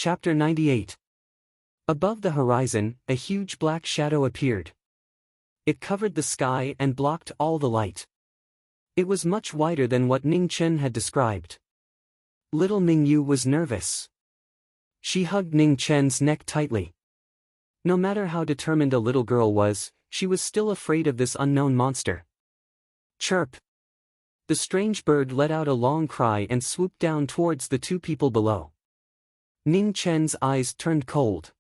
Chapter 98. Above the horizon, a huge black shadow appeared. It covered the sky and blocked all the light. It was much wider than what Ning Chen had described. Little Mingyu was nervous. She hugged Ning Chen's neck tightly. No matter how determined a little girl was, she was still afraid of this unknown monster. Chirp! The strange bird let out a long cry and swooped down towards the two people below. Ning Chen's eyes turned cold.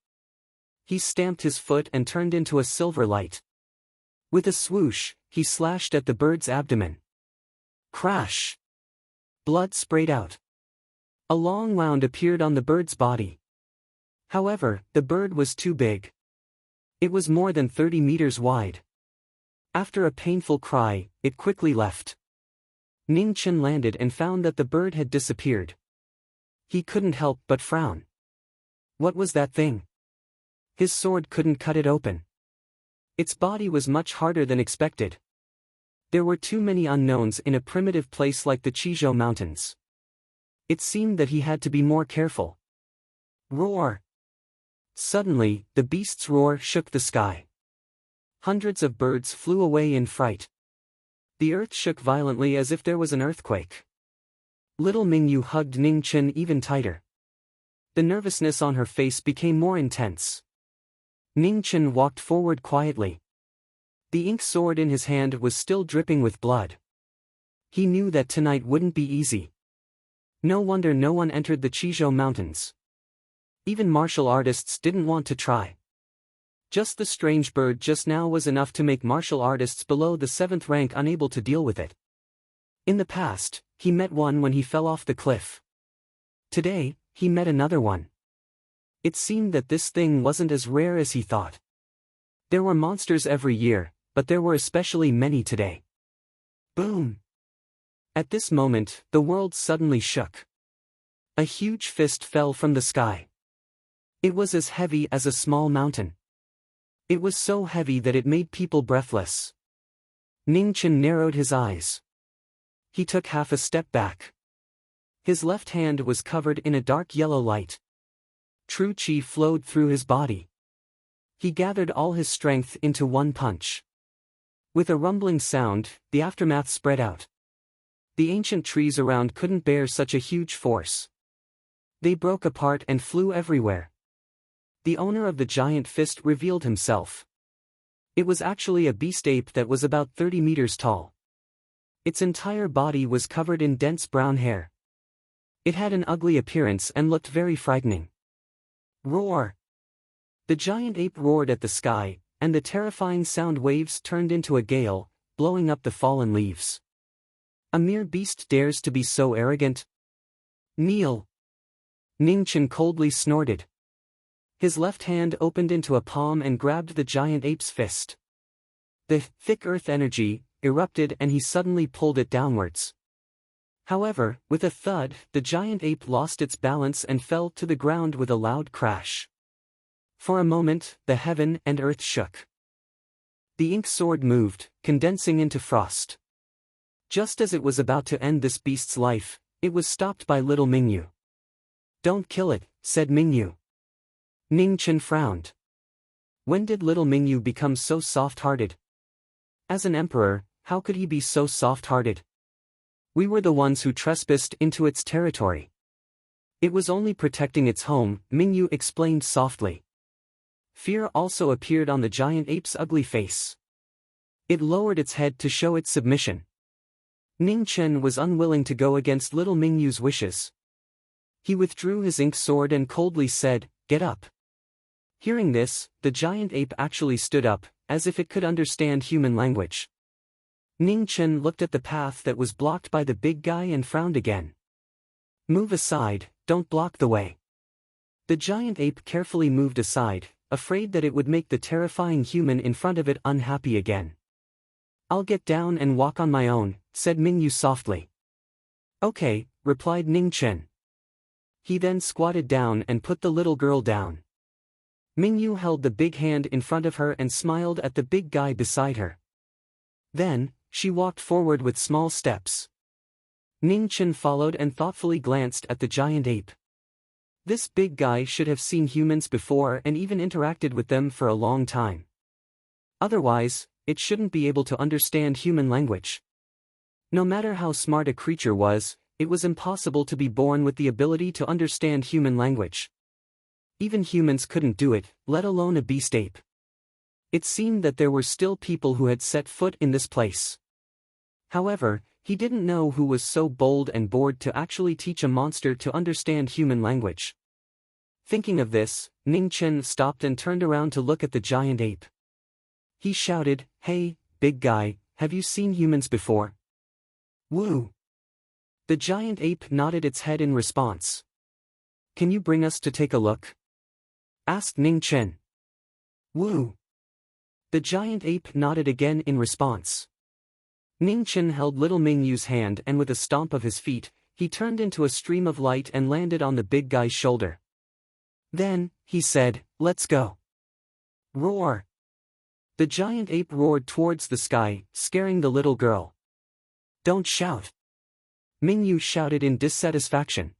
He stamped his foot and turned into a silver light. With a swoosh, he slashed at the bird's abdomen. Crash! Blood sprayed out. A long wound appeared on the bird's body. However, the bird was too big. It was more than 30 meters wide. After a painful cry, it quickly left. Ning Chen landed and found that the bird had disappeared. He couldn't help but frown. What was that thing? His sword couldn't cut it open. Its body was much harder than expected. There were too many unknowns in a primitive place like the Chizhou Mountains. It seemed that he had to be more careful. Roar! Suddenly, the beast's roar shook the sky. Hundreds of birds flew away in fright. The earth shook violently as if there was an earthquake. Little Mingyu hugged Ning Chen even tighter. The nervousness on her face became more intense. Ning Chen walked forward quietly. The ink sword in his hand was still dripping with blood. He knew that tonight wouldn't be easy. No wonder no one entered the Chizhou Mountains. Even martial artists didn't want to try. Just the strange bird just now was enough to make martial artists below the 7th rank unable to deal with it. In the past, he met one when he fell off the cliff. Today, he met another one. It seemed that this thing wasn't as rare as he thought. There were monsters every year, but there were especially many today. Boom! At this moment, the world suddenly shook. A huge fist fell from the sky. It was as heavy as a small mountain. It was so heavy that it made people breathless. Ning Chen narrowed his eyes. He took half a step back. His left hand was covered in a dark yellow light. True Qi flowed through his body. He gathered all his strength into one punch. With a rumbling sound, the aftermath spread out. The ancient trees around couldn't bear such a huge force. They broke apart and flew everywhere. The owner of the giant fist revealed himself. It was actually a beast ape that was about 30 meters tall. Its entire body was covered in dense brown hair. It had an ugly appearance and looked very frightening. Roar! The giant ape roared at the sky, and the terrifying sound waves turned into a gale, blowing up the fallen leaves. A mere beast dares to be so arrogant? Kneel! Ning Chen coldly snorted. His left hand opened into a palm and grabbed the giant ape's fist. The thick earth energy erupted and he suddenly pulled it downwards. However, with a thud, the giant ape lost its balance and fell to the ground with a loud crash. For a moment, the heaven and earth shook. The ink sword moved, condensing into frost. Just as it was about to end this beast's life, it was stopped by little Mingyu. "Don't kill it," said Mingyu. Ning Chen frowned. When did little Mingyu become so soft-hearted? As an emperor, how could he be so soft-hearted? We were the ones who trespassed into its territory. It was only protecting its home, Mingyu explained softly. Fear also appeared on the giant ape's ugly face. It lowered its head to show its submission. Ning Chen was unwilling to go against little Mingyu's wishes. He withdrew his ink sword and coldly said, "Get up." Hearing this, the giant ape actually stood up, as if it could understand human language. Ning Chen looked at the path that was blocked by the big guy and frowned again. "Move aside, don't block the way." The giant ape carefully moved aside, afraid that it would make the terrifying human in front of it unhappy again. "I'll get down and walk on my own," said Mingyu softly. "Okay," replied Ning Chen. He then squatted down and put the little girl down. Mingyu held the big hand in front of her and smiled at the big guy beside her. Then, she walked forward with small steps. Ning Chen followed and thoughtfully glanced at the giant ape. This big guy should have seen humans before and even interacted with them for a long time. Otherwise, it shouldn't be able to understand human language. No matter how smart a creature was, it was impossible to be born with the ability to understand human language. Even humans couldn't do it, let alone a beast ape. It seemed that there were still people who had set foot in this place. However, he didn't know who was so bold and bored to actually teach a monster to understand human language. Thinking of this, Ning Chen stopped and turned around to look at the giant ape. He shouted, "Hey, big guy, have you seen humans before?" "Woo!" The giant ape nodded its head in response. "Can you bring us to take a look?" asked Ning Chen. "Woo!" The giant ape nodded again in response. Ning Chen held little Mingyu's hand and with a stomp of his feet, he turned into a stream of light and landed on the big guy's shoulder. Then, he said, "Let's go." Roar! The giant ape roared towards the sky, scaring the little girl. "Don't shout!" Mingyu shouted in dissatisfaction.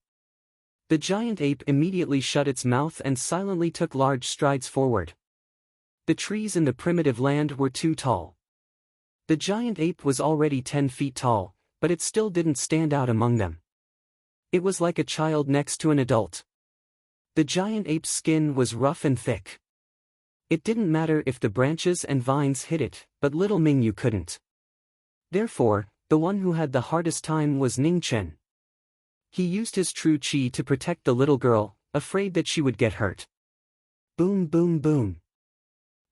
The giant ape immediately shut its mouth and silently took large strides forward. The trees in the primitive land were too tall. The giant ape was already 10 feet tall, but it still didn't stand out among them. It was like a child next to an adult. The giant ape's skin was rough and thick. It didn't matter if the branches and vines hit it, but little Mingyu couldn't. Therefore, the one who had the hardest time was Ning Chen. He used his true chi to protect the little girl, afraid that she would get hurt. Boom, boom, boom.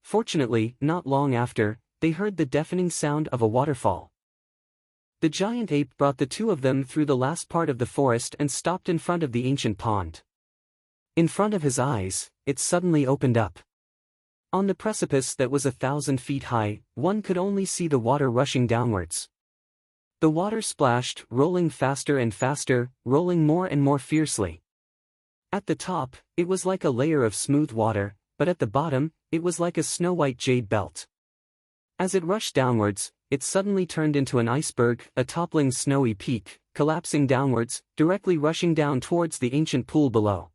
Fortunately, not long after, they heard the deafening sound of a waterfall. The giant ape brought the two of them through the last part of the forest and stopped in front of the ancient pond. In front of his eyes, it suddenly opened up. On the precipice that was 1,000 feet high, one could only see the water rushing downwards. The water splashed, rolling faster and faster, rolling more and more fiercely. At the top, it was like a layer of smooth water, but at the bottom, it was like a snow-white jade belt. As it rushed downwards, it suddenly turned into an iceberg, a toppling snowy peak, collapsing downwards, directly rushing down towards the ancient pool below.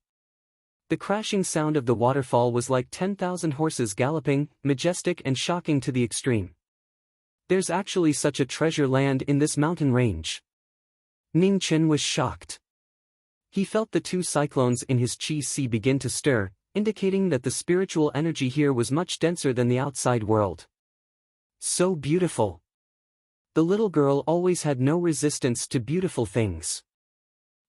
The crashing sound of the waterfall was like 10,000 horses galloping, majestic and shocking to the extreme. There's actually such a treasure land in this mountain range. Ning Chen was shocked. He felt the two cyclones in his chi si begin to stir, indicating that the spiritual energy here was much denser than the outside world. So beautiful. The little girl always had no resistance to beautiful things.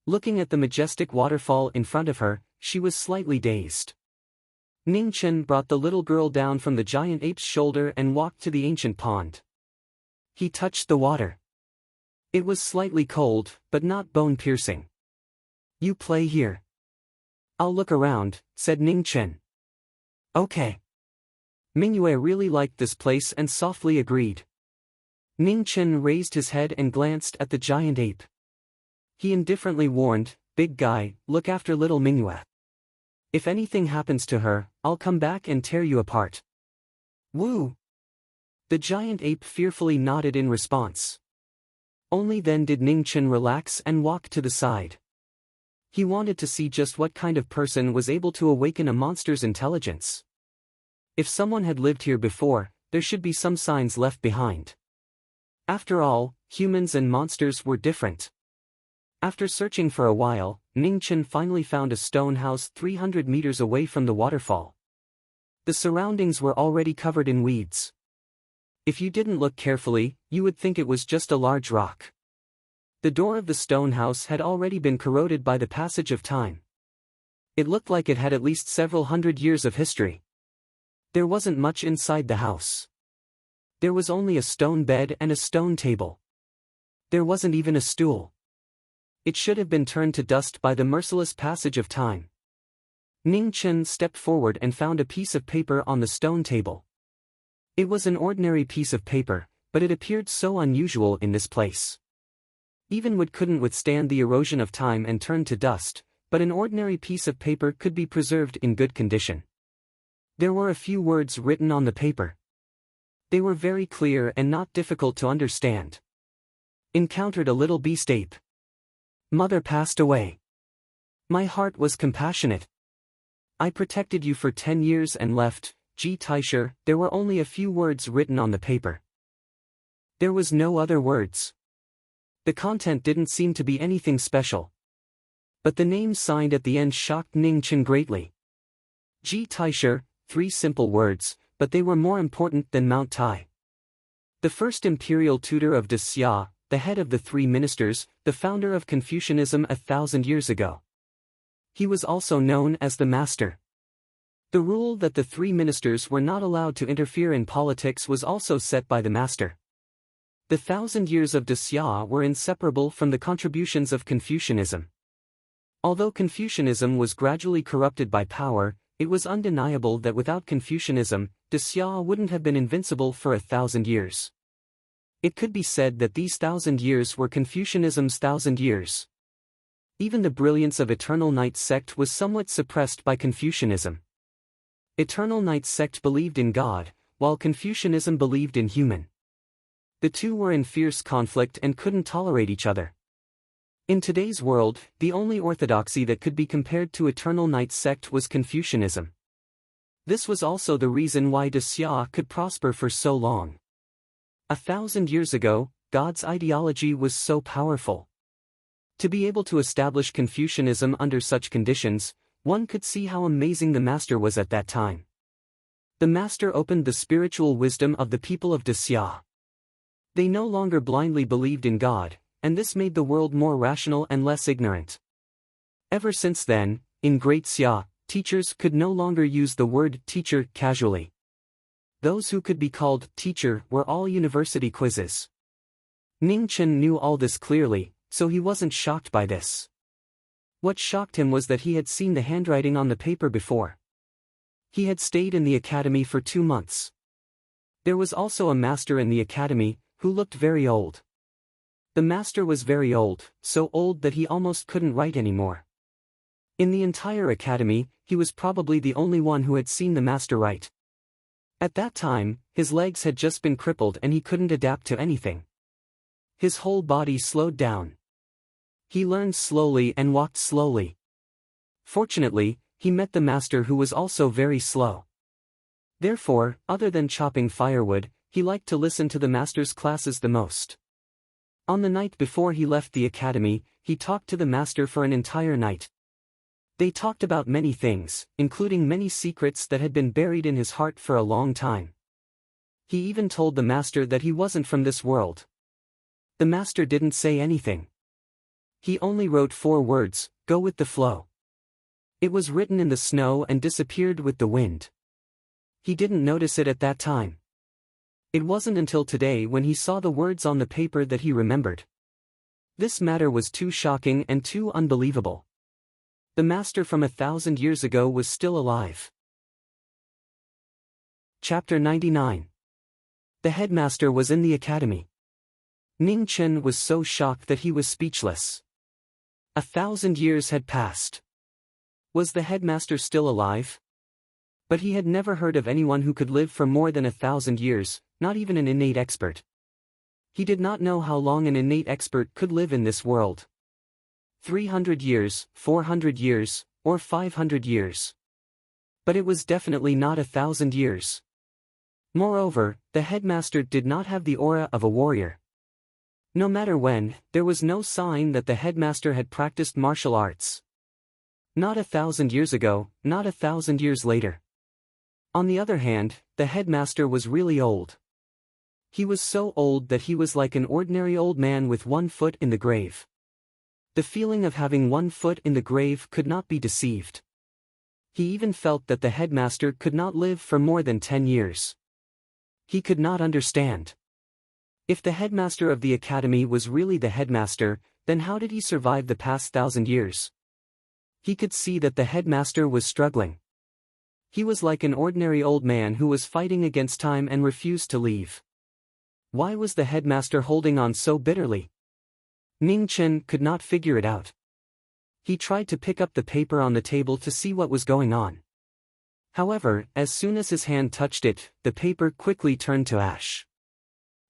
Looking at the majestic waterfall in front of her, she was slightly dazed. Ning Chen brought the little girl down from the giant ape's shoulder and walked to the ancient pond. He touched the water. It was slightly cold, but not bone-piercing. "You play here. I'll look around," said Ning Chen. "Okay." Mingyue really liked this place and softly agreed. Ning Chen raised his head and glanced at the giant ape. He indifferently warned, "Big guy, look after little Mingyue. If anything happens to her, I'll come back and tear you apart." "Woo!" The giant ape fearfully nodded in response. Only then did Ning Chen relax and walk to the side. He wanted to see just what kind of person was able to awaken a monster's intelligence. If someone had lived here before, there should be some signs left behind. After all, humans and monsters were different. After searching for a while, Ning Chen finally found a stone house 300 meters away from the waterfall. The surroundings were already covered in weeds. If you didn't look carefully, you would think it was just a large rock. The door of the stone house had already been corroded by the passage of time. It looked like it had at least several hundred years of history. There wasn't much inside the house. There was only a stone bed and a stone table. There wasn't even a stool. It should have been turned to dust by the merciless passage of time. Ning Chen stepped forward and found a piece of paper on the stone table. It was an ordinary piece of paper, but it appeared so unusual in this place. Even wood couldn't withstand the erosion of time and turn to dust, but an ordinary piece of paper could be preserved in good condition. There were a few words written on the paper. They were very clear and not difficult to understand. Encountered a little beast ape. Mother passed away. My heart was compassionate. I protected you for 10 years and left, G. Teicher. There were only a few words written on the paper. There was no other words. The content didn't seem to be anything special. But the name signed at the end shocked Ning Chen greatly. G. Teicher, 3 simple words, but they were more important than Mount Tai. The first imperial tutor of De Xia, the head of the 3 ministers, the founder of Confucianism 1,000 years ago. He was also known as the Master. The rule that the 3 ministers were not allowed to interfere in politics was also set by the Master. The 1,000 years of De Xia were inseparable from the contributions of Confucianism. Although Confucianism was gradually corrupted by power, it was undeniable that without Confucianism, De Xia wouldn't have been invincible for 1,000 years. It could be said that these 1,000 years were Confucianism's 1,000 years. Even the brilliance of Eternal Knight's sect was somewhat suppressed by Confucianism. Eternal Knight's sect believed in God, while Confucianism believed in human. The two were in fierce conflict and couldn't tolerate each other. In today's world, the only orthodoxy that could be compared to Eternal Knight's sect was Confucianism. This was also the reason why De Xia could prosper for so long. 1,000 years ago, God's ideology was so powerful. To be able to establish Confucianism under such conditions, one could see how amazing the Master was at that time. The Master opened the spiritual wisdom of the people of De Xia. They no longer blindly believed in God, and this made the world more rational and less ignorant. Ever since then, in Great Xia, teachers could no longer use the word teacher casually. Those who could be called teacher were all university quizzes. Ning Chen knew all this clearly, so he wasn't shocked by this. What shocked him was that he had seen the handwriting on the paper before. He had stayed in the academy for 2 months. There was also a master in the academy, who looked very old. The master was very old, so old that he almost couldn't write anymore. In the entire academy, he was probably the only one who had seen the master write. At that time, his legs had just been crippled and he couldn't adapt to anything. His whole body slowed down. He learned slowly and walked slowly. Fortunately, he met the master who was also very slow. Therefore, other than chopping firewood, he liked to listen to the master's classes the most. On the night before he left the academy, he talked to the master for an entire night. They talked about many things, including many secrets that had been buried in his heart for a long time. He even told the master that he wasn't from this world. The master didn't say anything. He only wrote 4 words, "Go with the flow." It was written in the snow and disappeared with the wind. He didn't notice it at that time. It wasn't until today when he saw the words on the paper that he remembered. This matter was too shocking and too unbelievable. The master from 1,000 years ago was still alive. Chapter 99. The headmaster was in the academy. Ning Chen was so shocked that he was speechless. 1,000 years had passed. Was the headmaster still alive? But he had never heard of anyone who could live for more than 1,000 years, not even an innate expert. He did not know how long an innate expert could live in this world. 300 years, 400 years, or 500 years. But it was definitely not 1,000 years. Moreover, the headmaster did not have the aura of a warrior. No matter when, there was no sign that the headmaster had practiced martial arts. Not 1,000 years ago, not 1,000 years later. On the other hand, the headmaster was really old. He was so old that he was like an ordinary old man with 1 foot in the grave. The feeling of having 1 foot in the grave could not be deceived. He even felt that the headmaster could not live for more than 10 years. He could not understand. If the headmaster of the academy was really the headmaster, then how did he survive the past 1,000 years? He could see that the headmaster was struggling. He was like an ordinary old man who was fighting against time and refused to leave. Why was the headmaster holding on so bitterly? Ning Chen could not figure it out. He tried to pick up the paper on the table to see what was going on. However, as soon as his hand touched it, the paper quickly turned to ash.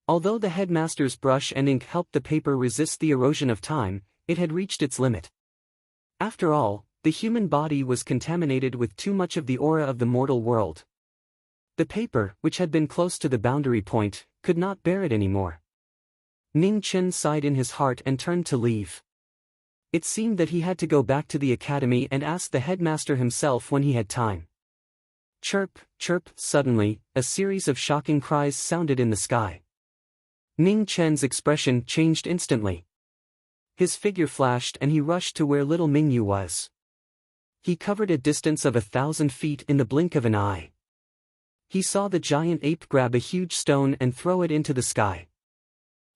Although the headmaster's brush and ink helped the paper resist the erosion of time, it had reached its limit. After all, The human body was contaminated with too much of the aura of the mortal world. The paper, which had been close to the boundary point, could not bear it anymore. Ning Chen sighed in his heart and turned to leave. It seemed that he had to go back to the academy and ask the headmaster himself when he had time. Chirp, chirp, suddenly, a series of shocking cries sounded in the sky. Ning Chen's expression changed instantly. His figure flashed and he rushed to where little Mingyu was. He covered a distance of 1,000 feet in the blink of an eye. He saw the giant ape grab a huge stone and throw it into the sky.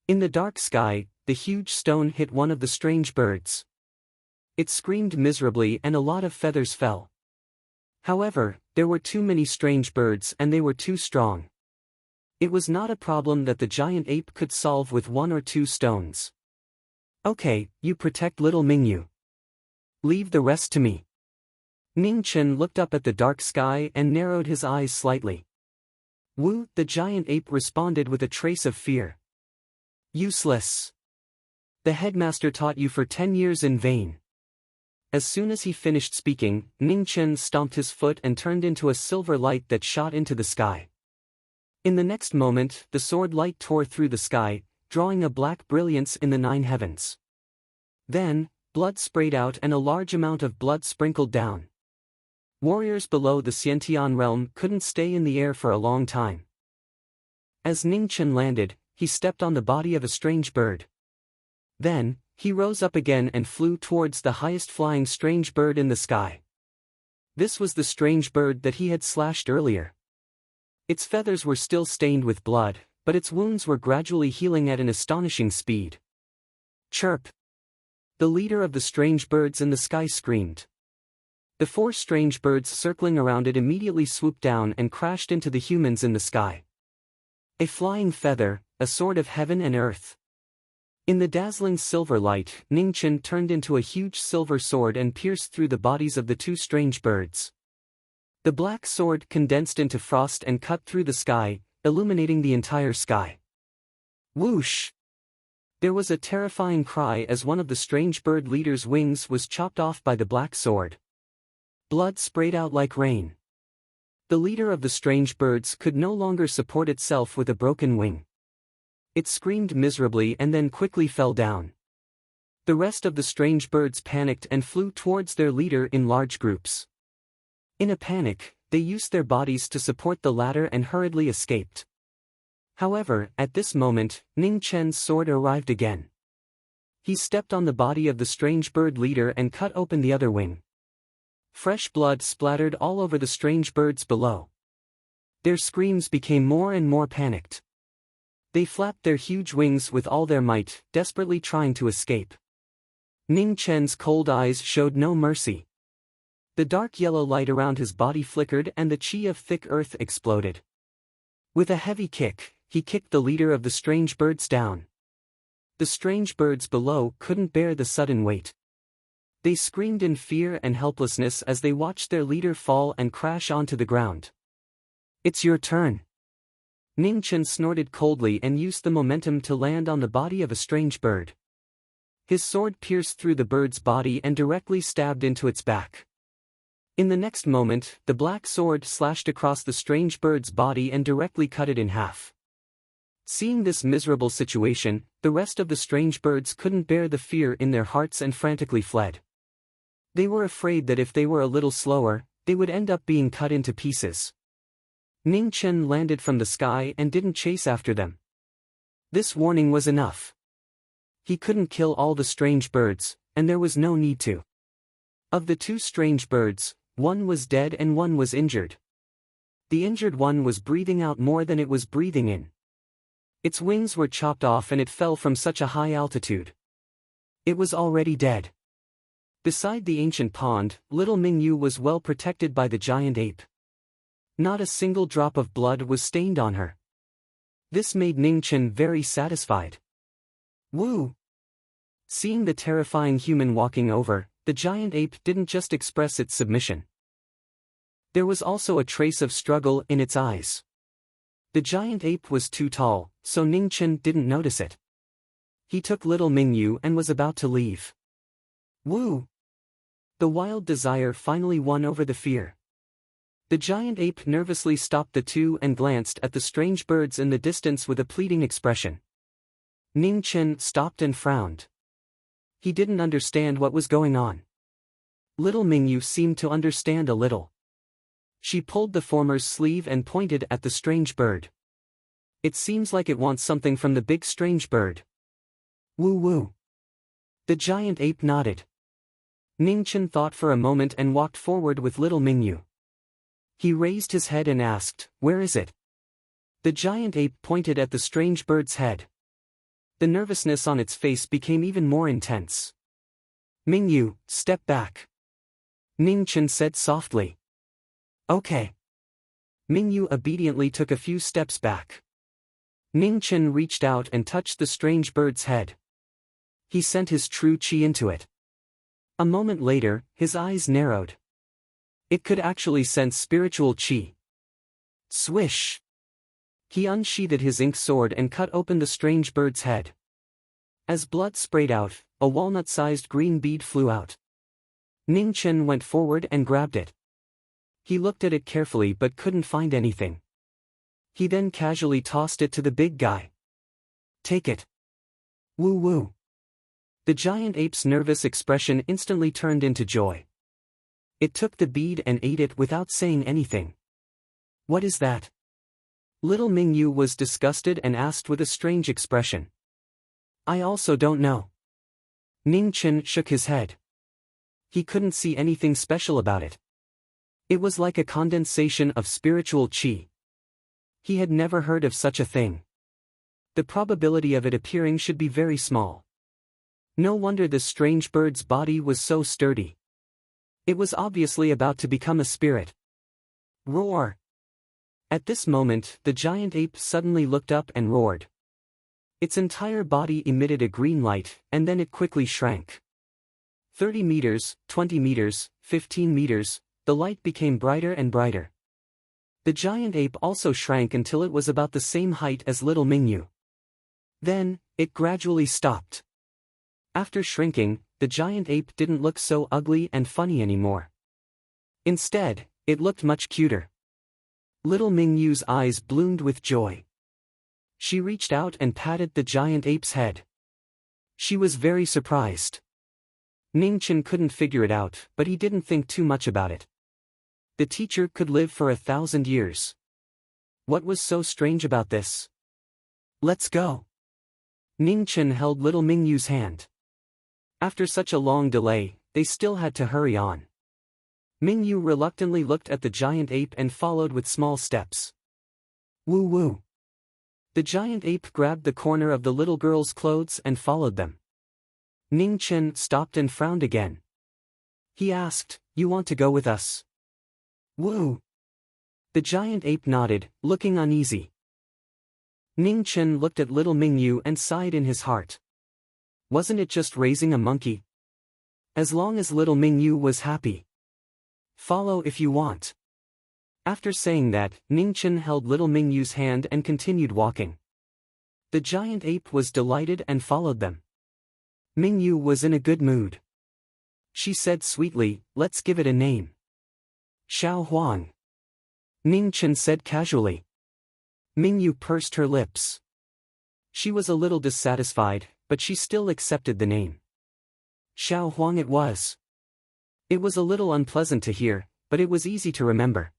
In the dark sky, the huge stone hit one of the strange birds. It screamed miserably and a lot of feathers fell. However, there were too many strange birds and they were too strong. It was not a problem that the giant ape could solve with 1 or 2 stones. Okay, you protect little Mingyu. Leave the rest to me. Ning Chen looked up at the dark sky and narrowed his eyes slightly. Wu, the giant ape, responded with a trace of fear. Useless. The headmaster taught you for 10 years in vain. As soon as he finished speaking, Ning Chen stomped his foot and turned into a silver light that shot into the sky. In the next moment, the sword light tore through the sky, drawing a black brilliance in the 9 heavens. Then, blood sprayed out and a large amount of blood sprinkled down. Warriors below the Xiantian realm couldn't stay in the air for a long time. As Ning Chen landed, he stepped on the body of a strange bird. Then, he rose up again and flew towards the highest flying strange bird in the sky. This was the strange bird that he had slashed earlier. Its feathers were still stained with blood, but its wounds were gradually healing at an astonishing speed. Chirp! The leader of the strange birds in the sky screamed. The 4 strange birds circling around it immediately swooped down and crashed into the humans in the sky. A flying feather, a sword of heaven and earth. In the dazzling silver light, Ning Chen turned into a huge silver sword and pierced through the bodies of the 2 strange birds. The black sword condensed into frost and cut through the sky, illuminating the entire sky. Whoosh! There was a terrifying cry as one of the strange bird leader's wings was chopped off by the black sword. Blood sprayed out like rain. The leader of the strange birds could no longer support itself with a broken wing. It screamed miserably and then quickly fell down. The rest of the strange birds panicked and flew towards their leader in large groups. In a panic, they used their bodies to support the ladder and hurriedly escaped. However, at this moment, Ning Chen's sword arrived again. He stepped on the body of the strange bird leader and cut open the other wing. Fresh blood splattered all over the strange birds below. Their screams became more and more panicked. They flapped their huge wings with all their might, desperately trying to escape. Ning Chen's cold eyes showed no mercy. The dark yellow light around his body flickered and the chi of thick earth exploded. With a heavy kick, he kicked the leader of the strange birds down. The strange birds below couldn't bear the sudden weight. They screamed in fear and helplessness as they watched their leader fall and crash onto the ground. It's your turn. Ning Chen snorted coldly and used the momentum to land on the body of a strange bird. His sword pierced through the bird's body and directly stabbed into its back. In the next moment, the black sword slashed across the strange bird's body and directly cut it in half. Seeing this miserable situation, the rest of the strange birds couldn't bear the fear in their hearts and frantically fled. They were afraid that if they were a little slower, they would end up being cut into pieces. Ning Chen landed from the sky and didn't chase after them. This warning was enough. He couldn't kill all the strange birds, and there was no need to. Of the 2 strange birds, one was dead and one was injured. The injured one was breathing out more than it was breathing in. Its wings were chopped off and it fell from such a high altitude. It was already dead. Beside the ancient pond, little Mingyu was well protected by the giant ape. Not a single drop of blood was stained on her. This made Ning Chen very satisfied. Woo! Seeing the terrifying human walking over, the giant ape didn't just express its submission. There was also a trace of struggle in its eyes. The giant ape was too tall, so Ning Chen didn't notice it. He took little Mingyu and was about to leave. Woo! The wild desire finally won over the fear. The giant ape nervously stopped the two and glanced at the strange birds in the distance with a pleading expression. Ning Chen stopped and frowned. He didn't understand what was going on. Little Mingyu seemed to understand a little. She pulled the former's sleeve and pointed at the strange bird. It seems like it wants something from the big strange bird. Woo woo. The giant ape nodded. Ning Chen thought for a moment and walked forward with little Mingyu. He raised his head and asked, "Where is it?" The giant ape pointed at the strange bird's head. The nervousness on its face became even more intense. "Mingyu, step back," Ning Chen said softly. "Okay." Mingyu obediently took a few steps back. Ning Chen reached out and touched the strange bird's head. He sent his true qi into it. A moment later, his eyes narrowed. It could actually sense spiritual qi. Swish! He unsheathed his ink sword and cut open the strange bird's head. As blood sprayed out, a walnut-sized green bead flew out. Ning Chen went forward and grabbed it. He looked at it carefully but couldn't find anything. He then casually tossed it to the big guy. "Take it." Woo woo. The giant ape's nervous expression instantly turned into joy. It took the bead and ate it without saying anything. "What is that?" Little Mingyu was disgusted and asked with a strange expression. "I also don't know." Ning Chen shook his head. He couldn't see anything special about it. It was like a condensation of spiritual qi. He had never heard of such a thing. The probability of it appearing should be very small. No wonder this strange bird's body was so sturdy. It was obviously about to become a spirit. Roar! At this moment, the giant ape suddenly looked up and roared. Its entire body emitted a green light, and then it quickly shrank. 30 meters, 20 meters, 15 meters, the light became brighter and brighter. The giant ape also shrank until it was about the same height as little Mingyu. Then, it gradually stopped. After shrinking, the giant ape didn't look so ugly and funny anymore. Instead, it looked much cuter. Little Mingyu's eyes bloomed with joy. She reached out and patted the giant ape's head. She was very surprised. Ning Chen couldn't figure it out, but he didn't think too much about it. The teacher could live for 1,000 years. What was so strange about this? "Let's go." Ning Chen held little Mingyu's hand. After such a long delay, they still had to hurry on. Mingyu reluctantly looked at the giant ape and followed with small steps. Woo woo. The giant ape grabbed the corner of the little girl's clothes and followed them. Ning Chen stopped and frowned again. He asked, "You want to go with us?" Woo. The giant ape nodded, looking uneasy. Ning Chen looked at little Mingyu and sighed in his heart. Wasn't it just raising a monkey? As long as little Mingyu was happy. Follow if you want. After saying that, Ning Chen held little Mingyu's hand and continued walking. The giant ape was delighted and followed them. Mingyu was in a good mood. She said sweetly, "Let's give it a name." Xiao Huang. Ning Chen said casually. Mingyu pursed her lips. She was a little dissatisfied, but she still accepted the name. Xiao Huang it was. It was a little unpleasant to hear, but it was easy to remember.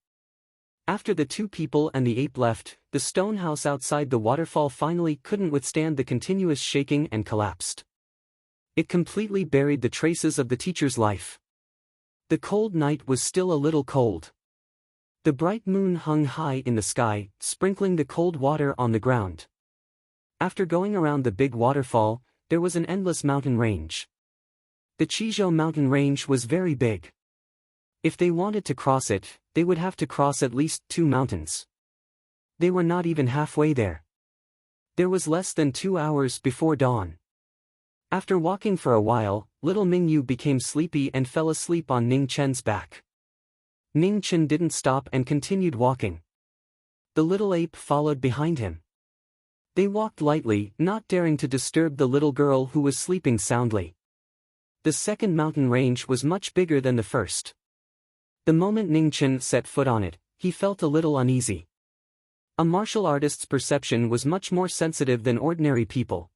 After the two people and the ape left, the stone house outside the waterfall finally couldn't withstand the continuous shaking and collapsed. It completely buried the traces of the teacher's life. The cold night was still a little cold. The bright moon hung high in the sky, sprinkling the cold water on the ground. After going around the big waterfall, there was an endless mountain range. The Chizhou mountain range was very big. If they wanted to cross it, they would have to cross at least 2 mountains. They were not even halfway there. There was less than 2 hours before dawn. After walking for a while, little Mingyu became sleepy and fell asleep on Ning Chen's back. Ning Chen didn't stop and continued walking. The little ape followed behind him. They walked lightly, not daring to disturb the little girl who was sleeping soundly. The second mountain range was much bigger than the first. The moment Ning Chen set foot on it, he felt a little uneasy. A martial artist's perception was much more sensitive than ordinary people.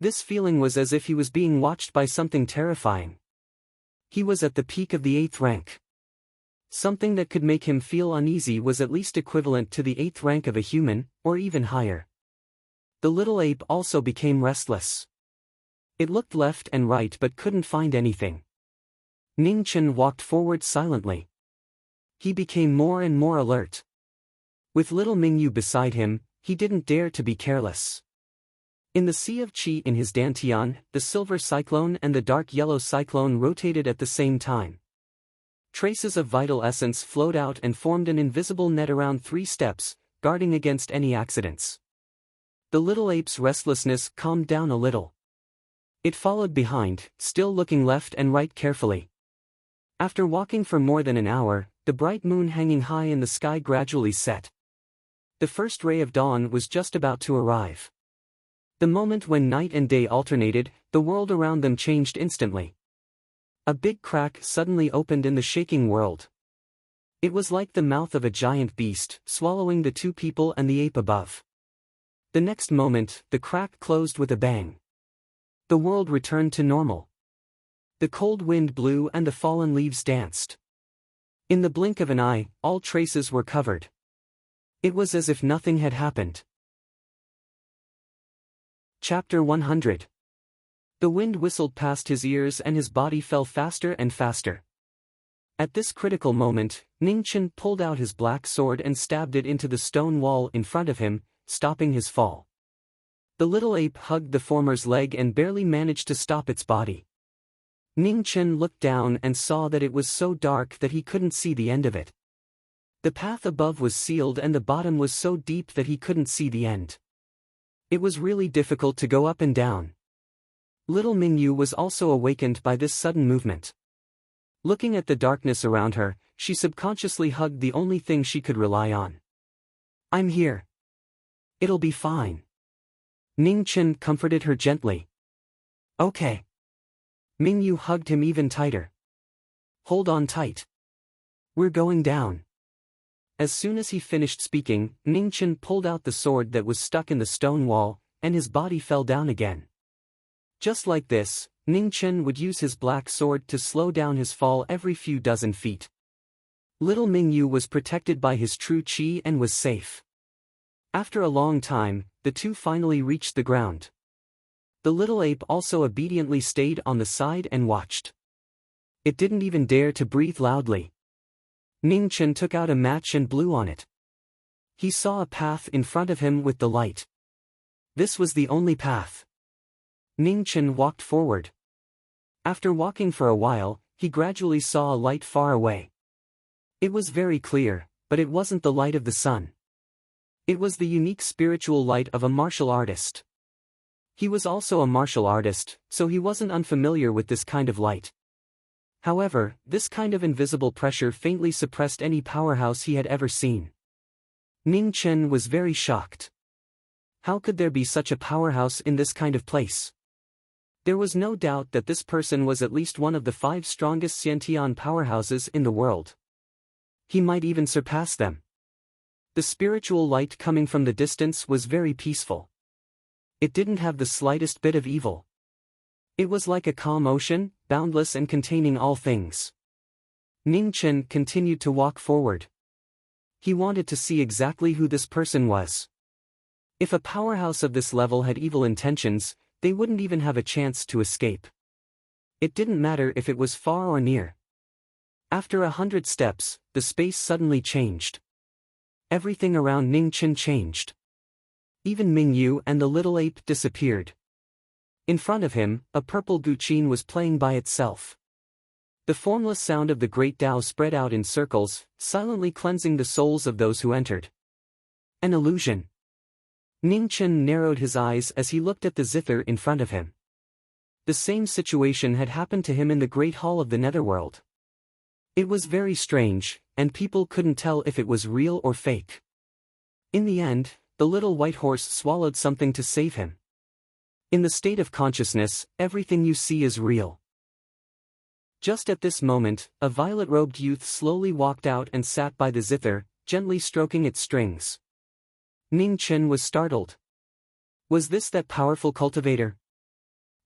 This feeling was as if he was being watched by something terrifying. He was at the peak of the 8th rank. Something that could make him feel uneasy was at least equivalent to the 8th rank of a human, or even higher. The little ape also became restless. It looked left and right but couldn't find anything. Ning Chen walked forward silently. He became more and more alert. With little Mingyu beside him, he didn't dare to be careless. In the sea of qi in his dantian, the silver cyclone and the dark yellow cyclone rotated at the same time. Traces of vital essence flowed out and formed an invisible net around 3 steps, guarding against any accidents. The little ape's restlessness calmed down a little. It followed behind, still looking left and right carefully. After walking for more than an hour, the bright moon hanging high in the sky gradually set. The first ray of dawn was just about to arrive. The moment when night and day alternated, the world around them changed instantly. A big crack suddenly opened in the shaking world. It was like the mouth of a giant beast, swallowing the 2 people and the ape above. The next moment, the crack closed with a bang. The world returned to normal. The cold wind blew and the fallen leaves danced. In the blink of an eye, all traces were covered. It was as if nothing had happened. Chapter 100. The wind whistled past his ears and his body fell faster and faster. At this critical moment, Ning Chen pulled out his black sword and stabbed it into the stone wall in front of him, stopping his fall. The little ape hugged the former's leg and barely managed to stop its body. Ning Chen looked down and saw that it was so dark that he couldn't see the end of it. The path above was sealed and the bottom was so deep that he couldn't see the end. It was really difficult to go up and down. Little Mingyu was also awakened by this sudden movement. Looking at the darkness around her, she subconsciously hugged the only thing she could rely on. "I'm here. It'll be fine." Ning Chen comforted her gently. "Okay." Mingyu hugged him even tighter. "Hold on tight. We're going down." As soon as he finished speaking, Ning Chen pulled out the sword that was stuck in the stone wall, and his body fell down again. Just like this, Ning Chen would use his black sword to slow down his fall every few dozen feet. Little Mingyu was protected by his true qi and was safe. After a long time, the 2 finally reached the ground. The little ape also obediently stayed on the side and watched. It didn't even dare to breathe loudly. Ning Chen took out a match and blew on it. He saw a path in front of him with the light. This was the only path. Ning Chen walked forward. After walking for a while, he gradually saw a light far away. It was very clear, but it wasn't the light of the sun. It was the unique spiritual light of a martial artist. He was also a martial artist, so he wasn't unfamiliar with this kind of light. However, this kind of invisible pressure faintly suppressed any powerhouse he had ever seen. Ning Chen was very shocked. How could there be such a powerhouse in this kind of place? There was no doubt that this person was at least one of the 5 strongest Xiantian powerhouses in the world. He might even surpass them. The spiritual light coming from the distance was very peaceful. It didn't have the slightest bit of evil. It was like a calm ocean, boundless and containing all things. Ning Chen continued to walk forward. He wanted to see exactly who this person was. If a powerhouse of this level had evil intentions, they wouldn't even have a chance to escape. It didn't matter if it was far or near. After 100 steps, the space suddenly changed. Everything around Ning Chen changed. Even Mingyu and the little ape disappeared. In front of him, a purple guqin was playing by itself. The formless sound of the great Tao spread out in circles, silently cleansing the souls of those who entered. An illusion. Ning Chen narrowed his eyes as he looked at the zither in front of him. The same situation had happened to him in the Great Hall of the Netherworld. It was very strange, and people couldn't tell if it was real or fake. In the end, the little white horse swallowed something to save him. In the state of consciousness, everything you see is real. Just at this moment, a violet-robed youth slowly walked out and sat by the zither, gently stroking its strings. Ning Chen was startled. Was this that powerful cultivator?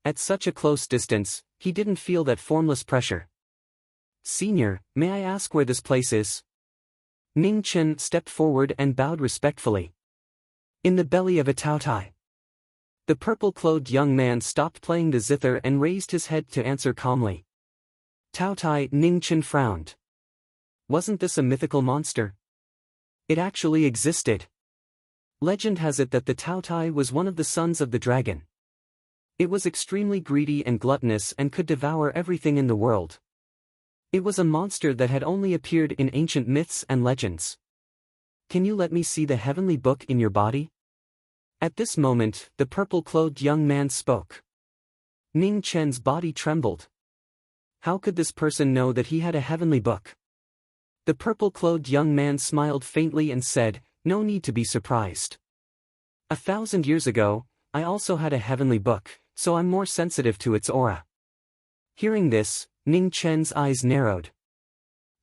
At such a close distance, he didn't feel that formless pressure. Senior, may I ask where this place is? Ning Chen stepped forward and bowed respectfully. In the belly of a Taotai. The purple-clothed young man stopped playing the zither and raised his head to answer calmly. Taotai. Ning Chen frowned. Wasn't this a mythical monster? It actually existed. Legend has it that the Taotai was one of the sons of the dragon. It was extremely greedy and gluttonous and could devour everything in the world. It was a monster that had only appeared in ancient myths and legends. Can you let me see the heavenly book in your body? At this moment, the purple-clothed young man spoke. Ning Chen's body trembled. How could this person know that he had a heavenly book? The purple-clothed young man smiled faintly and said, "No need to be surprised. 1,000 years ago, I also had a heavenly book, so I'm more sensitive to its aura." Hearing this, Ning Chen's eyes narrowed.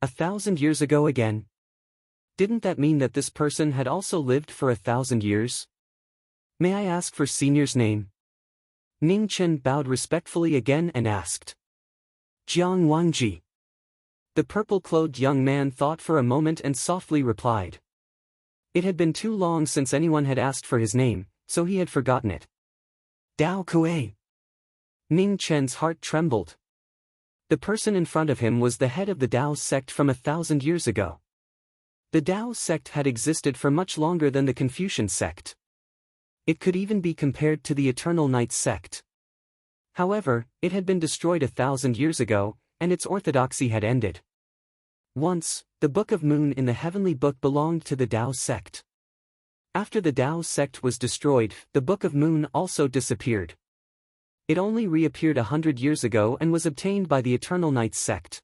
1,000 years ago again? Didn't that mean that this person had also lived for 1,000 years? May I ask for Senior's name? Ning Chen bowed respectfully again and asked. Jiang Wangji. The purple-clothed young man thought for a moment and softly replied. It had been too long since anyone had asked for his name, so he had forgotten it. Dao Kuei. Ning Chen's heart trembled. The person in front of him was the head of the Dao sect from 1,000 years ago. The Dao sect had existed for much longer than the Confucian sect. It could even be compared to the Eternal Night sect. However, it had been destroyed 1,000 years ago, and its orthodoxy had ended. Once, the Book of Moon in the Heavenly Book belonged to the Dao sect. After the Dao sect was destroyed, the Book of Moon also disappeared. It only reappeared 100 years ago and was obtained by the Eternal Night sect.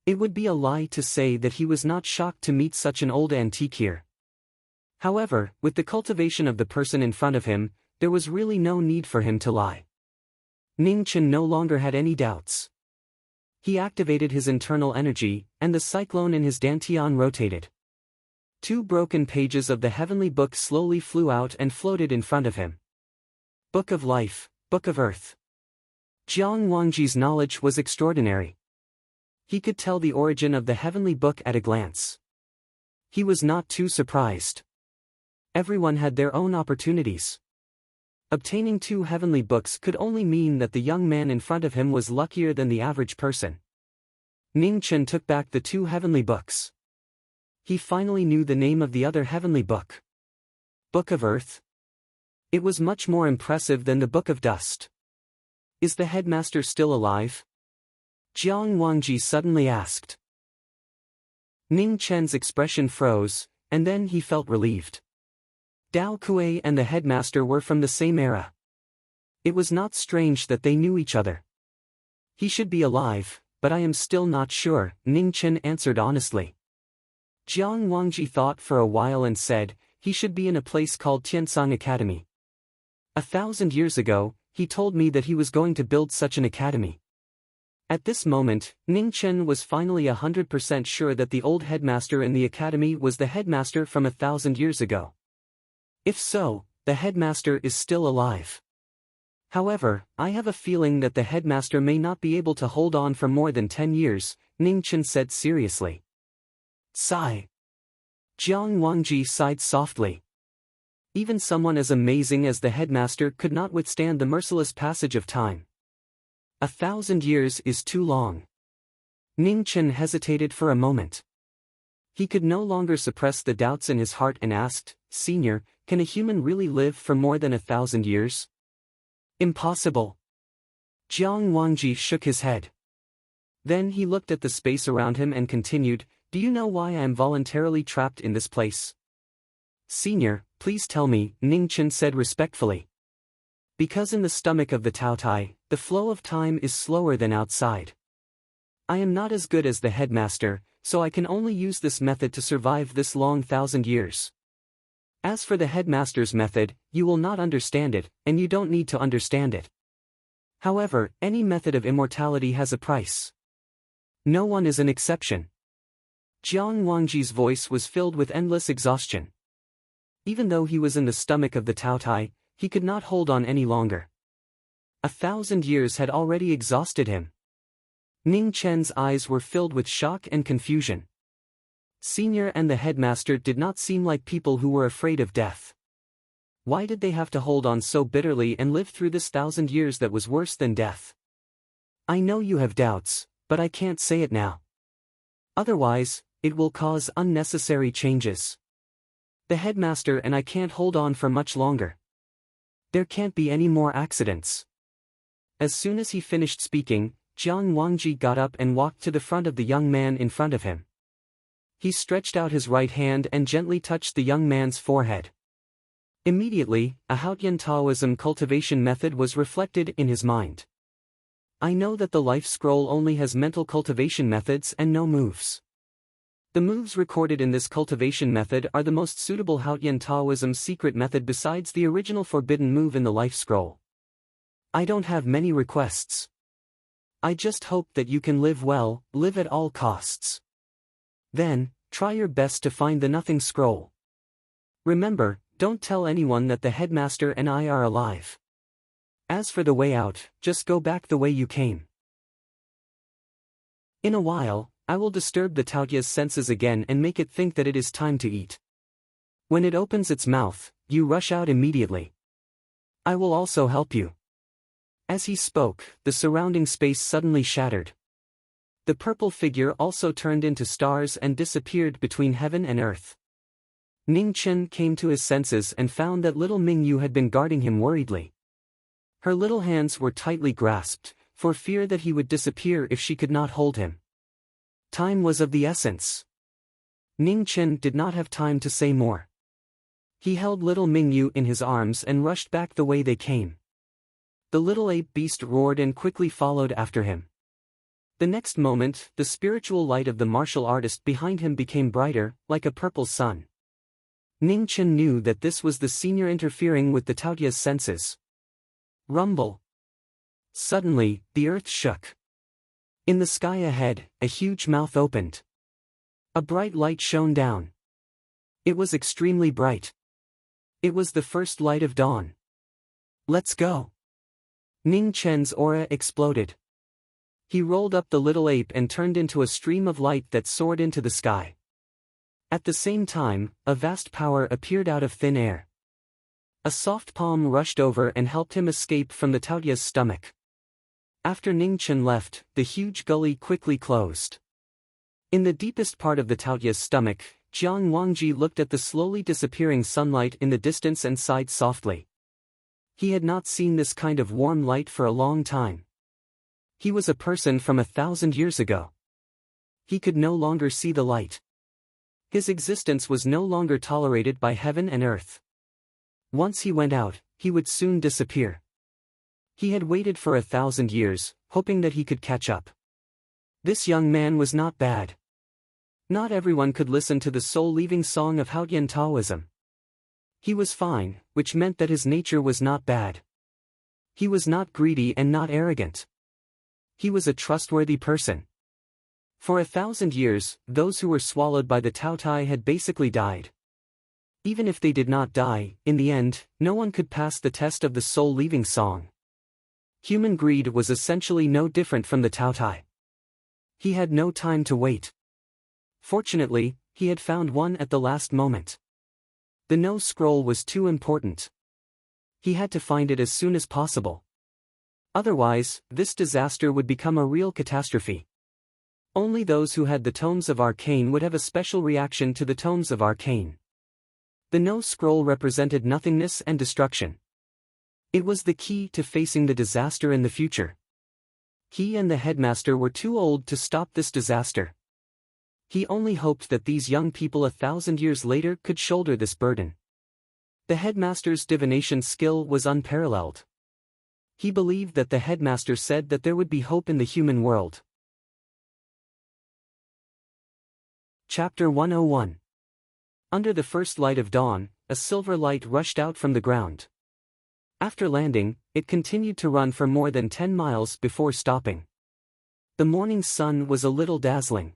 It would be a lie to say that he was not shocked to meet such an old antique here. However, with the cultivation of the person in front of him, there was really no need for him to lie. Ning Chen no longer had any doubts. He activated his internal energy, and the cyclone in his dantian rotated. 2 broken pages of the heavenly book slowly flew out and floated in front of him. Book of Life, Book of Earth. Jiang Wangji's knowledge was extraordinary. He could tell the origin of the heavenly book at a glance. He was not too surprised. Everyone had their own opportunities. Obtaining 2 heavenly books could only mean that the young man in front of him was luckier than the average person. Ning Chen took back the 2 heavenly books. He finally knew the name of the other heavenly book. Book of Earth. It was much more impressive than the Book of Dust. Is the headmaster still alive? Jiang Wangji suddenly asked. Ning Chen's expression froze, and then he felt relieved. Dao Kuei and the headmaster were from the same era. It was not strange that they knew each other. He should be alive, but I am still not sure, Ning Chen answered honestly. Jiang Wangji thought for a while and said, he should be in a place called Tiansang Academy. 1,000 years ago, he told me that he was going to build such an academy. At this moment, Ning Chen was finally 100% sure that the old headmaster in the academy was the headmaster from 1,000 years ago. If so, the headmaster is still alive. However, I have a feeling that the headmaster may not be able to hold on for more than 10 years, Ning Chen said seriously. Sigh. Jiang Wangji sighed softly. Even someone as amazing as the headmaster could not withstand the merciless passage of time. 1,000 years is too long. Ning Chen hesitated for a moment. He could no longer suppress the doubts in his heart and asked, Senior, can a human really live for more than 1,000 years? Impossible. Jiang Wangji shook his head. Then he looked at the space around him and continued, do you know why I am voluntarily trapped in this place? Senior, please tell me, Ning Chen said respectfully. Because in the stomach of the Taotai, the flow of time is slower than outside. I am not as good as the headmaster, so I can only use this method to survive this long 1,000 years. As for the headmaster's method, you will not understand it, and you don't need to understand it. However, any method of immortality has a price. No one is an exception. Jiang Wangji's voice was filled with endless exhaustion. Even though he was in the stomach of the Taotai, he could not hold on any longer. 1,000 years had already exhausted him. Ning Chen's eyes were filled with shock and confusion. Senior and the headmaster did not seem like people who were afraid of death. Why did they have to hold on so bitterly and live through this 1,000 years that was worse than death? I know you have doubts, but I can't say it now. Otherwise, it will cause unnecessary changes. The headmaster and I can't hold on for much longer. There can't be any more accidents. As soon as he finished speaking, Jiang Wangji got up and walked to the front of the young man in front of him. He stretched out his right hand and gently touched the young man's forehead. Immediately, a Haotian Taoism cultivation method was reflected in his mind. I know that the life scroll only has mental cultivation methods and no moves. The moves recorded in this cultivation method are the most suitable Haotian Taoism secret method besides the original forbidden move in the life scroll. I don't have many requests. I just hope that you can live well, live at all costs. Then, try your best to find the nothing scroll. Remember, don't tell anyone that the headmaster and I are alive. As for the way out, just go back the way you came. In a while, I will disturb the Taotia's senses again and make it think that it is time to eat. When it opens its mouth, you rush out immediately. I will also help you. As he spoke, the surrounding space suddenly shattered. The purple figure also turned into stars and disappeared between heaven and earth. Ning Chen came to his senses and found that little Mingyu had been guarding him worriedly. Her little hands were tightly grasped, for fear that he would disappear if she could not hold him. Time was of the essence. Ning Chen did not have time to say more. He held little Mingyu in his arms and rushed back the way they came. The little ape beast roared and quickly followed after him. The next moment, the spiritual light of the martial artist behind him became brighter, like a purple sun. Ning Chen knew that this was the senior interfering with the Taotia's senses. Rumble. Suddenly, the earth shook. In the sky ahead, a huge mouth opened. A bright light shone down. It was extremely bright. It was the first light of dawn. Let's go. Ning Chen's aura exploded. He rolled up the little ape and turned into a stream of light that soared into the sky. At the same time, a vast power appeared out of thin air. A soft palm rushed over and helped him escape from the Taotia's stomach. After Ning Chen left, the huge gully quickly closed. In the deepest part of the Taotia's stomach, Jiang Wangji looked at the slowly disappearing sunlight in the distance and sighed softly. He had not seen this kind of warm light for a long time. He was a person from 1,000 years ago. He could no longer see the light. His existence was no longer tolerated by heaven and earth. Once he went out, he would soon disappear. He had waited for 1,000 years, hoping that he could catch up. This young man was not bad. Not everyone could listen to the soul-leaving song of Haotian Taoism. He was fine, which meant that his nature was not bad. He was not greedy and not arrogant. He was a trustworthy person. For 1,000 years, those who were swallowed by the Taotai had basically died. Even if they did not die, in the end, no one could pass the test of the soul-leaving song. Human greed was essentially no different from the Taotai. He had no time to wait. Fortunately, he had found one at the last moment. The no scroll was too important. He had to find it as soon as possible. Otherwise, this disaster would become a real catastrophe. Only those who had the tomes of arcane would have a special reaction to the tomes of arcane. The no scroll represented nothingness and destruction. It was the key to facing the disaster in the future. He and the headmaster were too old to stop this disaster. He only hoped that these young people 1,000 years later could shoulder this burden. The headmaster's divination skill was unparalleled. He believed that the headmaster said that there would be hope in the human world. Chapter 101. Under the first light of dawn, a silver light rushed out from the ground. After landing, it continued to run for more than 10 miles before stopping. The morning sun was a little dazzling.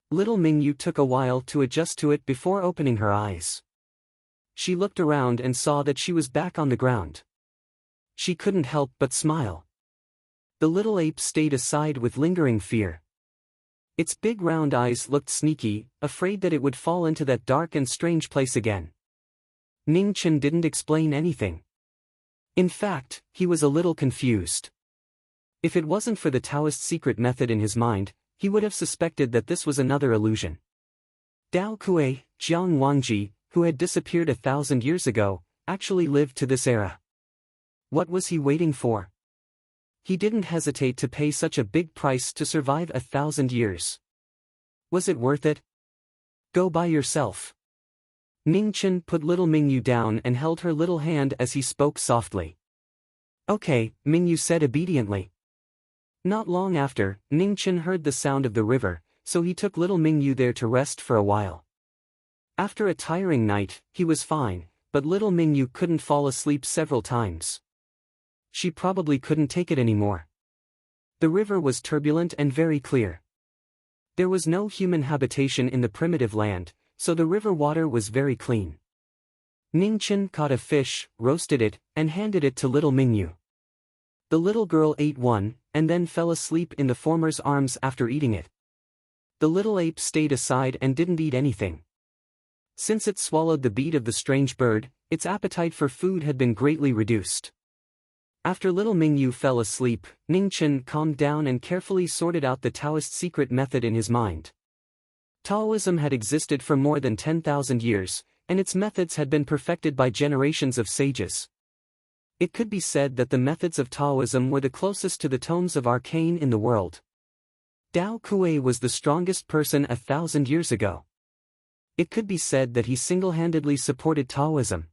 Little Mingyu took a while to adjust to it before opening her eyes. She looked around and saw that she was back on the ground. She couldn't help but smile. The little ape stayed aside with lingering fear. Its big round eyes looked sneaky, afraid that it would fall into that dark and strange place again. Ning Chen didn't explain anything. In fact, he was a little confused. If it wasn't for the Taoist secret method in his mind, he would have suspected that this was another illusion. Dao Kuei, Jiang Wangji, who had disappeared 1,000 years ago, actually lived to this era. What was he waiting for? He didn't hesitate to pay such a big price to survive 1,000 years. Was it worth it? Go by yourself. Ning Chen put little Mingyu down and held her little hand as he spoke softly. Okay, Mingyu said obediently. Not long after, Ning Chen heard the sound of the river, so he took little Mingyu there to rest for a while. After a tiring night, he was fine, but little Mingyu couldn't fall asleep several times. She probably couldn't take it anymore. The river was turbulent and very clear. There was no human habitation in the primitive land, so the river water was very clean. Ning Chen caught a fish, roasted it, and handed it to little Mingyu. The little girl ate one, and then fell asleep in the former's arms after eating it. The little ape stayed aside and didn't eat anything. Since it swallowed the bead of the strange bird, its appetite for food had been greatly reduced. After little Mingyu fell asleep, Ning Chen calmed down and carefully sorted out the Taoist secret method in his mind. Taoism had existed for more than 10,000 years, and its methods had been perfected by generations of sages. It could be said that the methods of Taoism were the closest to the tomes of arcane in the world. Dao Kuei was the strongest person 1,000 years ago. It could be said that he single-handedly supported Taoism.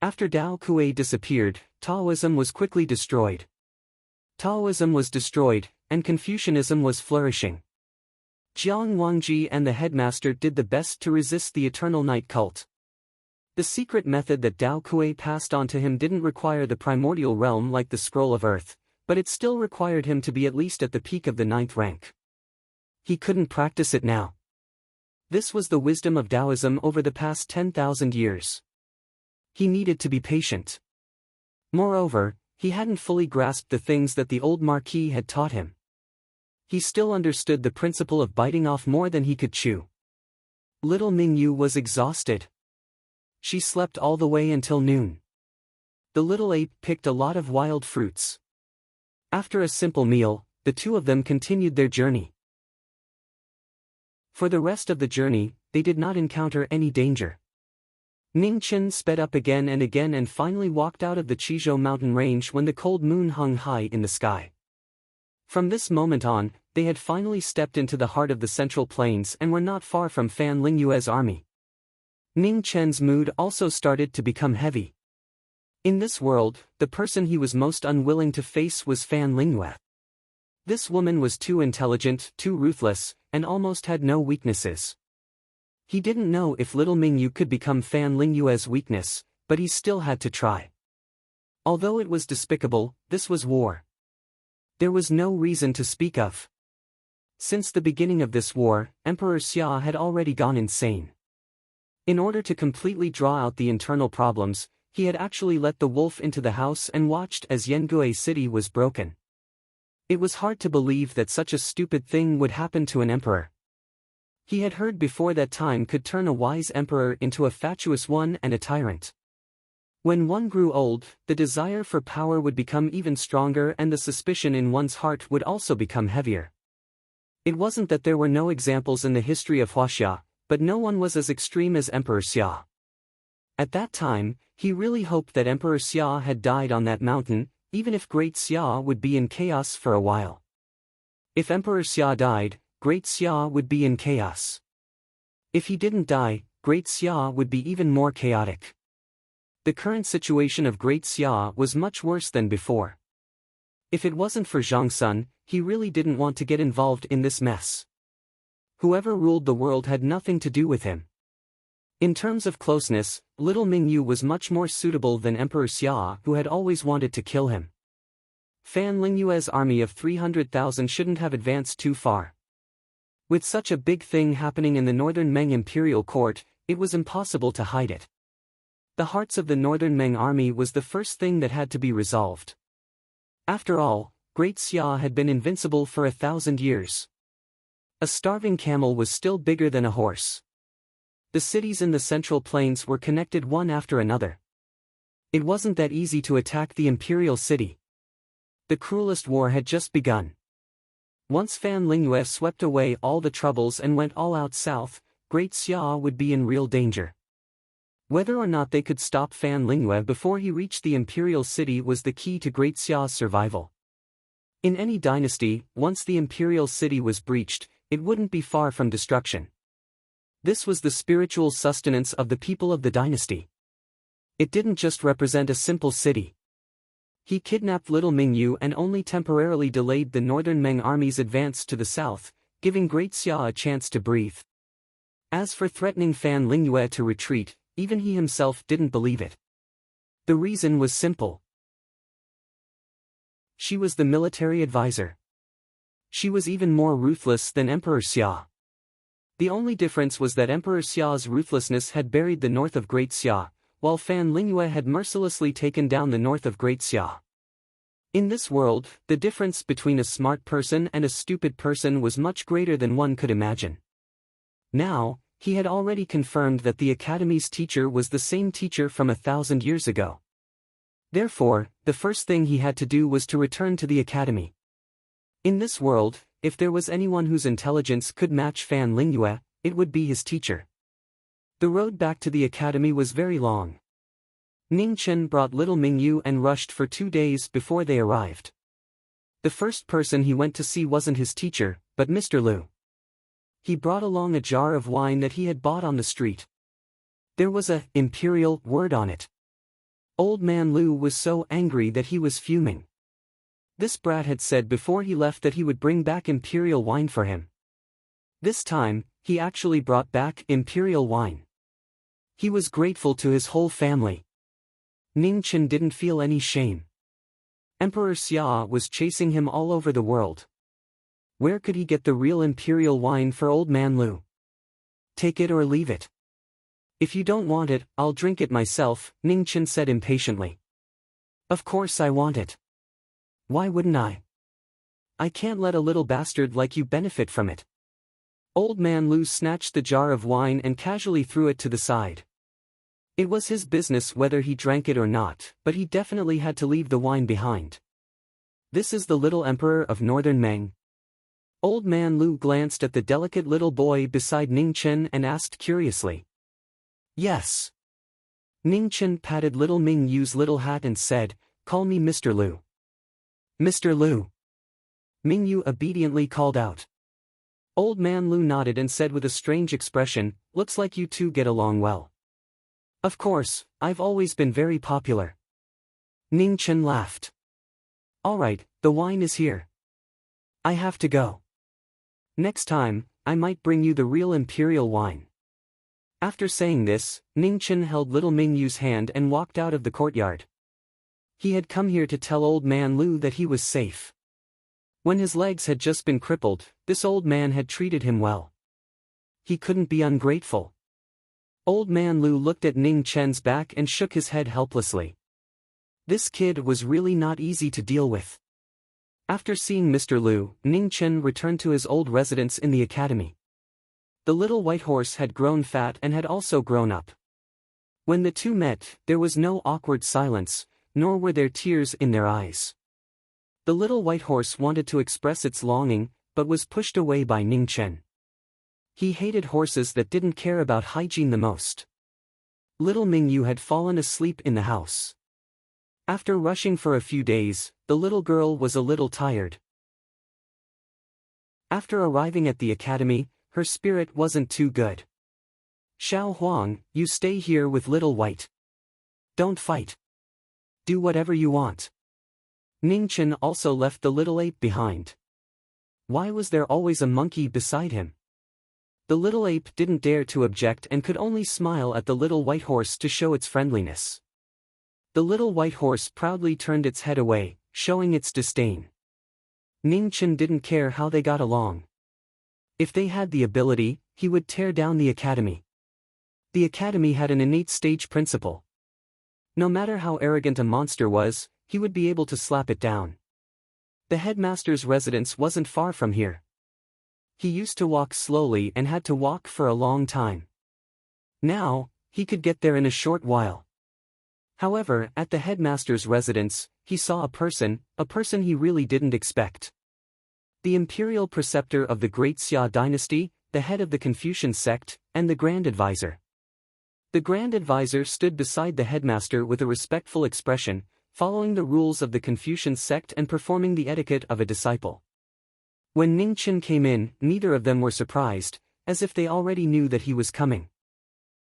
After Dao Kuei disappeared, Taoism was quickly destroyed. Taoism was destroyed, and Confucianism was flourishing. Jiang Wangji and the headmaster did the best to resist the eternal night cult. The secret method that Dao Kuei passed on to him didn't require the primordial realm like the scroll of earth, but it still required him to be at least at the peak of the 9th rank. He couldn't practice it now. This was the wisdom of Taoism over the past 10,000 years. He needed to be patient. Moreover, he hadn't fully grasped the things that the old Marquis had taught him. He still understood the principle of biting off more than he could chew. Little Mingyu was exhausted. She slept all the way until noon. The little ape picked a lot of wild fruits. After a simple meal, the two of them continued their journey. For the rest of the journey, they did not encounter any danger. Ning Chen sped up again and finally walked out of the Chizhou mountain range when the cold moon hung high in the sky. From this moment on, they had finally stepped into the heart of the Central Plains and were not far from Fan Lingyue's army. Ning Chen's mood also started to become heavy. In this world, the person he was most unwilling to face was Fan Lingyue. This woman was too intelligent, too ruthless, and almost had no weaknesses. He didn't know if little Mingyu could become Fan Lingyue's weakness, but he still had to try. Although it was despicable, this was war. There was no reason to speak of. Since the beginning of this war, Emperor Xia had already gone insane. In order to completely draw out the internal problems, he had actually let the wolf into the house and watched as Yangue City was broken. It was hard to believe that such a stupid thing would happen to an emperor. He had heard before that time could turn a wise emperor into a fatuous one and a tyrant. When one grew old, the desire for power would become even stronger and the suspicion in one's heart would also become heavier. It wasn't that there were no examples in the history of Huaxia, but no one was as extreme as Emperor Xia. At that time, he really hoped that Emperor Xia had died on that mountain, even if Great Xia would be in chaos for a while. If Emperor Xia died, Great Xia would be in chaos. If he didn't die, Great Xia would be even more chaotic. The current situation of Great Xia was much worse than before. If it wasn't for Zhang Sun, he really didn't want to get involved in this mess. Whoever ruled the world had nothing to do with him. In terms of closeness, little Mingyu was much more suitable than Emperor Xia, who had always wanted to kill him. Fan Lingyue's army of 300,000 shouldn't have advanced too far. With such a big thing happening in the northern Meng imperial court, it was impossible to hide it. The hearts of the northern Meng army was the first thing that had to be resolved. After all, Great Xia had been invincible for 1,000 years. A starving camel was still bigger than a horse. The cities in the Central Plains were connected one after another. It wasn't that easy to attack the imperial city. The cruelest war had just begun. Once Fan Lingyue swept away all the troubles and went all out south, Great Xia would be in real danger. Whether or not they could stop Fan Lingyue before he reached the imperial city was the key to Great Xia's survival. In any dynasty, once the imperial city was breached, it wouldn't be far from destruction. This was the spiritual sustenance of the people of the dynasty. It didn't just represent a simple city. He kidnapped Little Mingyu and only temporarily delayed the northern Meng army's advance to the south, giving Great Xia a chance to breathe. As for threatening Fan Lingyue to retreat, even he himself didn't believe it. The reason was simple. She was the military advisor. She was even more ruthless than Emperor Xia. The only difference was that Emperor Xia's ruthlessness had buried the north of Great Xia, while Fan Lingyue had mercilessly taken down the north of Great Xia. In this world, the difference between a smart person and a stupid person was much greater than one could imagine. Now, he had already confirmed that the academy's teacher was the same teacher from 1,000 years ago. Therefore, the first thing he had to do was to return to the academy. In this world, if there was anyone whose intelligence could match Fan Lingyue, it would be his teacher. The road back to the academy was very long. Ning Chen brought Little Mingyu and rushed for 2 days before they arrived. The first person he went to see wasn't his teacher, but Mr. Liu. He brought along a jar of wine that he had bought on the street. There was a imperial word on it. Old man Liu was so angry that he was fuming. This brat had said before he left that he would bring back imperial wine for him. This time, he actually brought back imperial wine. He was grateful to his whole family. Ning Chen didn't feel any shame. Emperor Xia was chasing him all over the world. Where could he get the real imperial wine for old man Liu? Take it or leave it. If you don't want it, I'll drink it myself, Ning Chen said impatiently. Of course I want it. Why wouldn't I? I can't let a little bastard like you benefit from it. Old man Liu snatched the jar of wine and casually threw it to the side. It was his business whether he drank it or not, but he definitely had to leave the wine behind. This is the little emperor of northern Meng. Old man Liu glanced at the delicate little boy beside Ning Chen and asked curiously. Yes. Ning Chen patted little Mingyu's little hat and said, "Call me Mr. Liu." Mr. Liu. Mingyu obediently called out. Old man Liu nodded and said with a strange expression, "Looks like you two get along well." Of course, I've always been very popular. Ning Chen laughed. All right, the wine is here. I have to go. Next time, I might bring you the real imperial wine. After saying this, Ning Chen held little Mingyu's hand and walked out of the courtyard. He had come here to tell old man Liu that he was safe. When his legs had just been crippled, this old man had treated him well. He couldn't be ungrateful. Old man Liu looked at Ning Chen's back and shook his head helplessly. This kid was really not easy to deal with. After seeing Mr. Liu, Ning Chen returned to his old residence in the academy. The little white horse had grown fat and had also grown up. When the two met, there was no awkward silence, nor were there tears in their eyes. The little white horse wanted to express its longing, but was pushed away by Ning Chen. He hated horses that didn't care about hygiene the most. Little Mingyu had fallen asleep in the house. After rushing for a few days, the little girl was a little tired. After arriving at the academy, her spirit wasn't too good. Xiao Huang, you stay here with Little White. Don't fight. Do whatever you want. Ning Chen also left the little ape behind. Why was there always a monkey beside him? The little ape didn't dare to object and could only smile at the little white horse to show its friendliness. The little white horse proudly turned its head away, showing its disdain. Ning Chen didn't care how they got along. If they had the ability, he would tear down the academy. The academy had an innate stage principle. No matter how arrogant a monster was, he would be able to slap it down. The headmaster's residence wasn't far from here. He used to walk slowly and had to walk for a long time. Now, he could get there in a short while. However, at the headmaster's residence, he saw a person he really didn't expect. The imperial preceptor of the Great Xia dynasty, the head of the Confucian sect, and the Grand Advisor. The Grand Advisor stood beside the headmaster with a respectful expression, following the rules of the Confucian sect and performing the etiquette of a disciple. When Ning Chen came in, neither of them were surprised, as if they already knew that he was coming.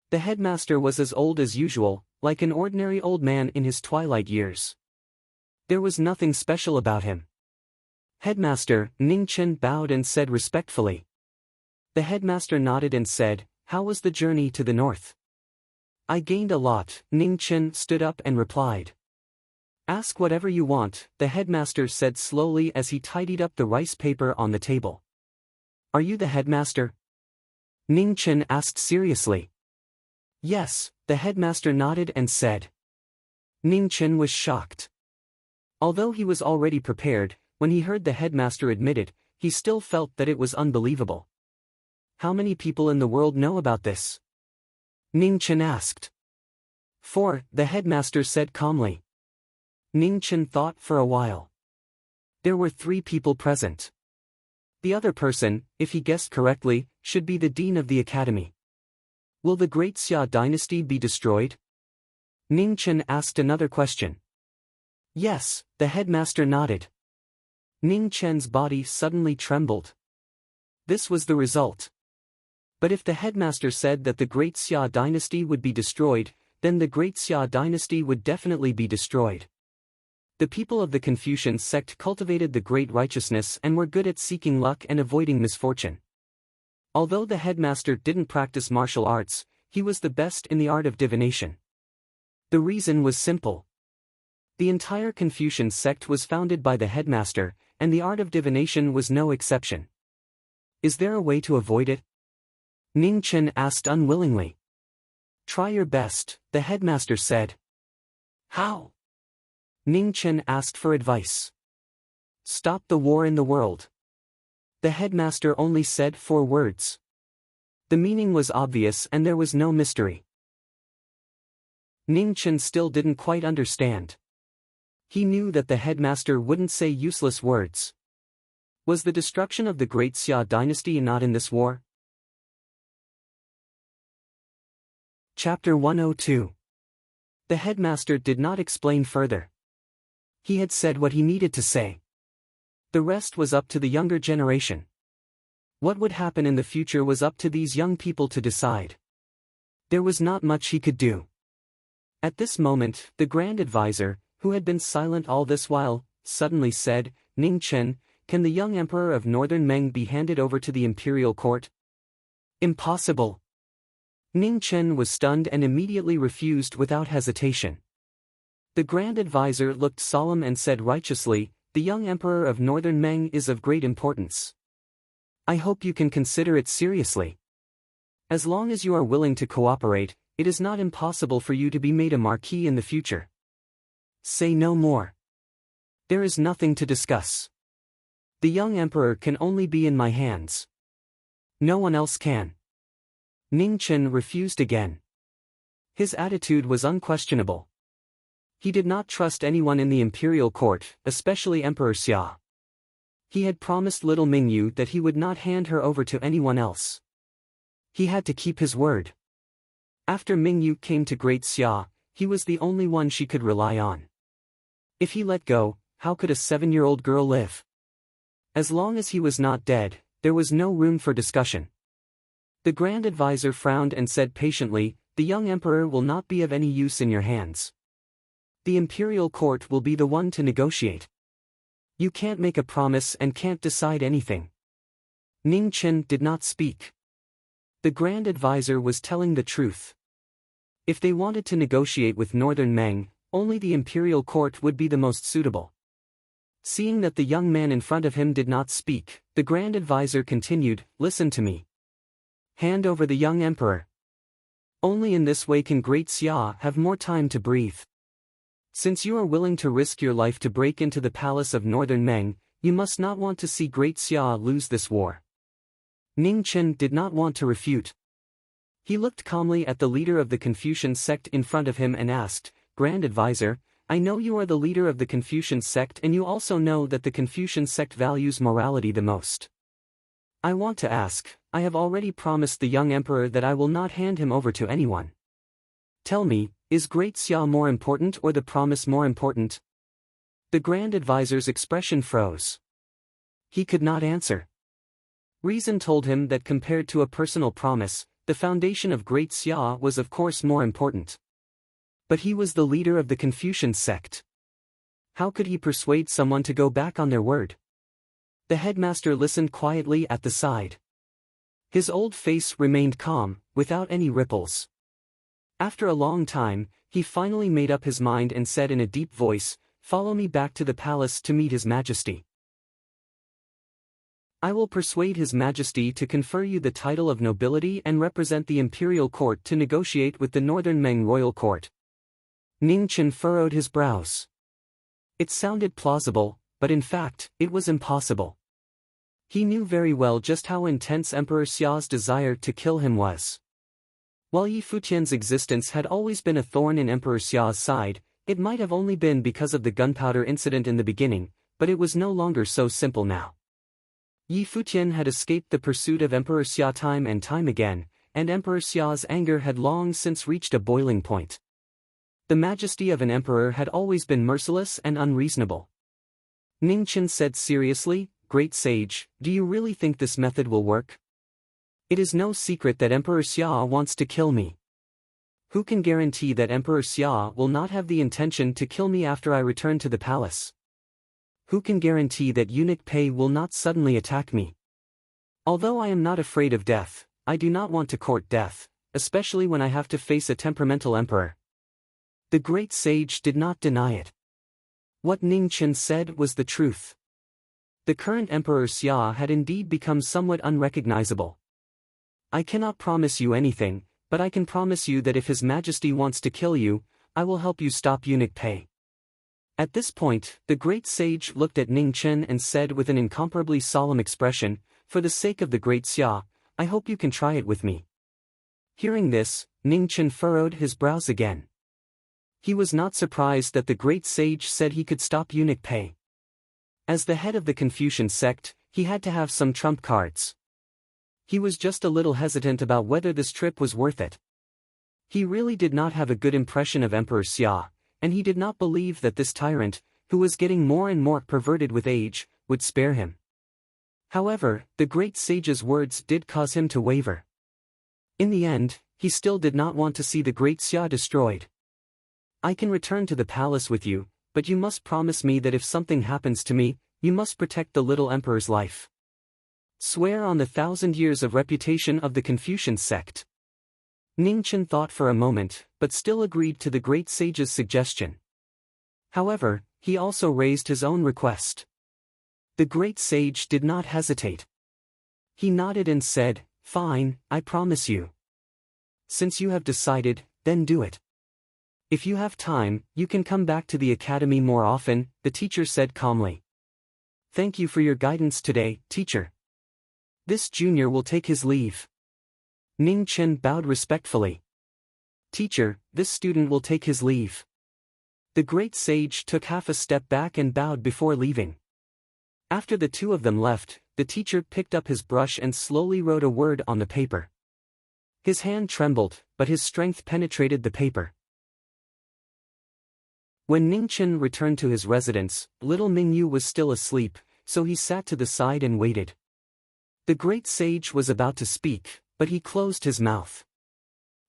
The headmaster was as old as usual, like an ordinary old man in his twilight years. There was nothing special about him. Headmaster, Ning Chen bowed and said respectfully. The headmaster nodded and said, "How was the journey to the north?" "I gained a lot," Ning Chen stood up and replied. "Ask whatever you want," the headmaster said slowly as he tidied up the rice paper on the table. "Are you the headmaster?" Ning Chen asked seriously. "Yes," the headmaster nodded and said. Ning Chen was shocked. Although he was already prepared, when he heard the headmaster admit it, he still felt that it was unbelievable. "How many people in the world know about this?" Ning Chen asked. "4," the headmaster said calmly. Ning Chen thought for a while. There were 3 people present. The other person, if he guessed correctly, should be the dean of the academy. Will the Great Xia dynasty be destroyed? Ning Chen asked another question. Yes, the headmaster nodded. Ning Chen's body suddenly trembled. This was the result. But if the headmaster said that the Great Xia dynasty would be destroyed, then the Great Xia dynasty would definitely be destroyed. The people of the Confucian sect cultivated the great righteousness and were good at seeking luck and avoiding misfortune. Although the headmaster didn't practice martial arts, he was the best in the art of divination. The reason was simple. The entire Confucian sect was founded by the headmaster, and the art of divination was no exception. Is there a way to avoid it? Ning Chen asked unwillingly. Try your best, the headmaster said. How? Ning Chen asked for advice. Stop the war in the world. The headmaster only said 4 words. The meaning was obvious and there was no mystery. Ning Chen still didn't quite understand. He knew that the headmaster wouldn't say useless words. Was the destruction of the Great Xia dynasty not in this war? Chapter 102. The headmaster did not explain further. He had said what he needed to say. The rest was up to the younger generation. What would happen in the future was up to these young people to decide. There was not much he could do. At this moment, the Grand Advisor, who had been silent all this while, suddenly said, Ning Chen, can the young emperor of Northern Meng be handed over to the imperial court? Impossible. Ning Chen was stunned and immediately refused without hesitation. The Grand Advisor looked solemn and said righteously, the young emperor of Northern Meng is of great importance. I hope you can consider it seriously. As long as you are willing to cooperate, it is not impossible for you to be made a Marquis in the future. Say no more. There is nothing to discuss. The young emperor can only be in my hands. No one else can. Ning Chen refused again. His attitude was unquestionable. He did not trust anyone in the imperial court, especially Emperor Xia. He had promised little Mingyu that he would not hand her over to anyone else. He had to keep his word. After Mingyu came to Great Xia, he was the only one she could rely on. If he let go, how could a 7-year-old girl live? As long as he was not dead, there was no room for discussion. The Grand Advisor frowned and said patiently, the young emperor will not be of any use in your hands. The imperial court will be the one to negotiate. You can't make a promise and can't decide anything. Ning Chen did not speak. The Grand Advisor was telling the truth. If they wanted to negotiate with Northern Meng, only the imperial court would be the most suitable. Seeing that the young man in front of him did not speak, the Grand Advisor continued, "Listen to me. Hand over the young emperor. Only in this way can Great Xia have more time to breathe. Since you are willing to risk your life to break into the palace of Northern Meng, you must not want to see Great Xia lose this war." Ning Chen did not want to refute. He looked calmly at the leader of the Confucian sect in front of him and asked, "Grand Advisor, I know you are the leader of the Confucian sect and you also know that the Confucian sect values morality the most. I want to ask, I have already promised the young emperor that I will not hand him over to anyone. Tell me, is Great Xia more important or the promise more important?" The Grand Advisor's expression froze. He could not answer. Reason told him that compared to a personal promise, the foundation of Great Xia was of course more important. But he was the leader of the Confucian sect. How could he persuade someone to go back on their word? The headmaster listened quietly at the side. His old face remained calm, without any ripples. After a long time, he finally made up his mind and said in a deep voice, "Follow me back to the palace to meet His Majesty. I will persuade His Majesty to confer you the title of nobility and represent the imperial court to negotiate with the Northern Meng royal court." Ning Chen furrowed his brows. It sounded plausible, but in fact, it was impossible. He knew very well just how intense Emperor Xia's desire to kill him was. While Yi Futian's existence had always been a thorn in Emperor Xia's side, it might have only been because of the gunpowder incident in the beginning, but it was no longer so simple now. Yi Futian had escaped the pursuit of Emperor Xia time and time again, and Emperor Xia's anger had long since reached a boiling point. The majesty of an emperor had always been merciless and unreasonable. Ning Chen said seriously, "Great sage, do you really think this method will work? It is no secret that Emperor Xia wants to kill me. Who can guarantee that Emperor Xia will not have the intention to kill me after I return to the palace? Who can guarantee that eunuch Pei will not suddenly attack me? Although I am not afraid of death, I do not want to court death, especially when I have to face a temperamental emperor." The great sage did not deny it. What Ning Chen said was the truth. The current Emperor Xia had indeed become somewhat unrecognizable. "I cannot promise you anything, but I can promise you that if His Majesty wants to kill you, I will help you stop eunuch Pei." At this point, the great sage looked at Ning Chen and said with an incomparably solemn expression, "For the sake of the great Xia, I hope you can try it with me." Hearing this, Ning Chen furrowed his brows again. He was not surprised that the great sage said he could stop eunuch Pei. As the head of the Confucian sect, he had to have some trump cards. He was just a little hesitant about whether this trip was worth it. He really did not have a good impression of Emperor Xia, and he did not believe that this tyrant, who was getting more and more perverted with age, would spare him. However, the great sage's words did cause him to waver. In the end, he still did not want to see the great Xia destroyed. "I can return to the palace with you, but you must promise me that if something happens to me, you must protect the little emperor's life. Swear on the 1,000 years of reputation of the Confucian sect." Ning Chen thought for a moment, but still agreed to the great sage's suggestion. However, he also raised his own request. The great sage did not hesitate. He nodded and said, "Fine, I promise you. Since you have decided, then do it. If you have time, you can come back to the academy more often," the teacher said calmly. "Thank you for your guidance today, teacher. This junior will take his leave." Ning Chen bowed respectfully. "Teacher, this student will take his leave." The great sage took half a step back and bowed before leaving. After the two of them left, the teacher picked up his brush and slowly wrote a word on the paper. His hand trembled, but his strength penetrated the paper. When Ning Chen returned to his residence, little Mingyu was still asleep, so he sat to the side and waited. The great sage was about to speak, but he closed his mouth.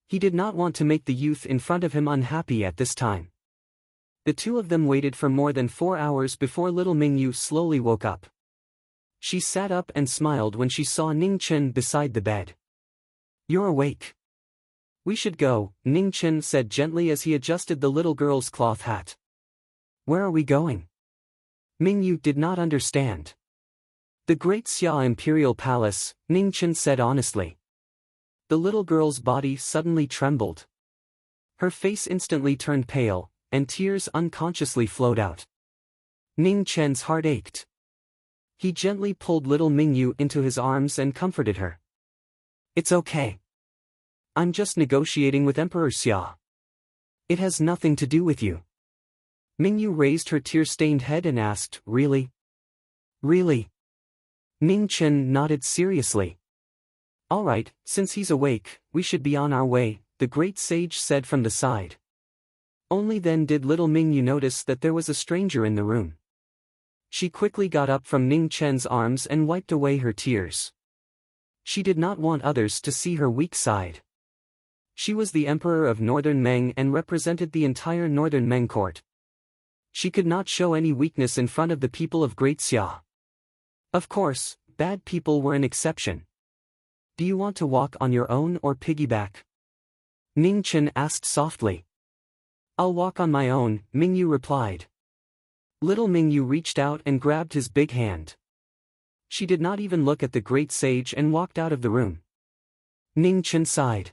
He did not want to make the youth in front of him unhappy at this time. The two of them waited for more than 4 hours before little Mingyu slowly woke up. She sat up and smiled when she saw Ning Chen beside the bed. "You're awake. We should go," Ning Chen said gently as he adjusted the little girl's cloth hat. "Where are we going?" Mingyu did not understand. The Great Xia Imperial Palace, Ningchen said honestly. The little girl's body suddenly trembled. Her face instantly turned pale, and tears unconsciously flowed out. Ning Chen's heart ached. He gently pulled little Mingyu into his arms and comforted her. It's okay. I'm just negotiating with Emperor Xia. It has nothing to do with you. Mingyu raised her tear-stained head and asked, Really? Really? Ning Chen nodded seriously. All right, since he's awake, we should be on our way, the great sage said from the side. Only then did little Mingyu notice that there was a stranger in the room. She quickly got up from Ning Chen's arms and wiped away her tears. She did not want others to see her weak side. She was the emperor of Northern Meng and represented the entire Northern Meng court. She could not show any weakness in front of the people of Great Xia. Of course, bad people were an exception. Do you want to walk on your own or piggyback? Ning Chen asked softly. I'll walk on my own, Mingyu replied. Little Mingyu reached out and grabbed his big hand. She did not even look at the great sage and walked out of the room. Ning Chen sighed.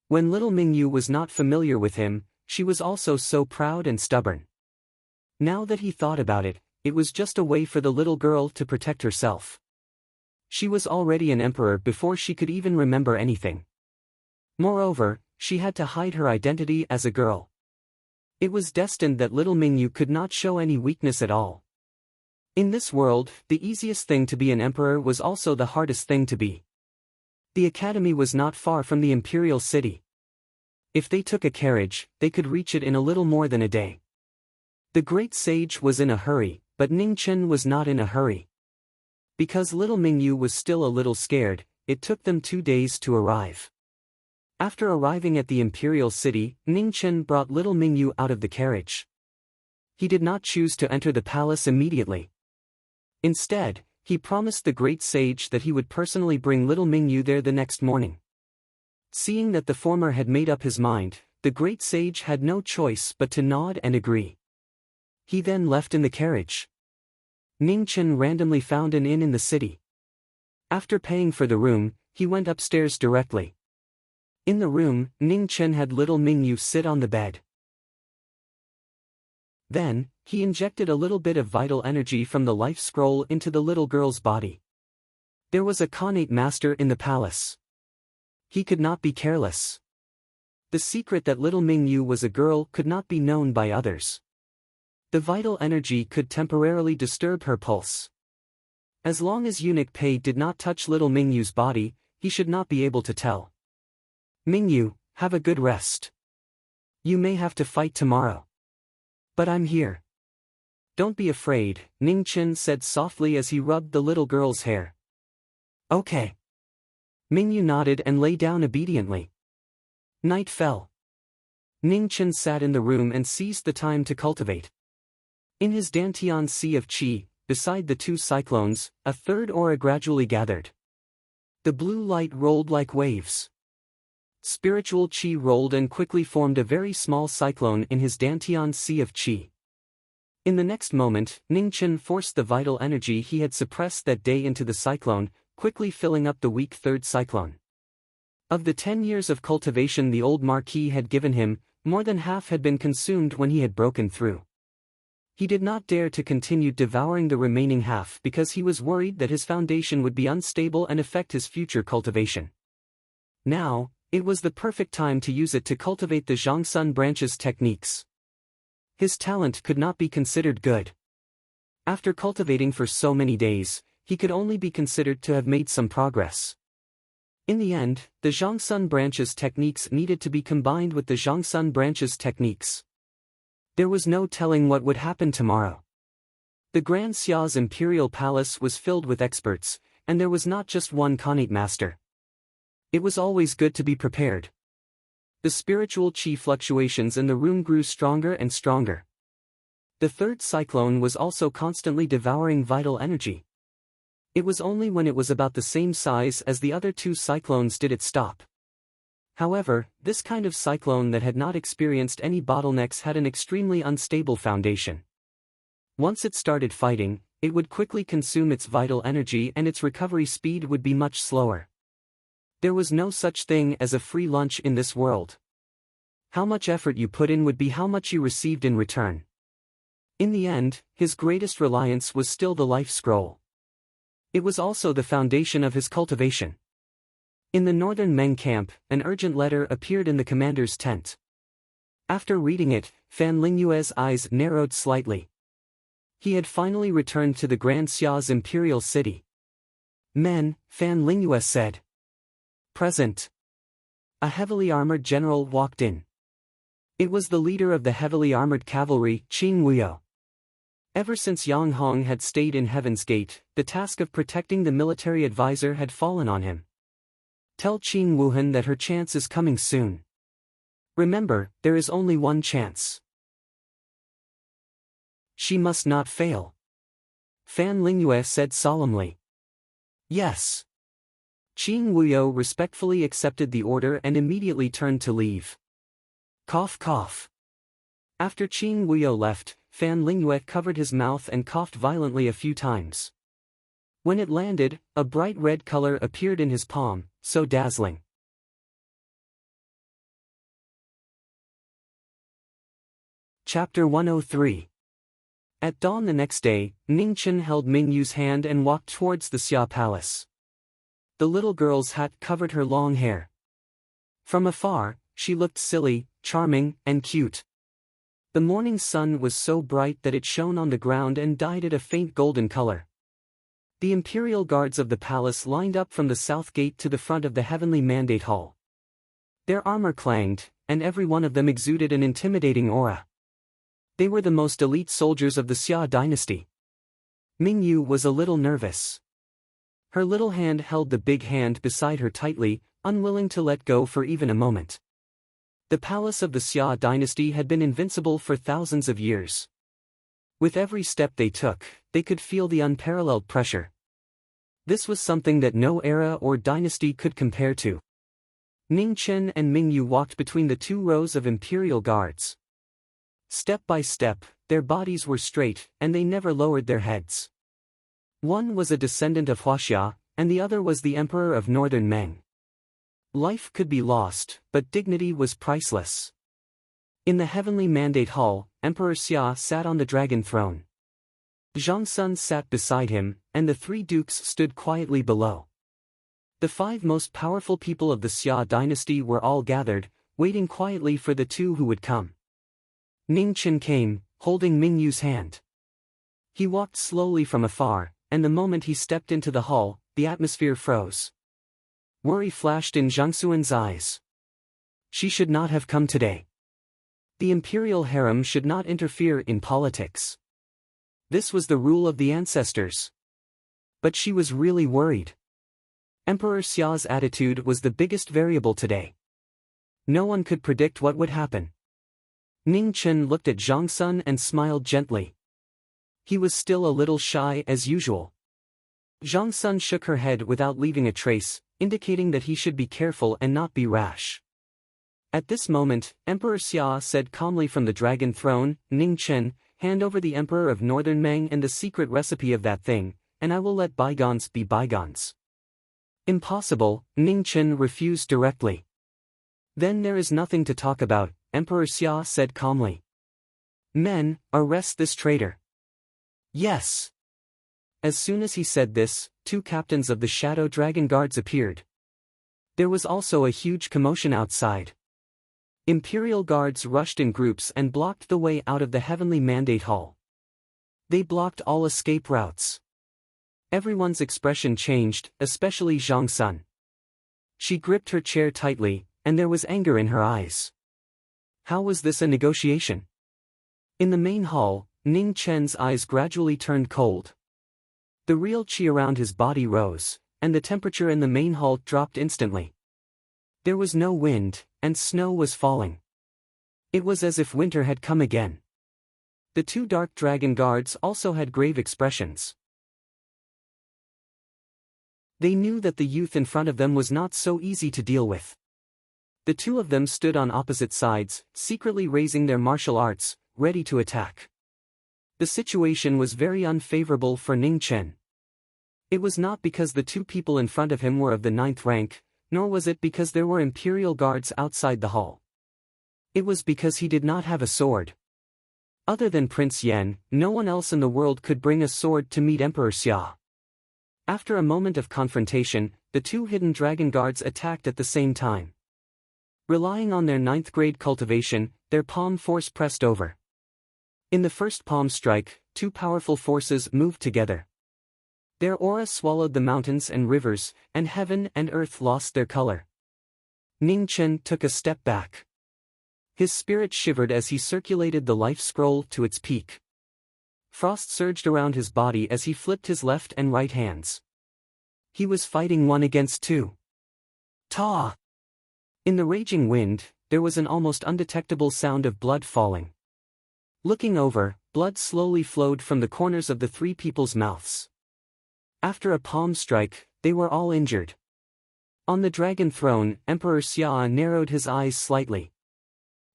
When little Mingyu was not familiar with him, she was also so proud and stubborn. Now that he thought about it, it was just a way for the little girl to protect herself. She was already an emperor before she could even remember anything. Moreover, she had to hide her identity as a girl. It was destined that little Mingyu could not show any weakness at all. In this world, the easiest thing to be an emperor was also the hardest thing to be. The academy was not far from the imperial city. If they took a carriage, they could reach it in a little more than a day. The great sage was in a hurry, but Ning Chen was not in a hurry. Because little Mingyu was still a little scared, it took them 2 days to arrive. After arriving at the imperial city, Ning Chen brought little Mingyu out of the carriage. He did not choose to enter the palace immediately. Instead, he promised the great sage that he would personally bring little Mingyu there the next morning. Seeing that the former had made up his mind, the great sage had no choice but to nod and agree. He then left in the carriage. Ning Chen randomly found an inn in the city. After paying for the room, he went upstairs directly. In the room, Ning Chen had little Mingyu sit on the bed. Then, he injected a little bit of vital energy from the life scroll into the little girl's body. There was a Khanate master in the palace. He could not be careless. The secret that little Mingyu was a girl could not be known by others. The vital energy could temporarily disturb her pulse. As long as eunuch Pei did not touch little Mingyu's body, he should not be able to tell. Mingyu, have a good rest. You may have to fight tomorrow. But I'm here. Don't be afraid, Ning Chen said softly as he rubbed the little girl's hair. Okay. Mingyu nodded and lay down obediently. Night fell. Ning Chen sat in the room and seized the time to cultivate. In his Dantian Sea of Qi, beside the 2 cyclones, a third aura gradually gathered. The blue light rolled like waves. Spiritual Qi rolled and quickly formed a very small cyclone in his Dantian Sea of Qi. In the next moment, Ning Chen forced the vital energy he had suppressed that day into the cyclone, quickly filling up the weak third cyclone. Of the 10 years of cultivation the old Marquis had given him, more than half had been consumed when he had broken through. He did not dare to continue devouring the remaining half because he was worried that his foundation would be unstable and affect his future cultivation. Now, it was the perfect time to use it to cultivate the Zhangsun branch's techniques. His talent could not be considered good. After cultivating for so many days, he could only be considered to have made some progress. In the end, the Zhangsun branch's techniques needed to be combined with the Zhangsun branch's techniques. There was no telling what would happen tomorrow. The Grand Xia's imperial palace was filled with experts, and there was not just one Khanate master. It was always good to be prepared. The spiritual qi fluctuations in the room grew stronger and stronger. The third cyclone was also constantly devouring vital energy. It was only when it was about the same size as the other 2 cyclones did it stop. However, this kind of cyclone that had not experienced any bottlenecks had an extremely unstable foundation. Once it started fighting, it would quickly consume its vital energy and its recovery speed would be much slower. There was no such thing as a free lunch in this world. How much effort you put in would be how much you received in return. In the end, his greatest reliance was still the life scroll. It was also the foundation of his cultivation. In the northern Meng camp, an urgent letter appeared in the commander's tent. After reading it, Fan Lingyue's eyes narrowed slightly. He had finally returned to the Grand Xia's imperial city. Men, Fan Lingyue said. Present. A heavily armored general walked in. It was the leader of the heavily armored cavalry, Qing Wuyo. Ever since Yang Hong had stayed in Heaven's Gate, the task of protecting the military advisor had fallen on him. Tell Qing Wuhan that her chance is coming soon. Remember, there is only one chance. She must not fail. Fan Lingyue said solemnly. Yes. Qing Wuyo respectfully accepted the order and immediately turned to leave. Cough cough. After Qing Wuyo left, Fan Lingyue covered his mouth and coughed violently a few times. When it landed, a bright red color appeared in his palm, so dazzling. Chapter 103. At dawn the next day, Ning Chen held Ming Yu's hand and walked towards the Xia Palace. The little girl's hat covered her long hair. From afar, she looked silly, charming, and cute. The morning sun was so bright that it shone on the ground and dyed it a faint golden color. The imperial guards of the palace lined up from the south gate to the front of the heavenly mandate hall. Their armor clanged, and every one of them exuded an intimidating aura. They were the most elite soldiers of the Xia dynasty. Ming Yu was a little nervous. Her little hand held the big hand beside her tightly, unwilling to let go for even a moment. The palace of the Xia dynasty had been invincible for thousands of years. With every step they took, they could feel the unparalleled pressure. This was something that no era or dynasty could compare to. Ning Chen and Ming Yu walked between the two rows of imperial guards. Step by step, their bodies were straight, and they never lowered their heads. One was a descendant of Huaxia, and the other was the emperor of northern Meng. Life could be lost, but dignity was priceless. In the heavenly mandate hall, Emperor Xia sat on the dragon throne. Zhang Sun sat beside him, and the three dukes stood quietly below. The five most powerful people of the Xia dynasty were all gathered, waiting quietly for the two who would come. Ning Chen came, holding Ming Yu's hand. He walked slowly from afar, and the moment he stepped into the hall, the atmosphere froze. Worry flashed in Zhang Xuan's eyes. She should not have come today. The imperial harem should not interfere in politics. This was the rule of the ancestors. But she was really worried. Emperor Xia's attitude was the biggest variable today. No one could predict what would happen. Ning Chen looked at Zhang Sun and smiled gently. He was still a little shy as usual. Zhang Sun shook her head without leaving a trace, indicating that he should be careful and not be rash. At this moment, Emperor Xia said calmly from the dragon throne, Ning Chen, hand over the emperor of northern Meng and the secret recipe of that thing, and I will let bygones be bygones. Impossible, Ning Chen refused directly. Then there is nothing to talk about, Emperor Xia said calmly. Men, arrest this traitor. Yes. As soon as he said this, two captains of the Shadow Dragon Guards appeared. There was also a huge commotion outside. Imperial guards rushed in groups and blocked the way out of the heavenly mandate hall. They blocked all escape routes. Everyone's expression changed, especially Zhang Sun. She gripped her chair tightly, and there was anger in her eyes. How was this a negotiation? In the main hall, Ning Chen's eyes gradually turned cold. The real qi around his body rose, and the temperature in the main hall dropped instantly. There was no wind, and snow was falling. It was as if winter had come again. The two dark dragon guards also had grave expressions. They knew that the youth in front of them was not so easy to deal with. The two of them stood on opposite sides, secretly raising their martial arts, ready to attack. The situation was very unfavorable for Ning Chen. It was not because the two people in front of him were of the 9th rank, nor was it because there were imperial guards outside the hall. It was because he did not have a sword. Other than Prince Yan, no one else in the world could bring a sword to meet Emperor Xia. After a moment of confrontation, the two hidden dragon guards attacked at the same time. Relying on their 9th grade cultivation, their palm force pressed over. In the first palm strike, two powerful forces moved together. Their aura swallowed the mountains and rivers, and heaven and earth lost their color. Ning Chen took a step back. His spirit shivered as he circulated the life scroll to its peak. Frost surged around his body as he flipped his left and right hands. He was fighting 1 against 2. Ta! In the raging wind, there was an almost undetectable sound of blood falling. Looking over, blood slowly flowed from the corners of the three people's mouths. After a palm strike, they were all injured. On the dragon throne, Emperor Xia narrowed his eyes slightly.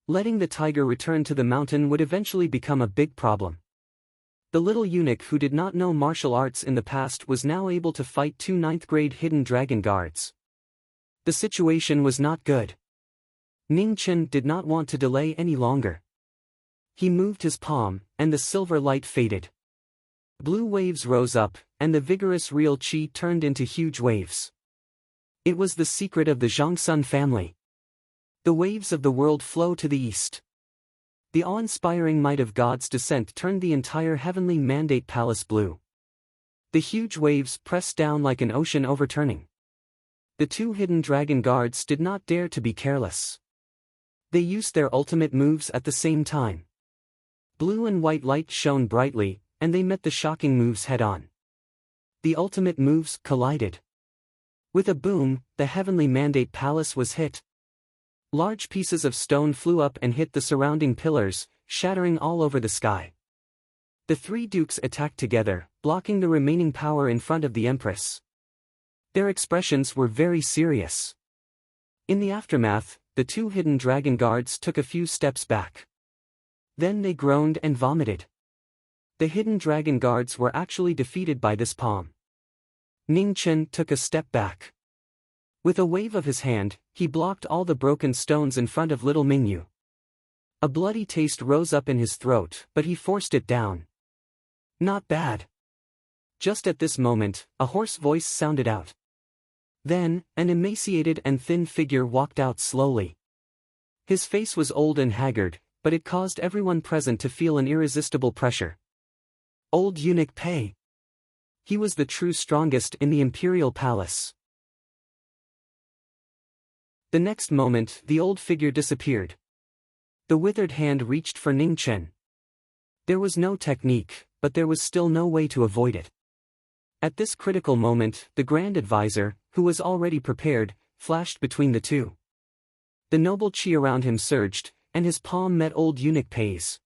Letting the tiger return to the mountain would eventually become a big problem. The little eunuch who did not know martial arts in the past was now able to fight two 9th grade hidden dragon guards. The situation was not good. Ning Chen did not want to delay any longer. He moved his palm, and the silver light faded. Blue waves rose up, and the vigorous real qi turned into huge waves. It was the secret of the Zhangsun family. The waves of the world flow to the east. The awe-inspiring might of God's descent turned the entire heavenly mandate palace blue. The huge waves pressed down like an ocean overturning. The two hidden dragon guards did not dare to be careless. They used their ultimate moves at the same time. Blue and white light shone brightly, and they met the shocking moves head-on. The ultimate moves collided. With a boom, the heavenly mandate palace was hit. Large pieces of stone flew up and hit the surrounding pillars, shattering all over the sky. The three dukes attacked together, blocking the remaining power in front of the Empress. Their expressions were very serious. In the aftermath, the two hidden dragon guards took a few steps back. Then they groaned and vomited. The hidden dragon guards were actually defeated by this palm. Ning Chen took a step back. With a wave of his hand, he blocked all the broken stones in front of little Mingyu. A bloody taste rose up in his throat, but he forced it down. Not bad. Just at this moment, a hoarse voice sounded out. Then, an emaciated and thin figure walked out slowly. His face was old and haggard, but it caused everyone present to feel an irresistible pressure. Old Eunuch Pei. He was the true strongest in the imperial palace. The next moment, the old figure disappeared. The withered hand reached for Ning Chen. There was no technique, but there was still no way to avoid it. At this critical moment, the Grand Advisor, who was already prepared, flashed between the two. The noble qi around him surged, and his palm met old Eunuch Pei's.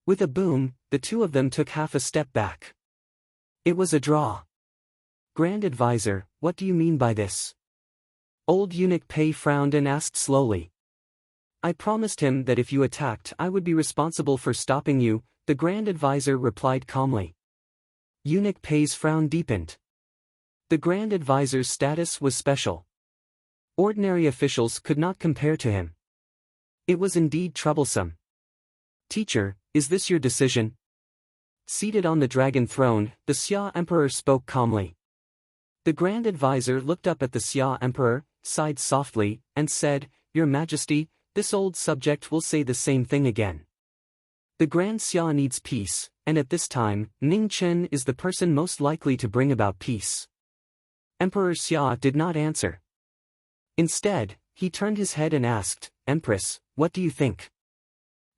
With a boom, the two of them took half a step back. It was a draw. Grand Advisor, what do you mean by this? Old Eunuch Pei frowned and asked slowly. I promised him that if you attacked I would be responsible for stopping you, the Grand Advisor replied calmly. Eunuch Pei's frown deepened. The Grand Advisor's status was special. Ordinary officials could not compare to him. It was indeed troublesome. Teacher, is this your decision? Seated on the dragon throne, the Xia Emperor spoke calmly. The Grand Advisor looked up at the Xia Emperor, sighed softly, and said, Your Majesty, this old subject will say the same thing again. The Grand Xia needs peace, and at this time, Ning Chen is the person most likely to bring about peace. Emperor Xia did not answer. Instead, he turned his head and asked, Empress, what do you think?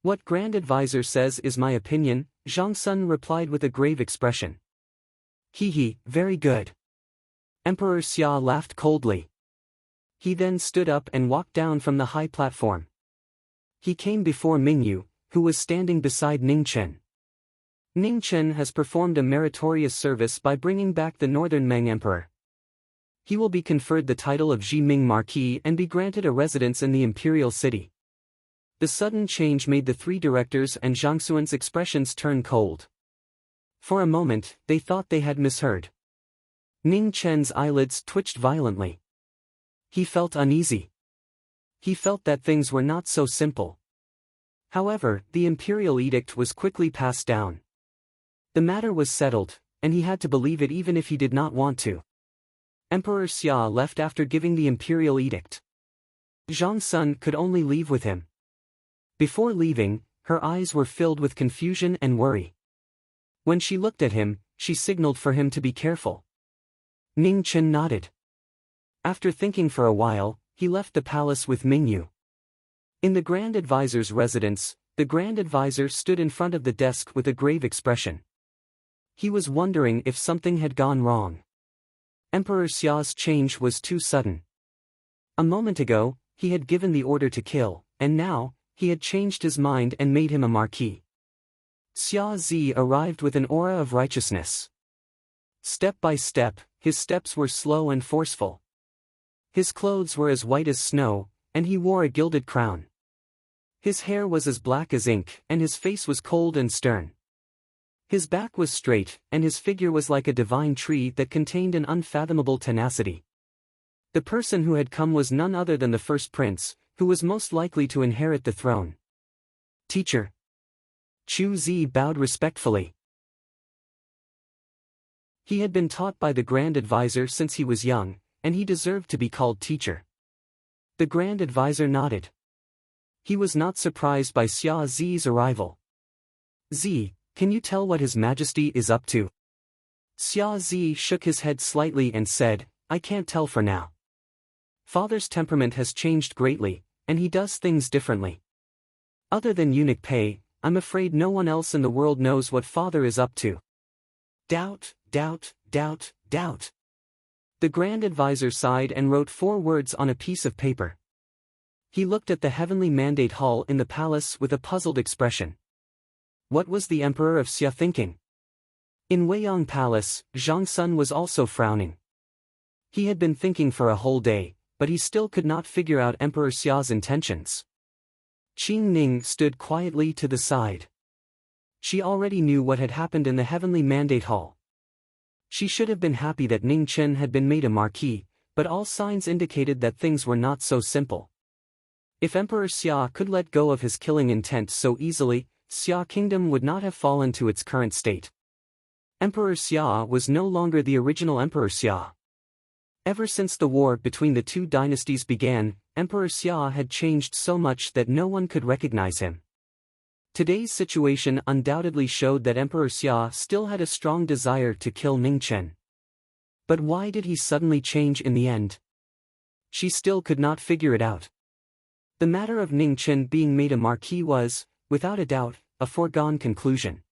What Grand Advisor says is my opinion, Zhang Sun replied with a grave expression. He, very good. Emperor Xia laughed coldly. He then stood up and walked down from the high platform. He came before Mingyu, who was standing beside Ning Chen. Ning Chen has performed a meritorious service by bringing back the Northern Meng Emperor. He will be conferred the title of Jiming Marquis and be granted a residence in the imperial city. The sudden change made the three directors and Zhang Xuan's expressions turn cold. For a moment, they thought they had misheard. Ning Chen's eyelids twitched violently. He felt uneasy. He felt that things were not so simple. However, the imperial edict was quickly passed down. The matter was settled, and he had to believe it even if he did not want to. Emperor Xia left after giving the imperial edict. Zhang Sun could only leave with him. Before leaving, her eyes were filled with confusion and worry. When she looked at him, she signaled for him to be careful. Ning Chen nodded. After thinking for a while, he left the palace with Mingyu. In the Grand Advisor's residence, the Grand Advisor stood in front of the desk with a grave expression. He was wondering if something had gone wrong. Emperor Xia's change was too sudden. A moment ago, he had given the order to kill, and now, he had changed his mind and made him a marquis. Xia Zi arrived with an aura of righteousness. Step by step, his steps were slow and forceful. His clothes were as white as snow, and he wore a gilded crown. His hair was as black as ink, and his face was cold and stern. His back was straight, and his figure was like a divine tree that contained an unfathomable tenacity. The person who had come was none other than the first prince, who was most likely to inherit the throne. Teacher. Chu Zi bowed respectfully. He had been taught by the Grand Advisor since he was young, and he deserved to be called teacher. The Grand Advisor nodded. He was not surprised by Xia Zi's arrival. Zi, can you tell what His Majesty is up to? Xia Zi shook his head slightly and said, I can't tell for now. Father's temperament has changed greatly, and he does things differently. Other than eunuch Pei, I'm afraid no one else in the world knows what father is up to. Doubt, doubt, doubt, doubt. The Grand Advisor sighed and wrote 4 words on a piece of paper. He looked at the heavenly mandate hall in the palace with a puzzled expression. What was the Emperor of Xia thinking? In Weiyang Palace, Zhang Sun was also frowning. He had been thinking for a whole day, but he still could not figure out Emperor Xia's intentions. Qing Ning stood quietly to the side. She already knew what had happened in the heavenly mandate hall. She should have been happy that Ning Chen had been made a marquis, but all signs indicated that things were not so simple. If Emperor Xia could let go of his killing intent so easily, Xia Kingdom would not have fallen to its current state. Emperor Xia was no longer the original Emperor Xia. Ever since the war between the 2 dynasties began, Emperor Xia had changed so much that no one could recognize him. Today's situation undoubtedly showed that Emperor Xia still had a strong desire to kill Ning Chen. But why did he suddenly change in the end? She still could not figure it out. The matter of Ning Chen being made a marquis was, without a doubt, a foregone conclusion.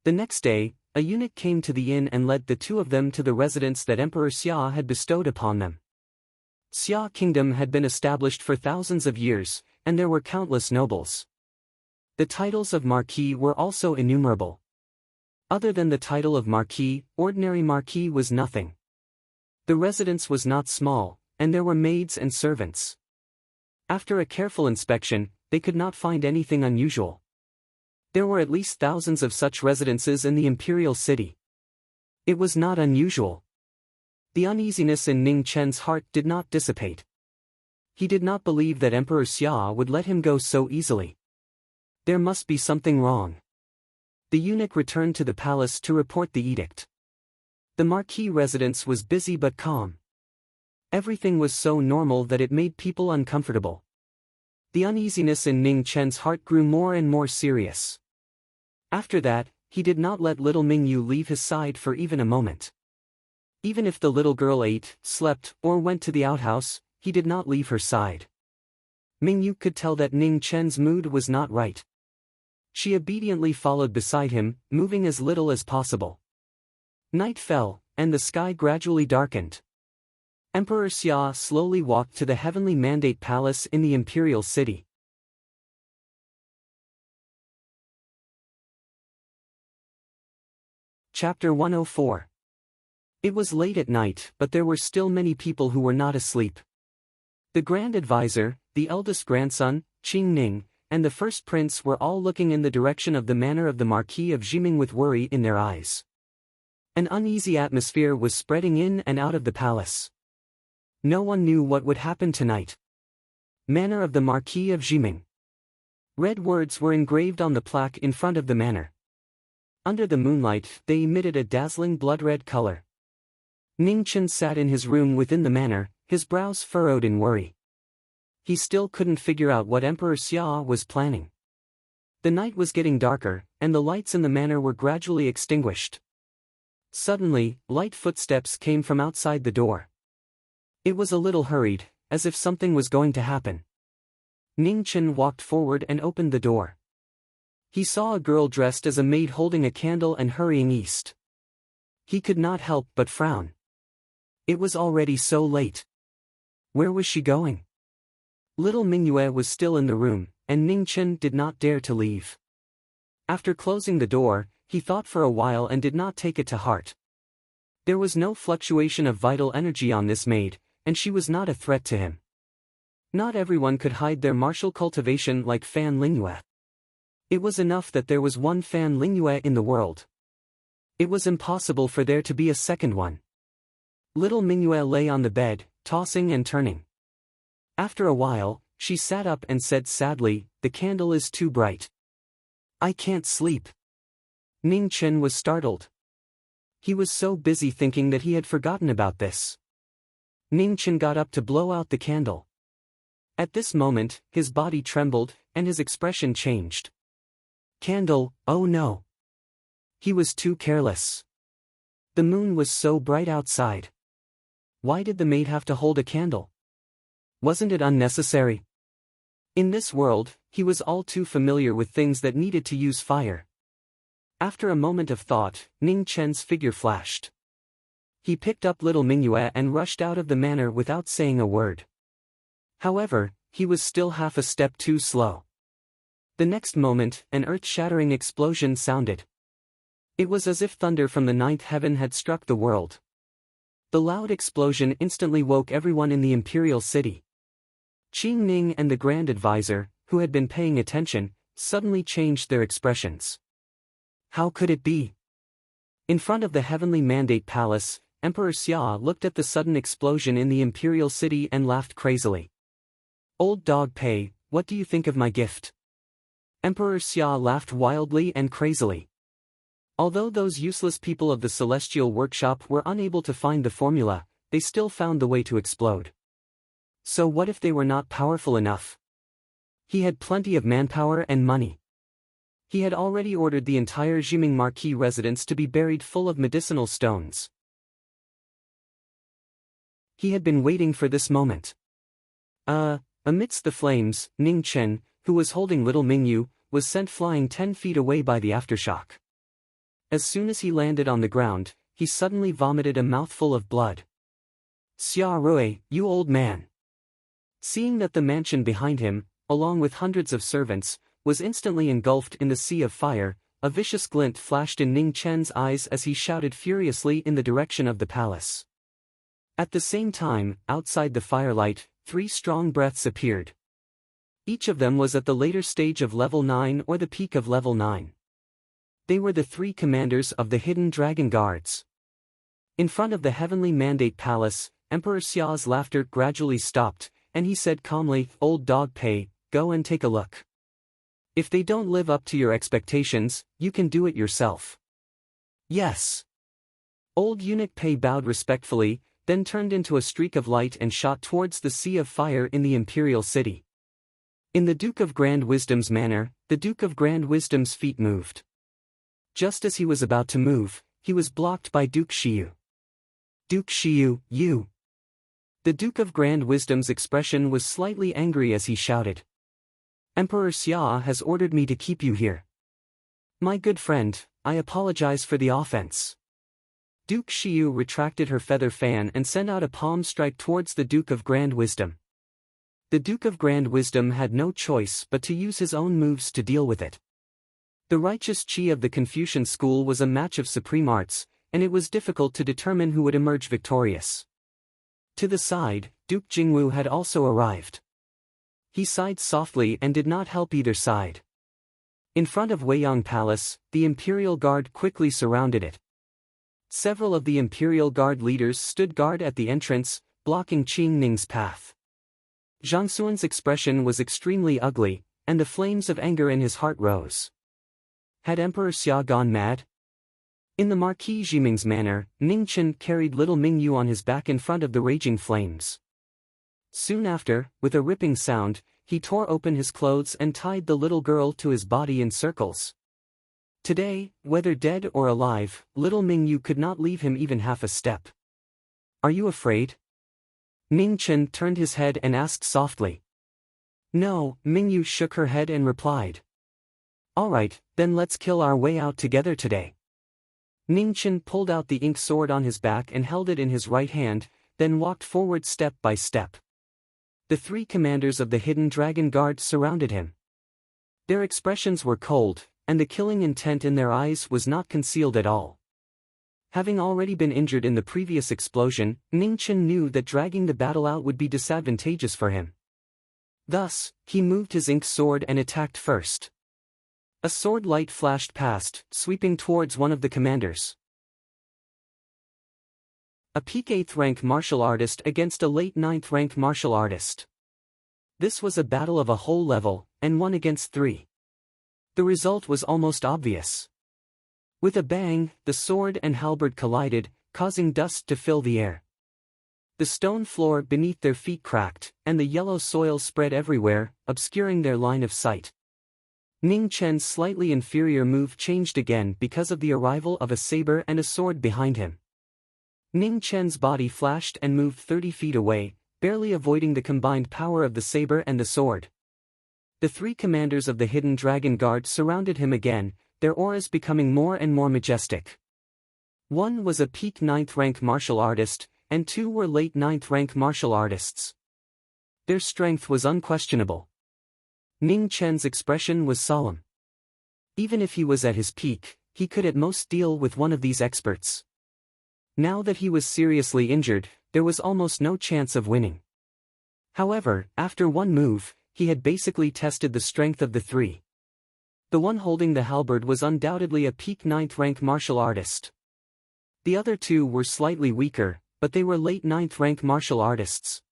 The next day, a eunuch came to the inn and led the 2 of them to the residence that Emperor Xia had bestowed upon them. Xia Kingdom had been established for thousands of years, and there were countless nobles. The titles of marquis were also innumerable. Other than the title of marquis, ordinary marquis was nothing. The residence was not small, and there were maids and servants. After a careful inspection, they could not find anything unusual. There were at least thousands of such residences in the imperial city. It was not unusual. The uneasiness in Ning Chen's heart did not dissipate. He did not believe that Emperor Xia would let him go so easily. There must be something wrong. The eunuch returned to the palace to report the edict. The marquis residence was busy but calm. Everything was so normal that it made people uncomfortable. The uneasiness in Ning Chen's heart grew more and more serious. After that, he did not let little Mingyu leave his side for even a moment. Even if the little girl ate, slept, or went to the outhouse, he did not leave her side. Mingyu could tell that Ning Chen's mood was not right. She obediently followed beside him, moving as little as possible. Night fell, and the sky gradually darkened. Emperor Xia slowly walked to the heavenly mandate palace in the imperial city. Chapter 104. It was late at night, but there were still many people who were not asleep. The Grand Advisor, the eldest grandson, Qing Ning, and the first prince were all looking in the direction of the manor of the Marquis of Jiming with worry in their eyes. An uneasy atmosphere was spreading in and out of the palace. No one knew what would happen tonight. Manor of the Marquis of Jiming. Red words were engraved on the plaque in front of the manor. Under the moonlight, they emitted a dazzling blood-red color. Ning Chen sat in his room within the manor, his brows furrowed in worry. He still couldn't figure out what Emperor Xia was planning. The night was getting darker, and the lights in the manor were gradually extinguished. Suddenly, light footsteps came from outside the door. It was a little hurried, as if something was going to happen. Ning Chen walked forward and opened the door. He saw a girl dressed as a maid holding a candle and hurrying east. He could not help but frown. It was already so late. Where was she going? Little Mingyue was still in the room, and Ning Chen did not dare to leave. After closing the door, he thought for a while and did not take it to heart. There was no fluctuation of vital energy on this maid, and she was not a threat to him. Not everyone could hide their martial cultivation like Fan Lingyue. It was enough that there was one Fan Lingyue in the world. It was impossible for there to be a second one. Little Mingyue lay on the bed, tossing and turning. After a while, she sat up and said sadly, "The candle is too bright. I can't sleep." Ning Chen was startled. He was so busy thinking that he had forgotten about this. Ning Chen got up to blow out the candle. At this moment, his body trembled, and his expression changed. Candle, oh no. He was too careless. The moon was so bright outside. Why did the maid have to hold a candle? Wasn't it unnecessary? In this world, he was all too familiar with things that needed to use fire. After a moment of thought, Ning Chen's figure flashed. He picked up little Mingyue and rushed out of the manor without saying a word. However, he was still half a step too slow. The next moment, an earth-shattering explosion sounded. It was as if thunder from the ninth heaven had struck the world. The loud explosion instantly woke everyone in the imperial city. Qing Ning and the Grand Advisor, who had been paying attention, suddenly changed their expressions. How could it be? In front of the heavenly mandate palace, Emperor Xia looked at the sudden explosion in the imperial city and laughed crazily. "Old dog Pei, what do you think of my gift?" Emperor Xia laughed wildly and crazily. Although those useless people of the celestial workshop were unable to find the formula, they still found the way to explode. So what if they were not powerful enough? He had plenty of manpower and money. He had already ordered the entire Jiming Marquis residence to be buried full of medicinal stones. He had been waiting for this moment. Amidst the flames, Ning Chen, who was holding little Mingyu, was sent flying 10 feet away by the aftershock. As soon as he landed on the ground, he suddenly vomited a mouthful of blood. "Xia Rui, you old man!" Seeing that the mansion behind him, along with hundreds of servants, was instantly engulfed in the sea of fire, a vicious glint flashed in Ning Chen's eyes as he shouted furiously in the direction of the palace. At the same time, outside the firelight, 3 strong breaths appeared. Each of them was at the later stage of level 9 or the peak of level 9. They were the 3 commanders of the hidden dragon guards. In front of the heavenly mandate palace, Emperor Xia's laughter gradually stopped, and he said calmly, "Old dog Pei, go and take a look. If they don't live up to your expectations, you can do it yourself." "Yes." Old eunuch Pei bowed respectfully, then turned into a streak of light and shot towards the sea of fire in the imperial city. In the Duke of Grand Wisdom's manor, the Duke of Grand Wisdom's feet moved. Just as he was about to move, he was blocked by Duke Xiu. "Duke Xiu, you!" The Duke of Grand Wisdom's expression was slightly angry as he shouted. "Emperor Xia has ordered me to keep you here. My good friend, I apologize for the offense." Duke Xiu retracted her feather fan and sent out a palm strike towards the Duke of Grand Wisdom. The Duke of Grand Wisdom had no choice but to use his own moves to deal with it. The righteous Qi of the Confucian school was a match of supreme arts, and it was difficult to determine who would emerge victorious. To the side, Duke Jingwu had also arrived. He sighed softly and did not help either side. In front of Weiyang Palace, the Imperial Guard quickly surrounded it. Several of the Imperial Guard leaders stood guard at the entrance, blocking Qing Ning's path. Zhang Xuan's expression was extremely ugly, and the flames of anger in his heart rose. Had Emperor Xia gone mad? In the Marquis Jiming's manner, Ning Chen carried little Mingyu on his back in front of the raging flames. Soon after, with a ripping sound, he tore open his clothes and tied the little girl to his body in circles. Today, whether dead or alive, little Mingyu could not leave him even half a step. Are you afraid? Ning Chen turned his head and asked softly. No, Mingyu shook her head and replied. All right, then let's kill our way out together today. Ning Chen pulled out the ink sword on his back and held it in his right hand, then walked forward step by step. The three commanders of the Hidden Dragon Guard surrounded him. Their expressions were cold, and the killing intent in their eyes was not concealed at all. Having already been injured in the previous explosion, Ning Chen knew that dragging the battle out would be disadvantageous for him. Thus, he moved his ink sword and attacked first. A sword light flashed past, sweeping towards one of the commanders. A peak 8th rank martial artist against a late 9th rank martial artist. This was a battle of a whole level, and 1 against 3. The result was almost obvious. With a bang, the sword and halberd collided, causing dust to fill the air. The stone floor beneath their feet cracked, and the yellow soil spread everywhere, obscuring their line of sight. Ning Chen's slightly inferior move changed again because of the arrival of a saber and a sword behind him. Ning Chen's body flashed and moved 30 feet away, barely avoiding the combined power of the saber and the sword. The three commanders of the Hidden Dragon Guard surrounded him again, their auras becoming more and more majestic. One was a peak 9th rank martial artist, and 2 were late 9th rank martial artists. Their strength was unquestionable. Ning Chen's expression was solemn. Even if he was at his peak, he could at most deal with one of these experts. Now that he was seriously injured, there was almost no chance of winning. However, after one move, he had basically tested the strength of the three. The one holding the halberd was undoubtedly a peak 9th rank martial artist. The other 2 were slightly weaker, but they were late 9th rank martial artists.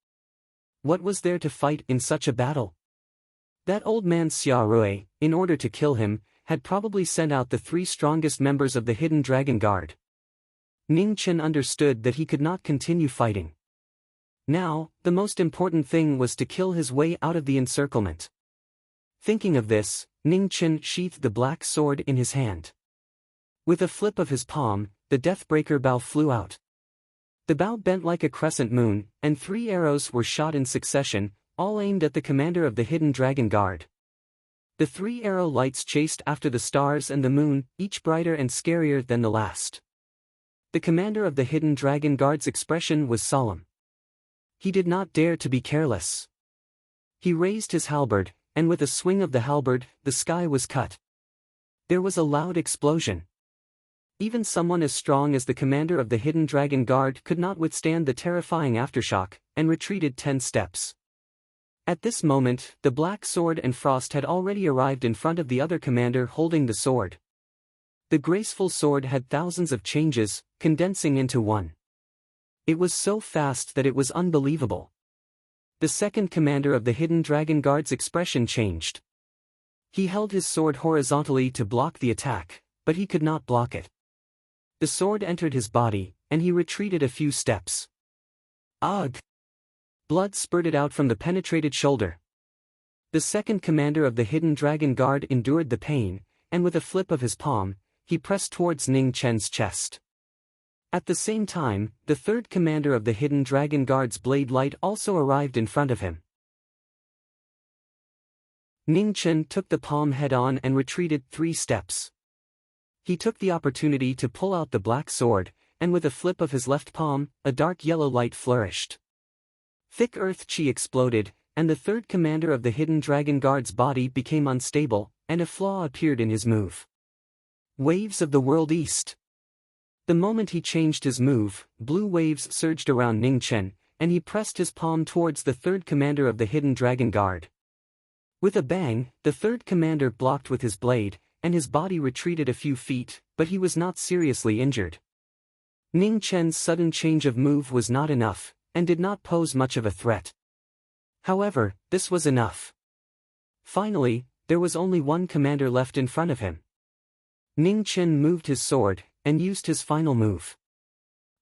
What was there to fight in such a battle? That old man Xia Rui, in order to kill him, had probably sent out the 3 strongest members of the Hidden Dragon Guard. Ning Chen understood that he could not continue fighting. Now, the most important thing was to kill his way out of the encirclement. Thinking of this, Ning Chen sheathed the black sword in his hand. With a flip of his palm, the Deathbreaker bow flew out. The bow bent like a crescent moon, and 3 arrows were shot in succession, all aimed at the commander of the Hidden Dragon Guard. The 3 arrow lights chased after the stars and the moon, each brighter and scarier than the last. The commander of the Hidden Dragon Guard's expression was solemn. He did not dare to be careless. He raised his halberd, and with a swing of the halberd, the sky was cut. There was a loud explosion. Even someone as strong as the commander of the Hidden Dragon Guard could not withstand the terrifying aftershock, and retreated 10 steps. At this moment, the black sword and Frost had already arrived in front of the other commander holding the sword. The graceful sword had thousands of changes, condensing into one. It was so fast that it was unbelievable. The second commander of the Hidden Dragon Guard's expression changed. He held his sword horizontally to block the attack, but he could not block it. The sword entered his body, and he retreated a few steps. Ugh! Blood spurted out from the penetrated shoulder. The second commander of the Hidden Dragon Guard endured the pain, and with a flip of his palm, he pressed towards Ning Chen's chest. At the same time, the third commander of the Hidden Dragon Guard's blade light also arrived in front of him. Ning Chen took the palm head-on and retreated 3 steps. He took the opportunity to pull out the black sword, and with a flip of his left palm, a dark yellow light flourished. Thick earth chi exploded, and the third commander of the Hidden Dragon Guard's body became unstable, and a flaw appeared in his move. Waves of the World East. The moment he changed his move, blue waves surged around Ning Chen, and he pressed his palm towards the third commander of the Hidden Dragon Guard. With a bang, the third commander blocked with his blade, and his body retreated a few feet, but he was not seriously injured. Ning Chen's sudden change of move was not enough, and did not pose much of a threat. However, this was enough. Finally, there was only one commander left in front of him. Ning Chen moved his sword, and used his final move.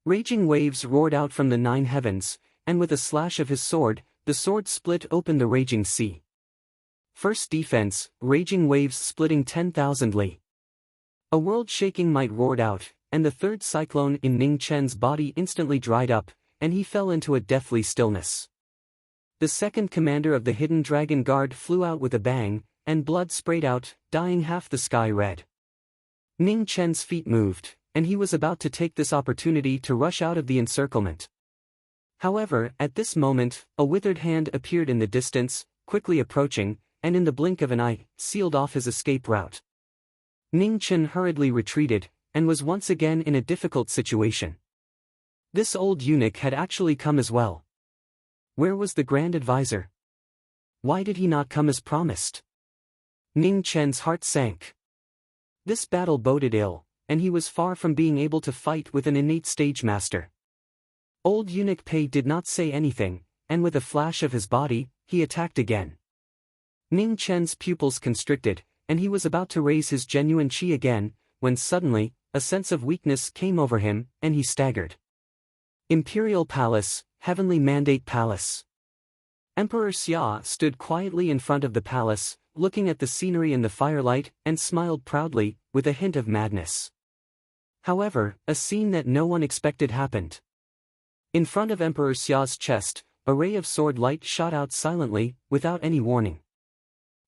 Raging waves roared out from the 9 heavens, and with a slash of his sword, the sword split open the raging sea. First defense, raging waves splitting 10,000 li. A world-shaking might roared out, and the third cyclone in Ning Chen's body instantly dried up, and he fell into a deathly stillness. The second commander of the hidden dragon guard flew out with a bang, and blood sprayed out, dyeing half the sky red. Ning Chen's feet moved, and he was about to take this opportunity to rush out of the encirclement. However, at this moment, a withered hand appeared in the distance, quickly approaching, and in the blink of an eye, sealed off his escape route. Ning Chen hurriedly retreated, and was once again in a difficult situation. This old eunuch had actually come as well. Where was the Grand Advisor? Why did he not come as promised? Ning Chen's heart sank. This battle boded ill, and he was far from being able to fight with an innate stage master. Old eunuch Pei did not say anything, and with a flash of his body, he attacked again. Ning Chen's pupils constricted, and he was about to raise his genuine qi again, when suddenly, a sense of weakness came over him, and he staggered. Imperial Palace, Heavenly Mandate Palace. Emperor Xia stood quietly in front of the palace, looking at the scenery in the firelight, and smiled proudly, with a hint of madness. However, a scene that no one expected happened. In front of Emperor Xia's chest, a ray of sword light shot out silently, without any warning.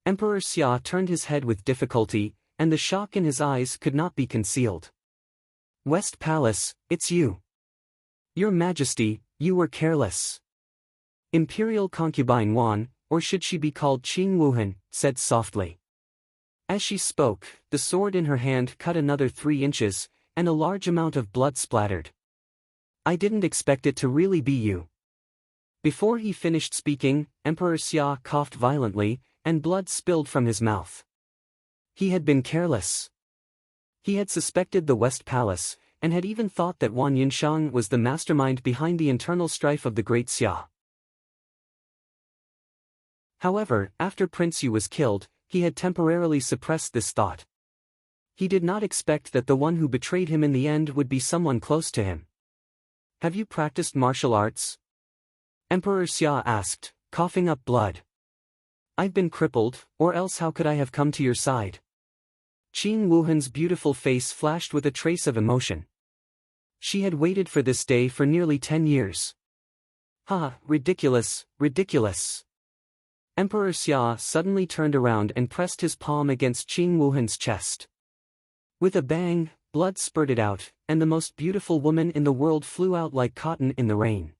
Emperor Xia turned his head with difficulty, and the shock in his eyes could not be concealed. West Palace, it's you. Your Majesty, you were careless. Imperial concubine Wan, or should she be called Qing Wuhan, said softly. As she spoke, the sword in her hand cut another 3 inches, and a large amount of blood splattered. I didn't expect it to really be you. Before he finished speaking, Emperor Xia coughed violently, and blood spilled from his mouth. He had been careless. He had suspected the West Palace, and had even thought that Wan Yinshang was the mastermind behind the internal strife of the Great Xia. However, after Prince Yu was killed, he had temporarily suppressed this thought. He did not expect that the one who betrayed him in the end would be someone close to him. Have you practiced martial arts? Emperor Xia asked, coughing up blood. I've been crippled, or else how could I have come to your side? Qing Wuhan's beautiful face flashed with a trace of emotion. She had waited for this day for nearly 10 years. Ha, ridiculous, ridiculous. Emperor Xia suddenly turned around and pressed his palm against Qing Wuhan's chest. With a bang, blood spurted out, and the most beautiful woman in the world flew out like cotton in the rain.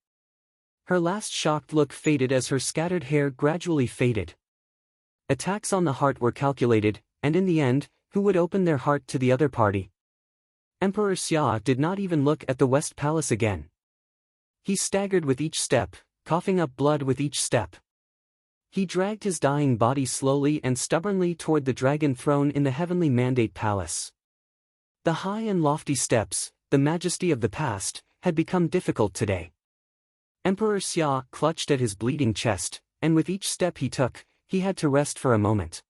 Her last shocked look faded as her scattered hair gradually faded. Attacks on the heart were calculated, and in the end, who would open their heart to the other party? Emperor Xia did not even look at the West Palace again. He staggered with each step, coughing up blood with each step. He dragged his dying body slowly and stubbornly toward the dragon throne in the Heavenly Mandate Palace. The high and lofty steps, the majesty of the past, had become difficult today. Emperor Xia clutched at his bleeding chest, and with each step he took, he had to rest for a moment.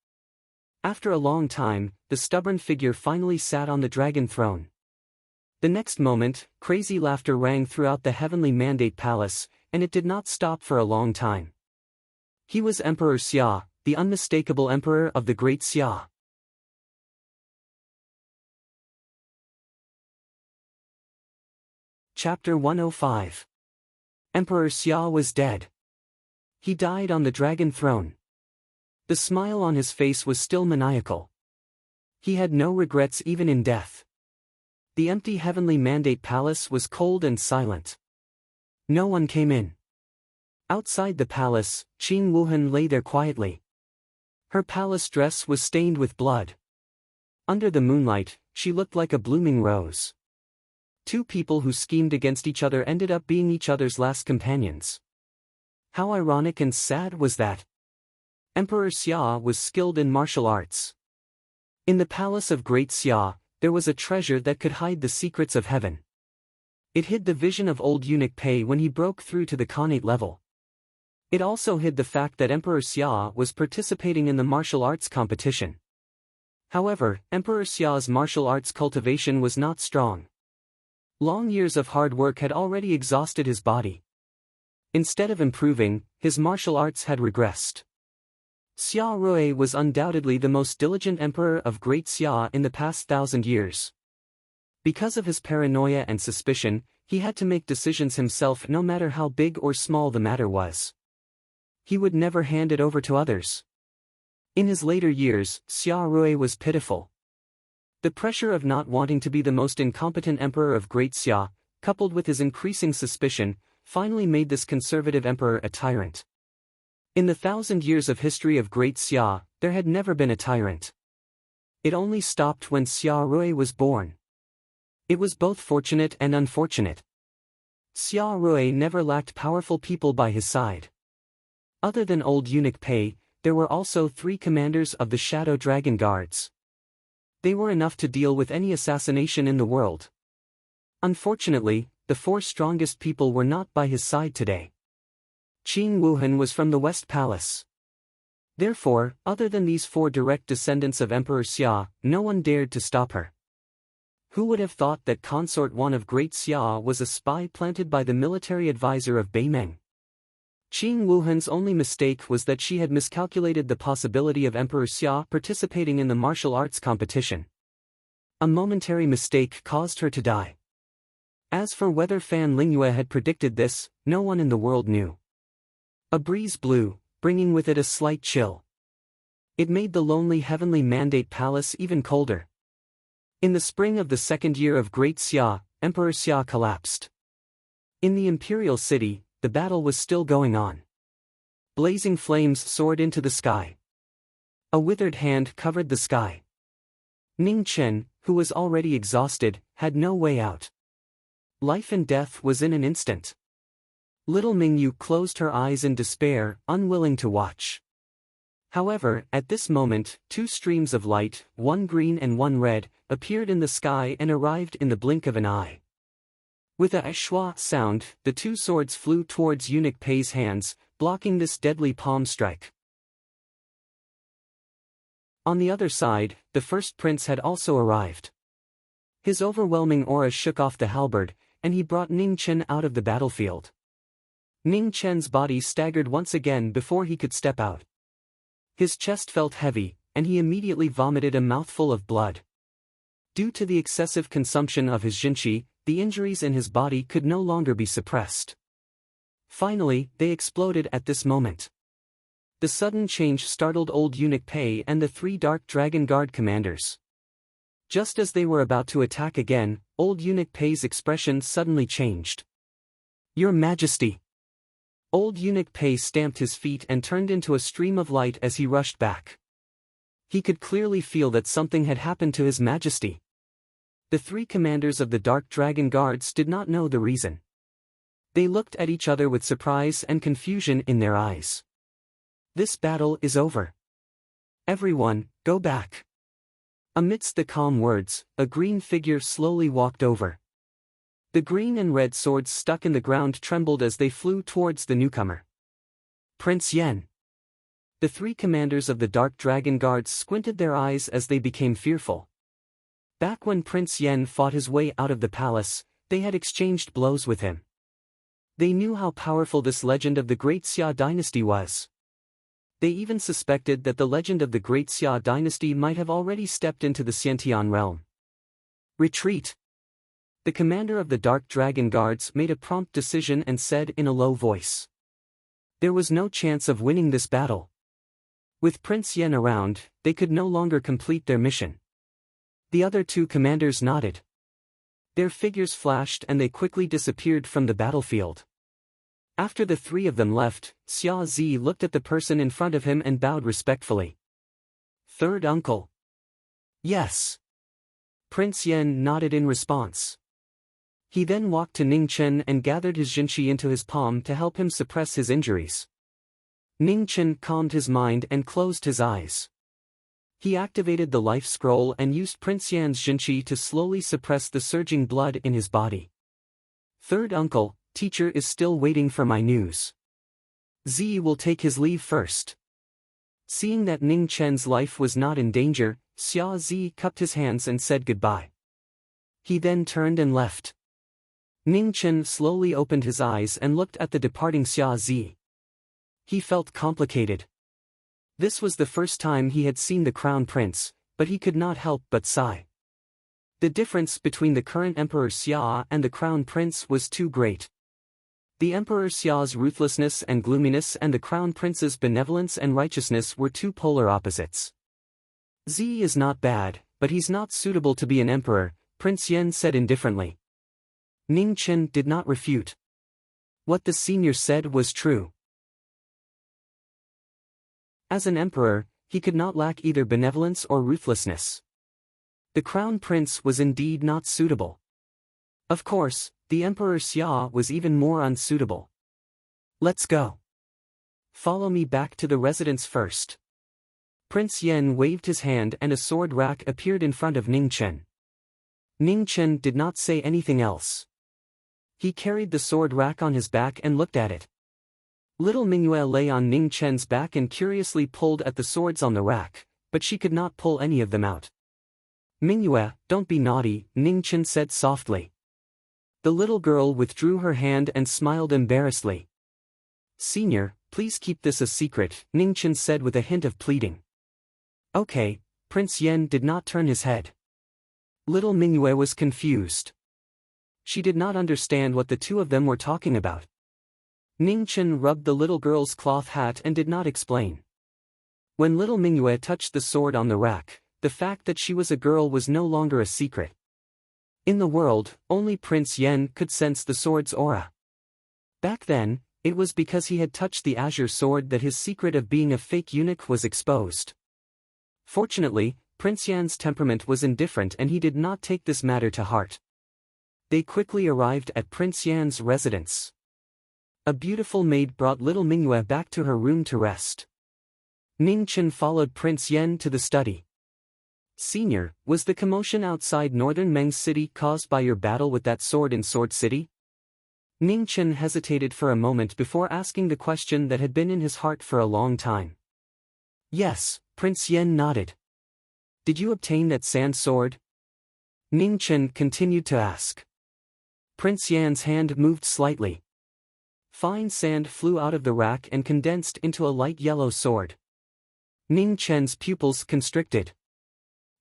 After a long time, the stubborn figure finally sat on the dragon throne. The next moment, crazy laughter rang throughout the Heavenly Mandate Palace, and it did not stop for a long time. He was Emperor Xia, the unmistakable emperor of the Great Xia. Chapter 105. Emperor Xia was dead. He died on the dragon throne. The smile on his face was still maniacal. He had no regrets even in death. The empty Heavenly Mandate Palace was cold and silent. No one came in. Outside the palace, Qing Wuhan lay there quietly. Her palace dress was stained with blood. Under the moonlight, she looked like a blooming rose. 2 people who schemed against each other ended up being each other's last companions. How ironic and sad was that? Emperor Xia was skilled in martial arts. In the palace of Great Xia, there was a treasure that could hide the secrets of heaven. It hid the vision of old eunuch Pei when he broke through to the Khanate level. It also hid the fact that Emperor Xia was participating in the martial arts competition. However, Emperor Xia's martial arts cultivation was not strong. Long years of hard work had already exhausted his body. Instead of improving, his martial arts had regressed. Xia Rui was undoubtedly the most diligent emperor of Great Xia in the past 1,000 years. Because of his paranoia and suspicion, he had to make decisions himself no matter how big or small the matter was. He would never hand it over to others. In his later years, Xia Rui was pitiful. The pressure of not wanting to be the most incompetent emperor of Great Xia, coupled with his increasing suspicion, finally made this conservative emperor a tyrant. In the 1,000 years of history of Great Xia, there had never been a tyrant. It only stopped when Xia Rui was born. It was both fortunate and unfortunate. Xia Rui never lacked powerful people by his side. Other than old eunuch Pei, there were also 3 commanders of the Shadow Dragon Guards. They were enough to deal with any assassination in the world. Unfortunately, the 4 strongest people were not by his side today. Qing Wuhan was from the West Palace. Therefore, other than these 4 direct descendants of Emperor Xia, no one dared to stop her. Who would have thought that Consort 1 of Great Xia was a spy planted by the military advisor of Beimeng? Qing Wuhan's only mistake was that she had miscalculated the possibility of Emperor Xia participating in the martial arts competition. A momentary mistake caused her to die. As for whether Fan Lingyue had predicted this, no one in the world knew. A breeze blew, bringing with it a slight chill. It made the lonely heavenly mandate palace even colder. In the spring of the 2nd year of Great Xia, Emperor Xia collapsed. In the imperial city, the battle was still going on. Blazing flames soared into the sky. A withered hand covered the sky. Ning Chen, who was already exhausted, had no way out. Life and death was in an instant. Little Mingyu closed her eyes in despair, unwilling to watch. However, at this moment, 2 streams of light, one green and one red, appeared in the sky and arrived in the blink of an eye. With a schwa sound, the 2 swords flew towards eunuch Pei's hands, blocking this deadly palm strike. On the other side, the first prince had also arrived. His overwhelming aura shook off the halberd, and he brought Ning Chen out of the battlefield. Ning Chen's body staggered once again before he could step out. His chest felt heavy, and he immediately vomited a mouthful of blood. Due to the excessive consumption of his jinqi, the injuries in his body could no longer be suppressed. Finally, they exploded at this moment. The sudden change startled old eunuch Pei and the 3 Dark Dragon Guard commanders. Just as they were about to attack again, old eunuch Pei's expression suddenly changed. "Your Majesty!" Old eunuch Pei stamped his feet and turned into a stream of light as he rushed back. He could clearly feel that something had happened to His Majesty. The 3 commanders of the Dark Dragon Guards did not know the reason. They looked at each other with surprise and confusion in their eyes. "This battle is over. Everyone, go back." Amidst the calm words, a green figure slowly walked over. The green and red swords stuck in the ground trembled as they flew towards the newcomer. Prince Yen. The 3 commanders of the Dark Dragon Guards squinted their eyes as they became fearful. Back when Prince Yen fought his way out of the palace, they had exchanged blows with him. They knew how powerful this legend of the Great Xia dynasty was. They even suspected that the legend of the Great Xia dynasty might have already stepped into the Xiantian realm. "Retreat!" The commander of the Dark Dragon Guards made a prompt decision and said in a low voice. There was no chance of winning this battle. With Prince Yen around, they could no longer complete their mission. The other 2 commanders nodded. Their figures flashed and they quickly disappeared from the battlefield. After the 3 of them left, Xia Zi looked at the person in front of him and bowed respectfully. "Third uncle." "Yes." Prince Yen nodded in response. He then walked to Ning Chen and gathered his jinqi into his palm to help him suppress his injuries. Ning Chen calmed his mind and closed his eyes. He activated the life scroll and used Prince Yan's Jinqi to slowly suppress the surging blood in his body. Third uncle, teacher is still waiting for my news. Zi will take his leave first. Seeing that Ning Chen's life was not in danger, Xia Zi cupped his hands and said goodbye. He then turned and left. Ning Chen slowly opened his eyes and looked at the departing Xia Zi. He felt complicated. This was the first time he had seen the crown prince, but he could not help but sigh. The difference between the current Emperor Xia and the crown prince was too great. The Emperor Xia's ruthlessness and gloominess and the crown prince's benevolence and righteousness were two polar opposites. Zi is not bad, but he's not suitable to be an emperor, Prince Yan said indifferently. Ning Chen did not refute. What the senior said was true. As an emperor, he could not lack either benevolence or ruthlessness. The crown prince was indeed not suitable. Of course, the Emperor Xia was even more unsuitable. Let's go. Follow me back to the residence first. Prince Yan waved his hand and a sword rack appeared in front of Ning Chen. Ning Chen did not say anything else. He carried the sword rack on his back and looked at it. Little Mingyue lay on Ning Chen's back and curiously pulled at the swords on the rack, but she could not pull any of them out. Mingyue, don't be naughty, Ning Chen said softly. The little girl withdrew her hand and smiled embarrassedly. Senior, please keep this a secret, Ning Chen said with a hint of pleading. Okay, Prince Yan did not turn his head. Little Mingyue was confused. She did not understand what the two of them were talking about. Ning Chen rubbed the little girl's cloth hat and did not explain. When little Mingyue touched the sword on the rack, the fact that she was a girl was no longer a secret. In the world, only Prince Yan could sense the sword's aura. Back then, it was because he had touched the azure sword that his secret of being a fake eunuch was exposed. Fortunately, Prince Yan's temperament was indifferent and he did not take this matter to heart. They quickly arrived at Prince Yan's residence. A beautiful maid brought little Mingyue back to her room to rest. Ning Chen followed Prince Yan to the study. Senior, was the commotion outside northern Meng City caused by your battle with that sword in Sword City? Ning Chen hesitated for a moment before asking the question that had been in his heart for a long time. Yes, Prince Yan nodded. Did you obtain that sand sword? Ning Chen continued to ask. Prince Yan's hand moved slightly. Fine sand flew out of the rack and condensed into a light yellow sword. Ning Chen's pupils constricted.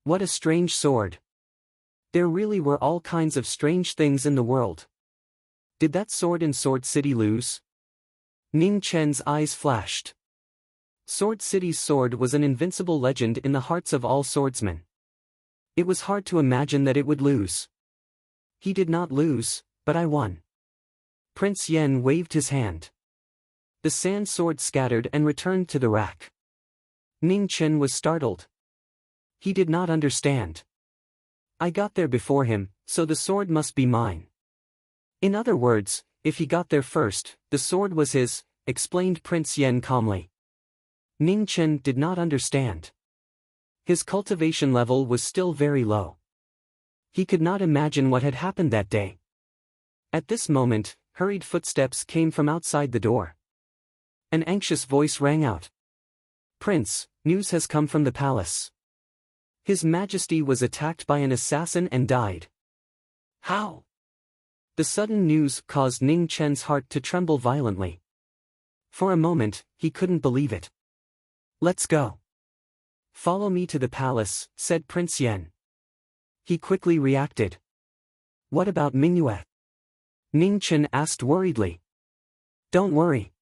What a strange sword. There really were all kinds of strange things in the world. Did that sword in Sword City lose? Ning Chen's eyes flashed. Sword City's sword was an invincible legend in the hearts of all swordsmen. It was hard to imagine that it would lose. He did not lose, but I won. Prince Yan waved his hand. The sand sword scattered and returned to the rack. Ning Chen was startled. He did not understand. I got there before him, so the sword must be mine. In other words, if he got there first, the sword was his, explained Prince Yan calmly. Ning Chen did not understand. His cultivation level was still very low. He could not imagine what had happened that day. At this moment, hurried footsteps came from outside the door. An anxious voice rang out. Prince, news has come from the palace. His Majesty was attacked by an assassin and died. How? The sudden news caused Ning Chen's heart to tremble violently. For a moment, he couldn't believe it. Let's go. Follow me to the palace, said Prince Yan. He quickly reacted. What about Mingyue? Ning Chen asked worriedly. Don't worry.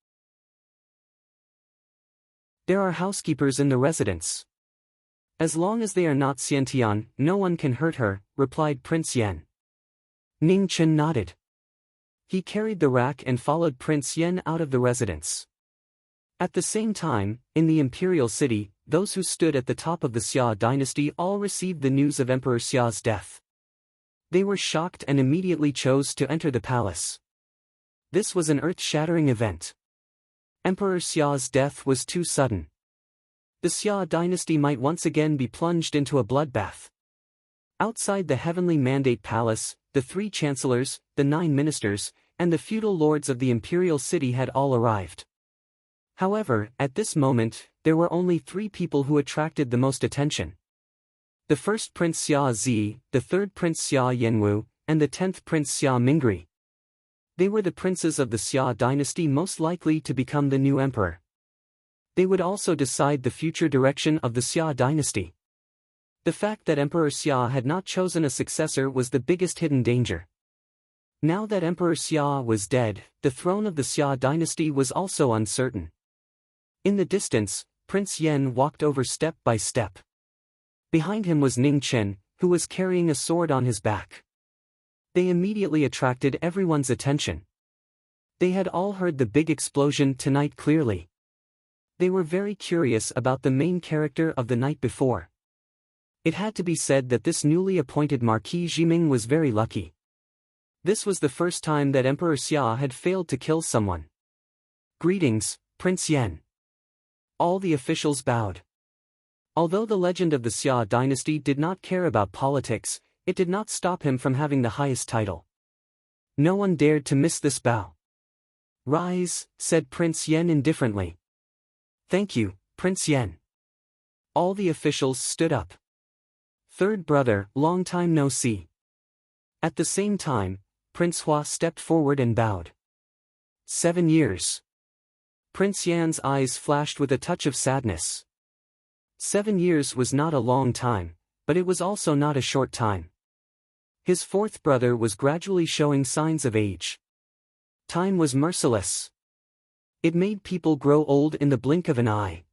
There are housekeepers in the residence. As long as they are not Xiantian, no one can hurt her, replied Prince Yan. Ning Chen nodded. He carried the rack and followed Prince Yan out of the residence. At the same time, in the imperial city, those who stood at the top of the Xia dynasty all received the news of Emperor Xia's death. They were shocked and immediately chose to enter the palace. This was an earth-shattering event. Emperor Xia's death was too sudden. The Xia dynasty might once again be plunged into a bloodbath. Outside the heavenly mandate palace, the 3 chancellors, the 9 ministers, and the feudal lords of the imperial city had all arrived. However, at this moment, there were only 3 people who attracted the most attention. The first Prince Xia Zi, the third Prince Xia Yanwu, and the 10th Prince Xia Mingri. They were the princes of the Xia dynasty most likely to become the new emperor. They would also decide the future direction of the Xia dynasty. The fact that Emperor Xia had not chosen a successor was the biggest hidden danger. Now that Emperor Xia was dead, the throne of the Xia dynasty was also uncertain. In the distance, Prince Yan walked over step by step. Behind him was Ning Chen, who was carrying a sword on his back. They immediately attracted everyone's attention. They had all heard the big explosion tonight clearly. They were very curious about the main character of the night before. It had to be said that this newly appointed Marquis Jiming was very lucky. This was the first time that Emperor Xia had failed to kill someone. Greetings, Prince Yan. All the officials bowed. Although the legend of the Xia dynasty did not care about politics, it did not stop him from having the highest title. No one dared to miss this bow. Rise, said Prince Yan indifferently. Thank you, Prince Yan. All the officials stood up. Third brother, long time no see. At the same time, Prince Hua stepped forward and bowed. 7 years. Prince Yan's eyes flashed with a touch of sadness. 7 years was not a long time, but it was also not a short time. His fourth brother was gradually showing signs of age. Time was merciless. It made people grow old in the blink of an eye.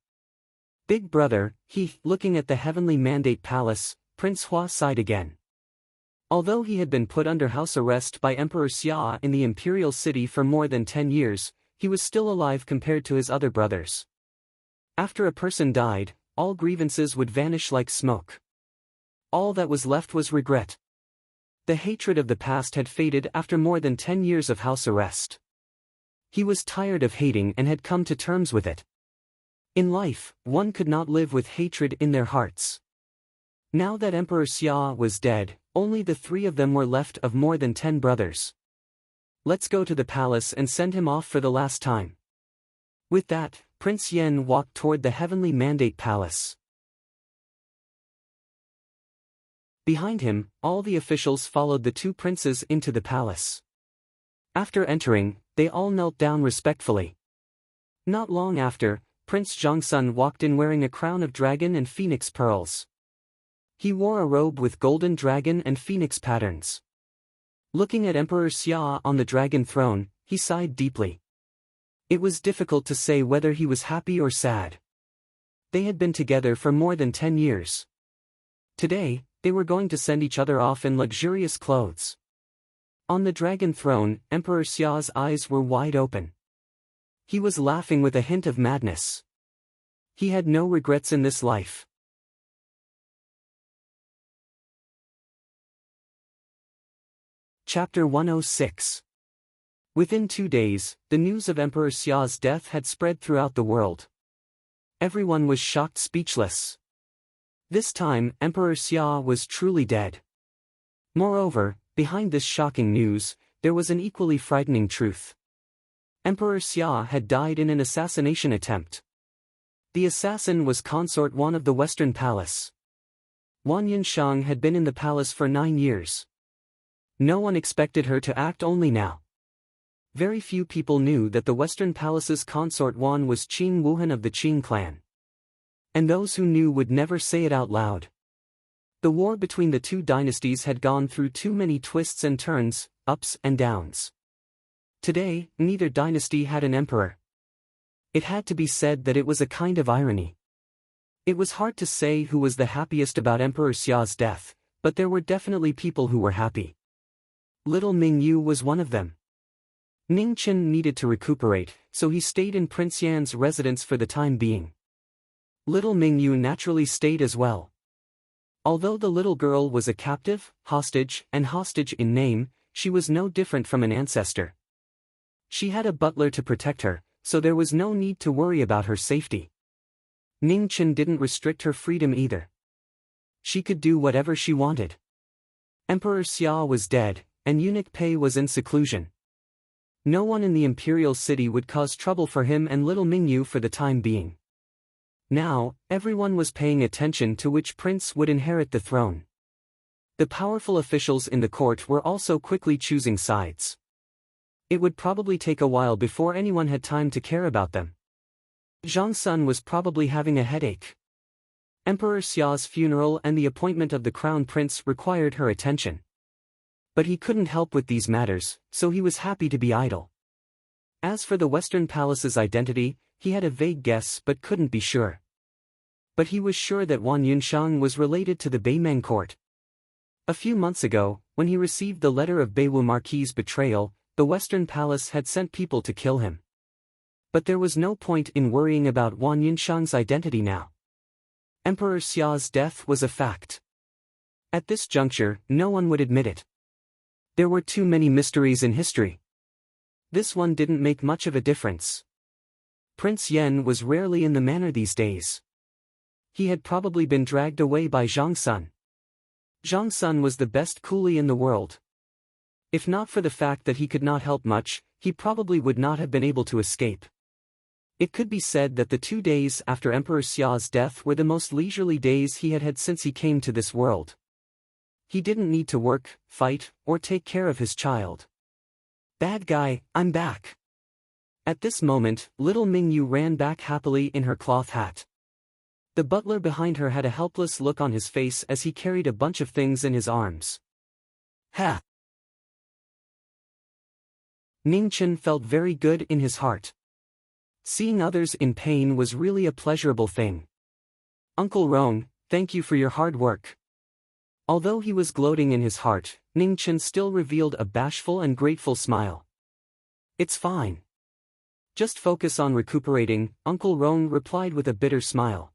Big brother, looking at the heavenly mandate palace, Prince Hua sighed again. Although he had been put under house arrest by Emperor Xia in the imperial city for more than 10 years, he was still alive compared to his other brothers. After a person died, all grievances would vanish like smoke. All that was left was regret. The hatred of the past had faded after more than 10 years of house arrest. He was tired of hating and had come to terms with it. In life, one could not live with hatred in their hearts. Now that Emperor Xia was dead, only the 3 of them were left of more than 10 brothers. Let's go to the palace and send him off for the last time. With that, Prince Yan walked toward the heavenly mandate palace. Behind him, all the officials followed the 2 princes into the palace. After entering, they all knelt down respectfully. Not long after, Prince Zhongsun walked in wearing a crown of dragon and phoenix pearls. He wore a robe with golden dragon and phoenix patterns. Looking at Emperor Xia on the dragon throne, he sighed deeply. It was difficult to say whether he was happy or sad. They had been together for more than 10 years. Today, they were going to send each other off in luxurious clothes. On the dragon throne, Emperor Xia's eyes were wide open. He was laughing with a hint of madness. He had no regrets in this life. Chapter 106. Within 2 days, the news of Emperor Xia's death had spread throughout the world. Everyone was shocked speechless. This time, Emperor Xia was truly dead. Moreover, behind this shocking news, there was an equally frightening truth. Emperor Xia had died in an assassination attempt. The assassin was Consort Wan of the Western Palace. Wan Yinshang had been in the palace for 9 years. No one expected her to act only now. Very few people knew that the Western Palace's Consort Wan was Qing Wuhan of the Qing clan. And those who knew would never say it out loud. The war between the 2 dynasties had gone through too many twists and turns, ups and downs. Today, neither dynasty had an emperor. It had to be said that it was a kind of irony. It was hard to say who was the happiest about Emperor Xia's death, but there were definitely people who were happy. Little Mingyu was one of them. Ning Chen needed to recuperate, so he stayed in Prince Yan's residence for the time being. Little Mingyu naturally stayed as well. Although the little girl was a captive, hostage in name, she was no different from an ancestor. She had a butler to protect her, so there was no need to worry about her safety. Ning Chen didn't restrict her freedom either. She could do whatever she wanted. Emperor Xia was dead, and eunuch Pei was in seclusion. No one in the imperial city would cause trouble for him and little Mingyu for the time being. Now, everyone was paying attention to which prince would inherit the throne. The powerful officials in the court were also quickly choosing sides. It would probably take a while before anyone had time to care about them. Zhang Sun was probably having a headache. Emperor Xia's funeral and the appointment of the crown prince required her attention. But he couldn't help with these matters, so he was happy to be idle. As for the Western Palace's identity, he had a vague guess but couldn't be sure. But he was sure that Wan Yunsheng was related to the Beimeng court. A few months ago, when he received the letter of Beiwu Marquis' betrayal, the Western Palace had sent people to kill him. But there was no point in worrying about Wan Yunsheng's identity now. Emperor Xia's death was a fact. At this juncture, no one would admit it. There were too many mysteries in history. This one didn't make much of a difference. Prince Yen was rarely in the manor these days. He had probably been dragged away by Zhang Sun. Zhang Sun was the best coolie in the world. If not for the fact that he could not help much, he probably would not have been able to escape. It could be said that the 2 days after Emperor Xia's death were the most leisurely days he had had since he came to this world. He didn't need to work, fight, or take care of his child. Bad guy, I'm back. At this moment, little Mingyu ran back happily in her cloth hat. The butler behind her had a helpless look on his face as he carried a bunch of things in his arms. Ha! Ning Chen felt very good in his heart. Seeing others in pain was really a pleasurable thing. Uncle Rong, thank you for your hard work. Although he was gloating in his heart, Ning Chen still revealed a bashful and grateful smile. It's fine. Just focus on recuperating, Uncle Rong replied with a bitter smile.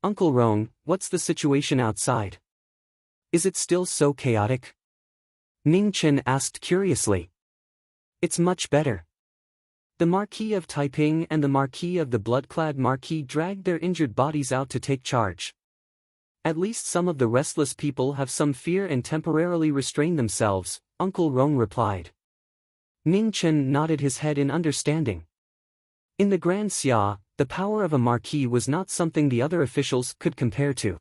Uncle Rong, what's the situation outside? Is it still so chaotic? Ning Chen asked curiously. It's much better. The Marquis of Taiping and the Marquis of the blood-clad Marquis dragged their injured bodies out to take charge. At least some of the restless people have some fear and temporarily restrain themselves, Uncle Rong replied. Ning Chen nodded his head in understanding. In the Grand Xia, the power of a marquis was not something the other officials could compare to.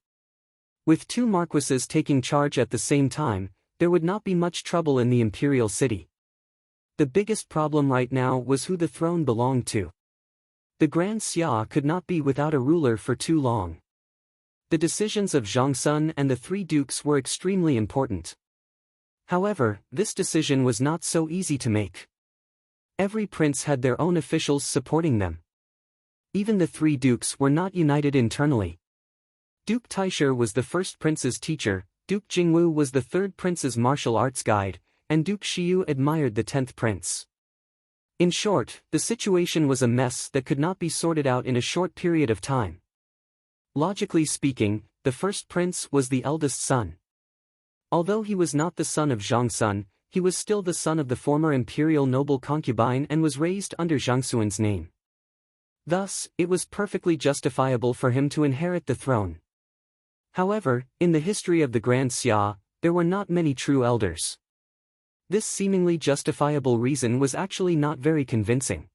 With 2 marquises taking charge at the same time, there would not be much trouble in the imperial city. The biggest problem right now was who the throne belonged to. The Grand Xia could not be without a ruler for too long. The decisions of Zhang Sun and the 3 dukes were extremely important. However, this decision was not so easy to make. Every prince had their own officials supporting them. Even the 3 dukes were not united internally. Duke Taisher was the first prince's teacher, Duke Jingwu was the 3rd prince's martial arts guide, and Duke Xiu admired the 10th prince. In short, the situation was a mess that could not be sorted out in a short period of time. Logically speaking, the first prince was the eldest son. Although he was not the son of Zhang Sun, he was still the son of the former imperial noble concubine and was raised under Zhang Xuan's name. Thus, it was perfectly justifiable for him to inherit the throne. However, in the history of the Grand Xia, there were not many true elders. This seemingly justifiable reason was actually not very convincing.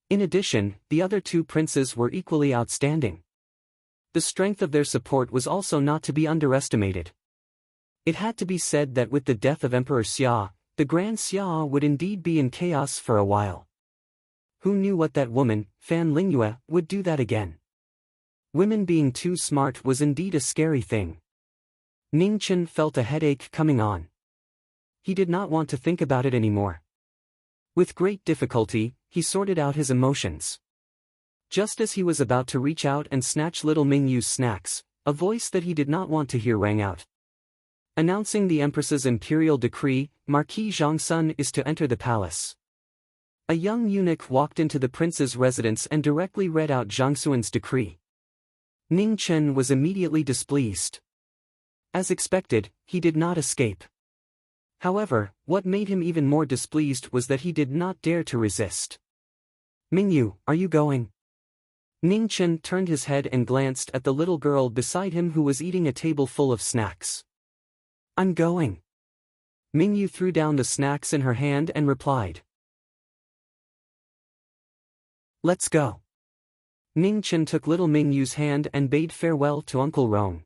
In addition, the other 2 princes were equally outstanding. The strength of their support was also not to be underestimated. It had to be said that with the death of Emperor Xia, the Grand Xia would indeed be in chaos for a while. Who knew what that woman, Fan Lingyue, would do that again? Women being too smart was indeed a scary thing. Ning Chen felt a headache coming on. He did not want to think about it anymore. With great difficulty, he sorted out his emotions. Just as he was about to reach out and snatch little Mingyu's snacks, a voice that he did not want to hear rang out. Announcing the Empress's imperial decree, Marquis Zhang Sun is to enter the palace. A young eunuch walked into the prince's residence and directly read out Zhang Xuan's decree. Ning Chen was immediately displeased. As expected, he did not escape. However, what made him even more displeased was that he did not dare to resist. Mingyu, are you going? Ning Chen turned his head and glanced at the little girl beside him who was eating a table full of snacks. I'm going. Mingyu threw down the snacks in her hand and replied. Let's go. Ning Chen took little Mingyu's hand and bade farewell to Uncle Rong.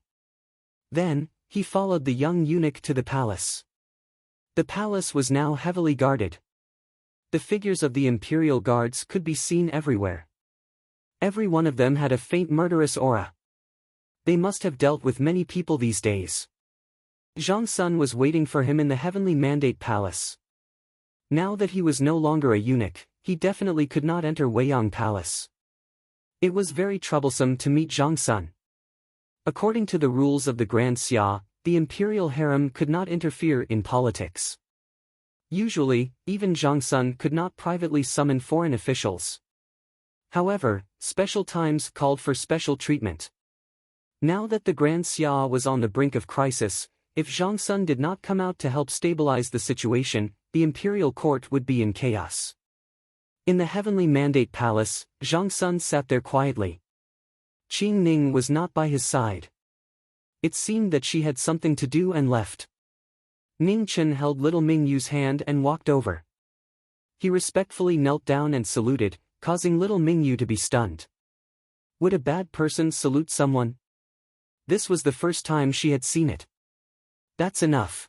Then, he followed the young eunuch to the palace. The palace was now heavily guarded. The figures of the imperial guards could be seen everywhere. Every one of them had a faint murderous aura. They must have dealt with many people these days. Zhang Sun was waiting for him in the heavenly mandate palace. Now that he was no longer a eunuch, he definitely could not enter Weiyang Palace. It was very troublesome to meet Zhang Sun. According to the rules of the Grand Xia, the imperial harem could not interfere in politics. Usually, even Zhang Sun could not privately summon foreign officials. However, special times called for special treatment. Now that the Grand Xia was on the brink of crisis, if Zhang Sun did not come out to help stabilize the situation, the imperial court would be in chaos. In the heavenly mandate palace, Zhang Sun sat there quietly. Qing Ning was not by his side. It seemed that she had something to do and left. Ning Chen held little Mingyu's hand and walked over. He respectfully knelt down and saluted, causing little Mingyu to be stunned. Would a bad person salute someone? This was the first time she had seen it. That's enough.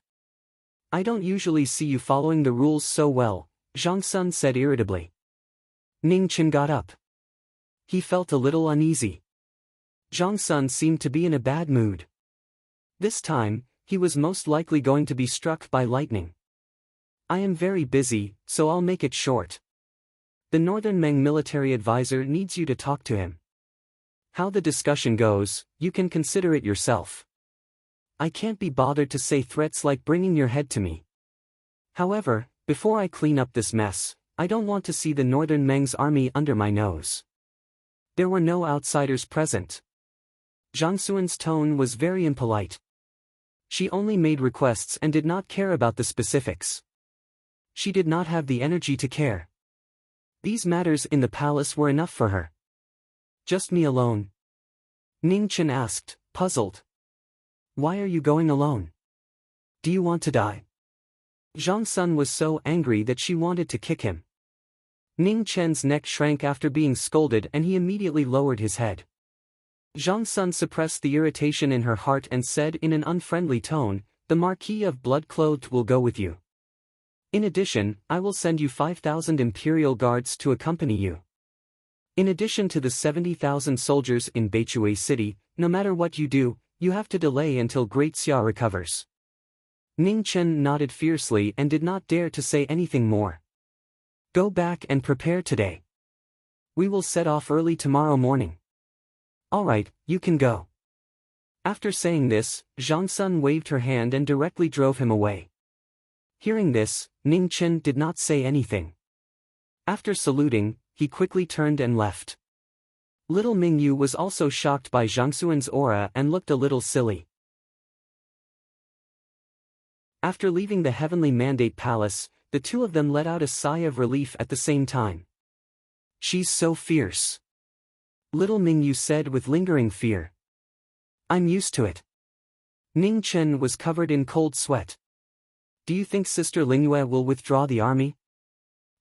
I don't usually see you following the rules so well, Zhang Sun said irritably. Ning Chen got up. He felt a little uneasy. Zhang Sun seemed to be in a bad mood. This time, he was most likely going to be struck by lightning. I am very busy, so I'll make it short. The Northern Meng military advisor needs you to talk to him. How the discussion goes, you can consider it yourself. I can't be bothered to say threats like bringing your head to me. However, before I clean up this mess, I don't want to see the Northern Meng's army under my nose. There were no outsiders present. Zhang Xuan's tone was very impolite. She only made requests and did not care about the specifics. She did not have the energy to care. These matters in the palace were enough for her. Just me alone? Ning Chen asked, puzzled. Why are you going alone? Do you want to die? Zhang Sun was so angry that she wanted to kick him. Ning Chen's neck shrank after being scolded and he immediately lowered his head. Zhang Sun suppressed the irritation in her heart and said in an unfriendly tone, the Marquis of Blood-Clothed will go with you. In addition, I will send you 5,000 imperial guards to accompany you. In addition to the 70,000 soldiers in Beichui City, no matter what you do, you have to delay until Great Xia recovers. Ning Chen nodded fiercely and did not dare to say anything more. Go back and prepare today. We will set off early tomorrow morning. Alright, you can go. After saying this, Zhang Sun waved her hand and directly drove him away. Hearing this, Ning Chen did not say anything. After saluting, he quickly turned and left. Little Mingyu was also shocked by Zhang Xuan's aura and looked a little silly. After leaving the heavenly mandate palace, the two of them let out a sigh of relief at the same time. She's so fierce. Little Mingyu said with lingering fear. I'm used to it. Ning Chen was covered in cold sweat. Do you think Sister Lingyue will withdraw the army?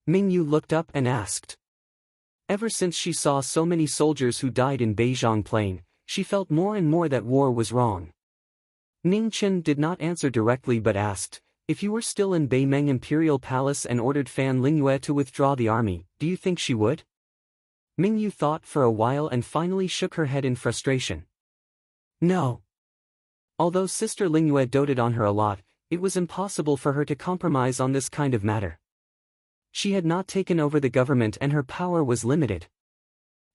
Mingyu looked up and asked. Ever since she saw so many soldiers who died in Beizhong Plain, she felt more and more that war was wrong. Ning Chen did not answer directly but asked, if you were still in Beimeng Imperial Palace and ordered Fan Lingyue to withdraw the army, do you think she would? Mingyu thought for a while and finally shook her head in frustration. No. Although Sister Lingyue doted on her a lot, it was impossible for her to compromise on this kind of matter. She had not taken over the government and her power was limited.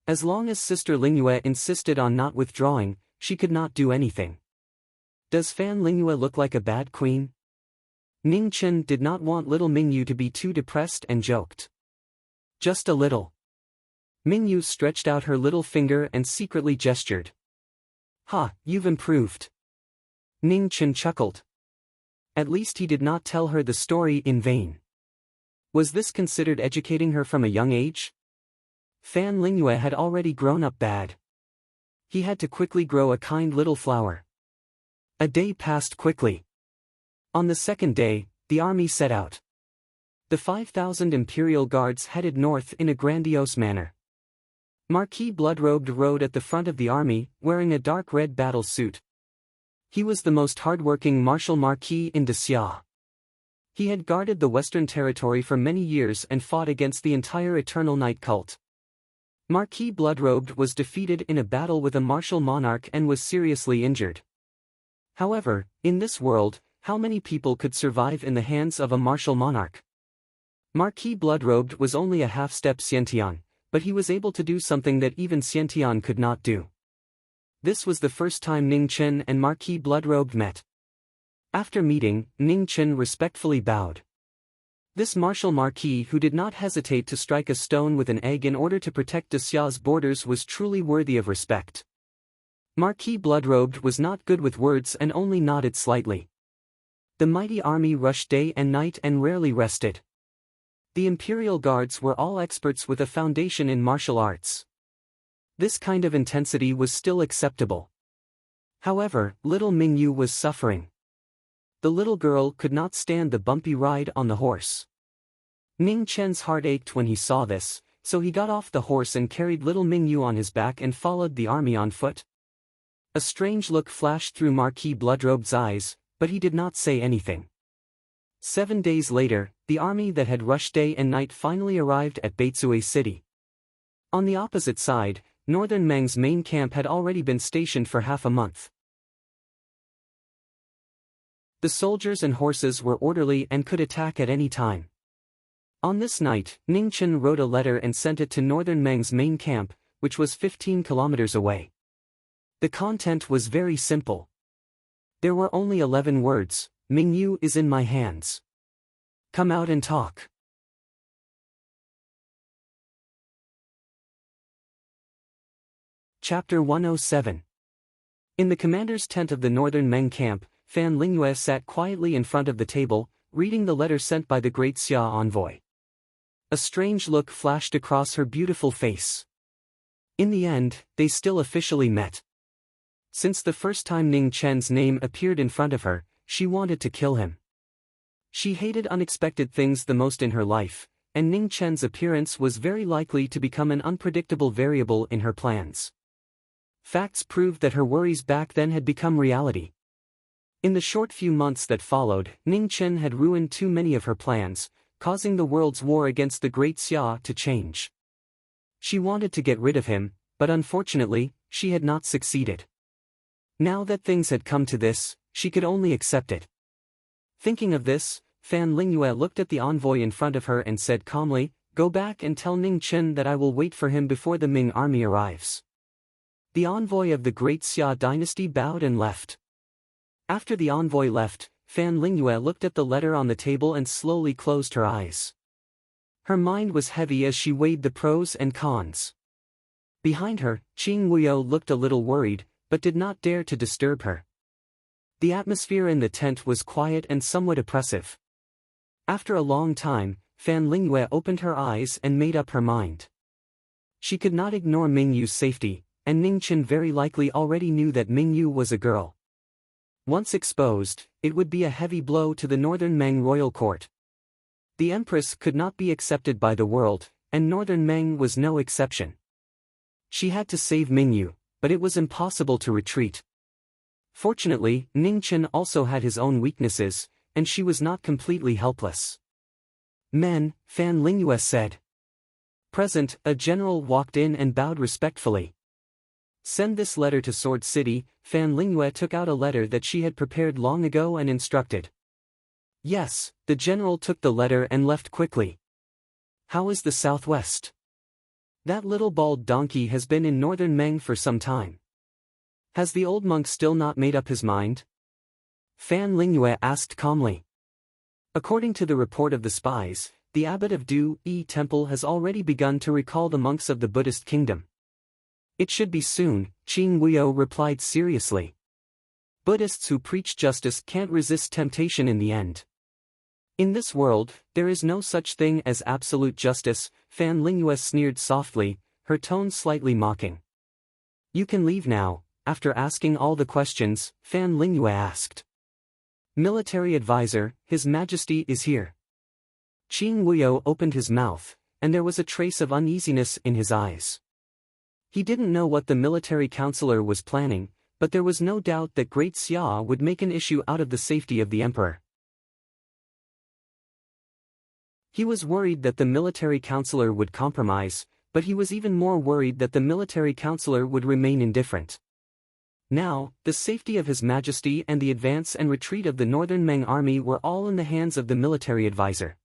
As long as Sister Lingyue insisted on not withdrawing, she could not do anything. Does Fan Lingyue look like a bad queen? Ning Chen did not want little Mingyu to be too depressed and joked. Just a little. Mingyu stretched out her little finger and secretly gestured. Ha, you've improved. Ning Chen chuckled. At least he did not tell her the story in vain. Was this considered educating her from a young age? Fan Lingyue had already grown up bad. He had to quickly grow a kind little flower. A day passed quickly. On the second day, the army set out. The 5,000 imperial guards headed north in a grandiose manner. Marquis Bloodrobed rode at the front of the army, wearing a dark red battle suit. He was the most hard-working martial marquis in Xia. He had guarded the Western Territory for many years and fought against the entire Eternal Night cult. Marquis Bloodrobed was defeated in a battle with a martial monarch and was seriously injured. However, in this world, how many people could survive in the hands of a martial monarch? Marquis Bloodrobed was only a half-step Xiantian, but he was able to do something that even Xiantian could not do. This was the first time Ning Chen and Marquis Bloodrobed met. After meeting, Ning Chen respectfully bowed. This martial marquis who did not hesitate to strike a stone with an egg in order to protect Xia's borders was truly worthy of respect. Marquis Bloodrobed was not good with words and only nodded slightly. The mighty army rushed day and night and rarely rested. The imperial guards were all experts with a foundation in martial arts. This kind of intensity was still acceptable. However, little Mingyu was suffering. The little girl could not stand the bumpy ride on the horse. Ning Chen's heart ached when he saw this, so he got off the horse and carried little Mingyu on his back and followed the army on foot. A strange look flashed through Marquis Bloodrobe's eyes, but he did not say anything. 7 days later, the army that had rushed day and night finally arrived at Beizue City. On the opposite side, Northern Meng's main camp had already been stationed for half a month. The soldiers and horses were orderly and could attack at any time. On this night, Ning Chen wrote a letter and sent it to Northern Meng's main camp, which was 15 kilometers away. The content was very simple. There were only 11 words: Mingyu is in my hands. Come out and talk. Chapter 107. In the commander's tent of the Northern Meng camp, Fan Lingyue sat quietly in front of the table, reading the letter sent by the great Xia envoy. A strange look flashed across her beautiful face. In the end, they still officially met. Since the first time Ning Chen's name appeared in front of her, she wanted to kill him. She hated unexpected things the most in her life, and Ning Chen's appearance was very likely to become an unpredictable variable in her plans. Facts proved that her worries back then had become reality. In the short few months that followed, Ning Chen had ruined too many of her plans, causing the world's war against the Great Xia to change. She wanted to get rid of him, but unfortunately, she had not succeeded. Now that things had come to this, she could only accept it. Thinking of this, Fan Lingyue looked at the envoy in front of her and said calmly, "Go back and tell Ning Chen that I will wait for him before the Ming army arrives." The envoy of the Great Xia dynasty bowed and left. After the envoy left, Fan Lingyue looked at the letter on the table and slowly closed her eyes. Her mind was heavy as she weighed the pros and cons. Behind her, Qing Wuyo looked a little worried, but did not dare to disturb her. The atmosphere in the tent was quiet and somewhat oppressive. After a long time, Fan Lingyue opened her eyes and made up her mind. She could not ignore Mingyu's safety, and Ning Chen very likely already knew that Mingyu was a girl. Once exposed, it would be a heavy blow to the Northern Meng royal court. The empress could not be accepted by the world, and Northern Meng was no exception. She had to save Mingyu, but it was impossible to retreat. Fortunately, Ning Chen also had his own weaknesses, and she was not completely helpless. "Men," Fan Lingyue said. Present, a general walked in and bowed respectfully. "Send this letter to Sword City." Fan Lingyue took out a letter that she had prepared long ago and instructed. Yes, the general took the letter and left quickly. How is the southwest? That little bald donkey has been in Northern Meng for some time. Has the old monk still not made up his mind? Fan Lingyue asked calmly. According to the report of the spies, the abbot of Du-Yi Temple has already begun to recall the monks of the Buddhist kingdom. It should be soon, Qing Wuyo replied seriously. Buddhists who preach justice can't resist temptation in the end. In this world, there is no such thing as absolute justice, Fan Lingyue sneered softly, her tone slightly mocking. "You can leave now." After asking all the questions, Fan Lingyue asked. "Military advisor, His Majesty is here." Qing Wuyo opened his mouth, and there was a trace of uneasiness in his eyes. He didn't know what the military counselor was planning, but there was no doubt that Great Xia would make an issue out of the safety of the emperor. He was worried that the military counselor would compromise, but he was even more worried that the military counselor would remain indifferent. Now, the safety of His Majesty and the advance and retreat of the Northern Meng army were all in the hands of the military advisor.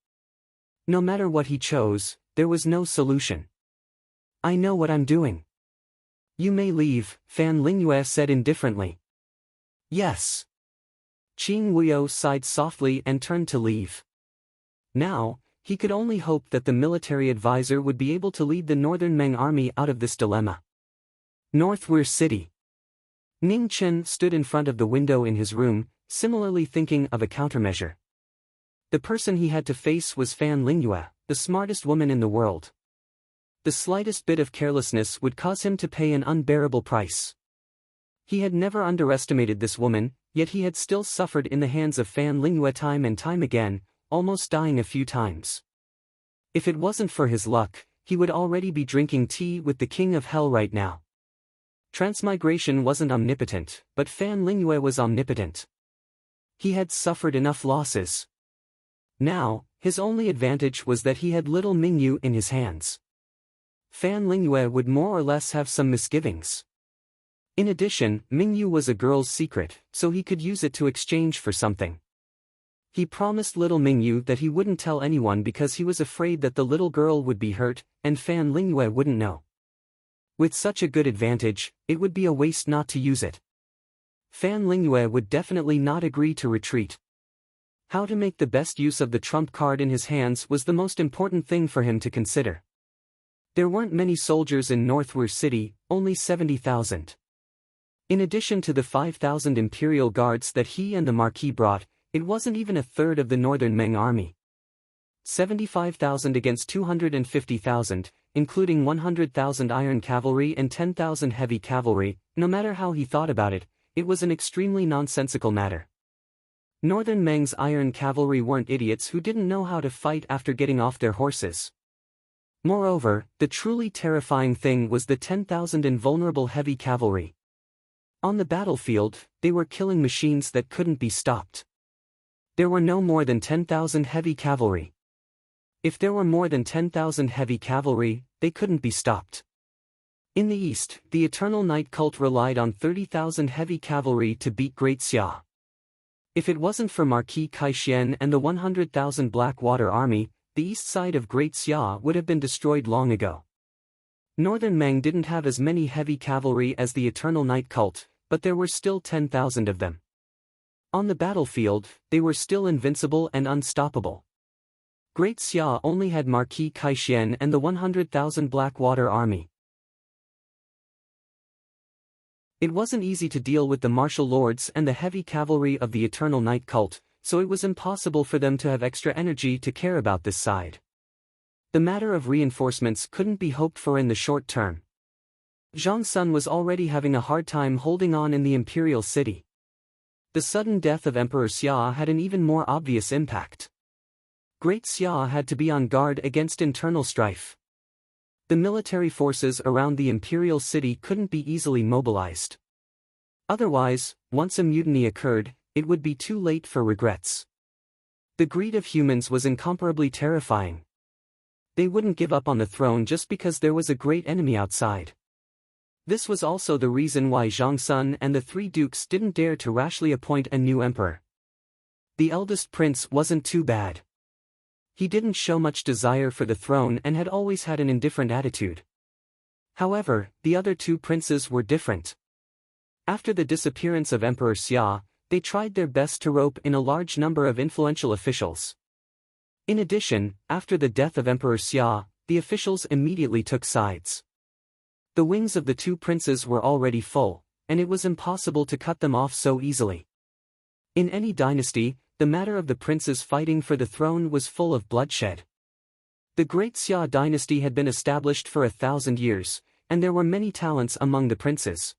No matter what he chose, there was no solution. "I know what I'm doing." "You may leave," Fan Lingyue said indifferently. "Yes." Qing Wuyo sighed softly and turned to leave. Now, he could only hope that the military advisor would be able to lead the Northern Meng army out of this dilemma. Northwest City. Ning Chen stood in front of the window in his room, similarly thinking of a countermeasure. The person he had to face was Fan Lingyue, the smartest woman in the world. The slightest bit of carelessness would cause him to pay an unbearable price. He had never underestimated this woman, yet he had still suffered in the hands of Fan Lingyue time and time again, almost dying a few times. If it wasn't for his luck, he would already be drinking tea with the King of Hell right now. Transmigration wasn't omnipotent, but Fan Lingyue was omnipotent. He had suffered enough losses. Now, his only advantage was that he had little Mingyu in his hands. Fan Lingyue would more or less have some misgivings. In addition, Mingyu was a girl's secret, so he could use it to exchange for something. He promised little Mingyu that he wouldn't tell anyone because he was afraid that the little girl would be hurt, and Fan Lingyue wouldn't know. With such a good advantage, it would be a waste not to use it. Fan Lingyue would definitely not agree to retreat. How to make the best use of the trump card in his hands was the most important thing for him to consider. There weren't many soldiers in Northwest City, only 70,000. In addition to the 5,000 imperial guards that he and the Marquis brought, it wasn't even a third of the Northern Meng army. 75,000 against 250,000, including 100,000 iron cavalry and 10,000 heavy cavalry. No matter how he thought about it, it was an extremely nonsensical matter. Northern Meng's iron cavalry weren't idiots who didn't know how to fight after getting off their horses. Moreover, the truly terrifying thing was the 10,000 invulnerable heavy cavalry. On the battlefield, they were killing machines that couldn't be stopped. There were no more than 10,000 heavy cavalry. If there were more than 10,000 heavy cavalry, they couldn't be stopped. In the east, the Eternal Night cult relied on 30,000 heavy cavalry to beat Great Xia. If it wasn't for Marquis Kaixuan and the 100,000 Blackwater army, the east side of Great Xia would have been destroyed long ago. Northern Meng didn't have as many heavy cavalry as the Eternal Night cult, but there were still 10,000 of them. On the battlefield, they were still invincible and unstoppable. Great Xia only had Marquis Kaixuan and the 100,000 Blackwater army. It wasn't easy to deal with the martial lords and the heavy cavalry of the Eternal Night cult, so it was impossible for them to have extra energy to care about this side. The matter of reinforcements couldn't be hoped for in the short term. Zhang Sun was already having a hard time holding on in the imperial city. The sudden death of Emperor Xia had an even more obvious impact. Great Xia had to be on guard against internal strife. The military forces around the imperial city couldn't be easily mobilized. Otherwise, once a mutiny occurred, it would be too late for regrets. The greed of humans was incomparably terrifying. They wouldn't give up on the throne just because there was a great enemy outside. This was also the reason why Zhang Sun and the three dukes didn't dare to rashly appoint a new emperor. The eldest prince wasn't too bad. He didn't show much desire for the throne and had always had an indifferent attitude. However, the other two princes were different. After the disappearance of Emperor Xia, they tried their best to rope in a large number of influential officials. In addition, after the death of Emperor Xia, the officials immediately took sides. The wings of the two princes were already full, and it was impossible to cut them off so easily. In any dynasty, the matter of the princes fighting for the throne was full of bloodshed. The Great Xia dynasty had been established for 1,000 years, and there were many talents among the princes.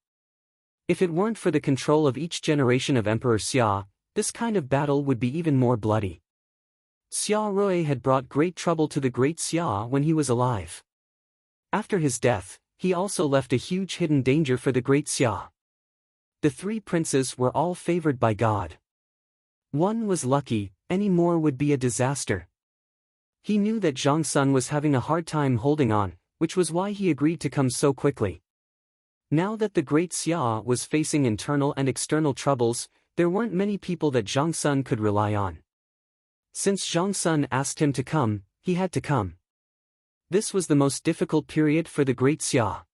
If it weren't for the control of each generation of Emperor Xia, this kind of battle would be even more bloody. Xia Rui had brought great trouble to the Great Xia when he was alive. After his death, he also left a huge hidden danger for the Great Xia. The three princes were all favored by God. One was lucky, any more would be a disaster. He knew that Zhang Sun was having a hard time holding on, which was why he agreed to come so quickly. Now that the Great Xia was facing internal and external troubles, there weren't many people that Zhang Sun could rely on. Since Zhang Sun asked him to come, he had to come. This was the most difficult period for the Great Xia.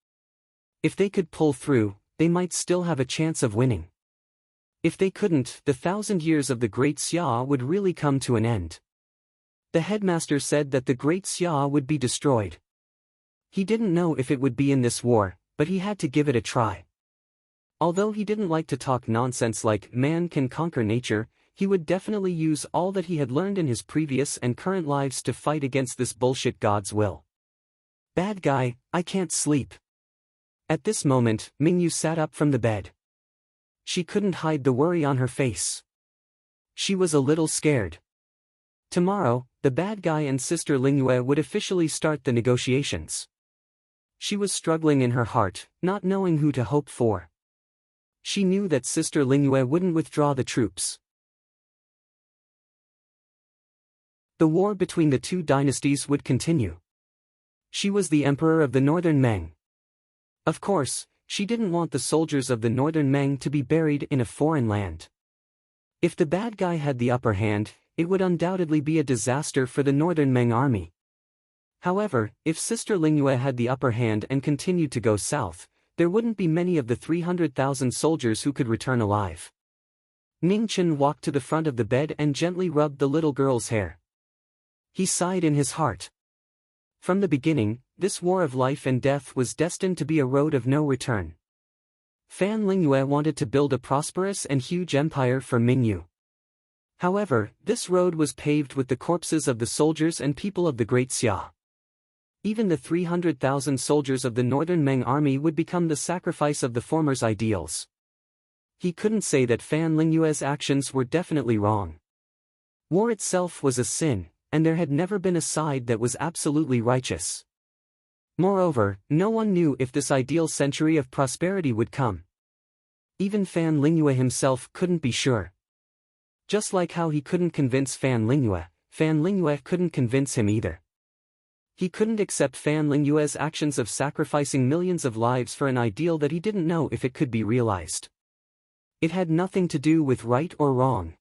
If they could pull through, they might still have a chance of winning. If they couldn't, the 1,000 years of the Great Xia would really come to an end. The headmaster said that the Great Xia would be destroyed. He didn't know if it would be in this war, but he had to give it a try. Although he didn't like to talk nonsense like man can conquer nature, he would definitely use all that he had learned in his previous and current lives to fight against this bullshit God's will. Bad guy, I can't sleep. At this moment, Mingyu sat up from the bed. She couldn't hide the worry on her face. She was a little scared. Tomorrow, the bad guy and Sister Lingyue would officially start the negotiations. She was struggling in her heart, not knowing who to hope for. She knew that Sister Lingyue wouldn't withdraw the troops. The war between the two dynasties would continue. She was the emperor of the Northern Meng. Of course, she didn't want the soldiers of the Northern Meng to be buried in a foreign land. If the bad guy had the upper hand, it would undoubtedly be a disaster for the Northern Meng army. However, if Sister Lingyue had the upper hand and continued to go south, there wouldn't be many of the 300,000 soldiers who could return alive. Ningchen walked to the front of the bed and gently rubbed the little girl's hair. He sighed in his heart. From the beginning, this war of life and death was destined to be a road of no return. Fan Lingyue wanted to build a prosperous and huge empire for Mingyu. However, this road was paved with the corpses of the soldiers and people of the Great Xia. Even the 300,000 soldiers of the Northern Meng army would become the sacrifice of the former's ideals. He couldn't say that Fan Lingyue's actions were definitely wrong. War itself was a sin, and there had never been a side that was absolutely righteous. Moreover, no one knew if this ideal century of prosperity would come. Even Fan Lingyue himself couldn't be sure. Just like how he couldn't convince Fan Lingyue couldn't convince him either. He couldn't accept Fan Lingyue's actions of sacrificing millions of lives for an ideal that he didn't know if it could be realized. It had nothing to do with right or wrong.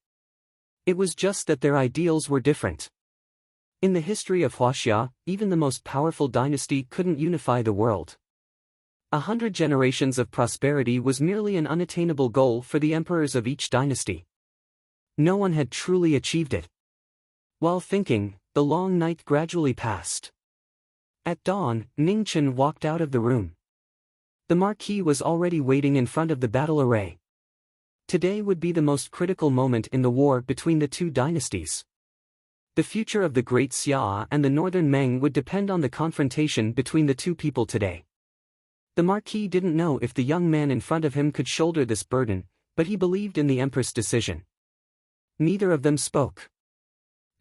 It was just that their ideals were different. In the history of Huaxia, even the most powerful dynasty couldn't unify the world. 100 generations of prosperity was merely an unattainable goal for the emperors of each dynasty. No one had truly achieved it. While thinking, the long night gradually passed. At dawn, Ningchen walked out of the room. The Marquis was already waiting in front of the battle array. Today would be the most critical moment in the war between the two dynasties. The future of the Great Xia and the Northern Meng would depend on the confrontation between the two people today. The Marquis didn't know if the young man in front of him could shoulder this burden, but he believed in the Empress' decision. Neither of them spoke.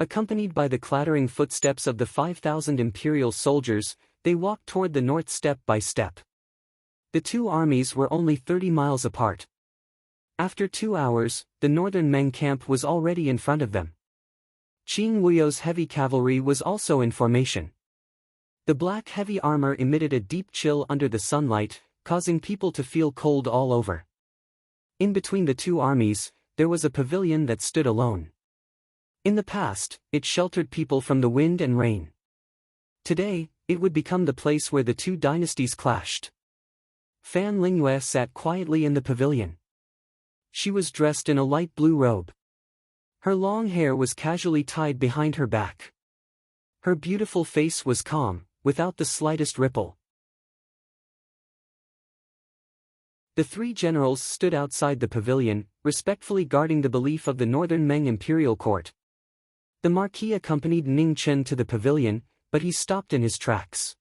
Accompanied by the clattering footsteps of the 5,000 imperial soldiers, they walked toward the north step by step. The two armies were only 30 miles apart. After 2 hours, the Northern Meng camp was already in front of them. Qing Wuyo's heavy cavalry was also in formation. The black heavy armor emitted a deep chill under the sunlight, causing people to feel cold all over. In between the two armies, there was a pavilion that stood alone. In the past, it sheltered people from the wind and rain. Today, it would become the place where the two dynasties clashed. Fan Lingyue sat quietly in the pavilion. She was dressed in a light blue robe. Her long hair was casually tied behind her back. Her beautiful face was calm, without the slightest ripple. The three generals stood outside the pavilion, respectfully guarding the belief of the Northern Meng imperial court. The Marquis accompanied Ningchen to the pavilion, but he stopped in his tracks.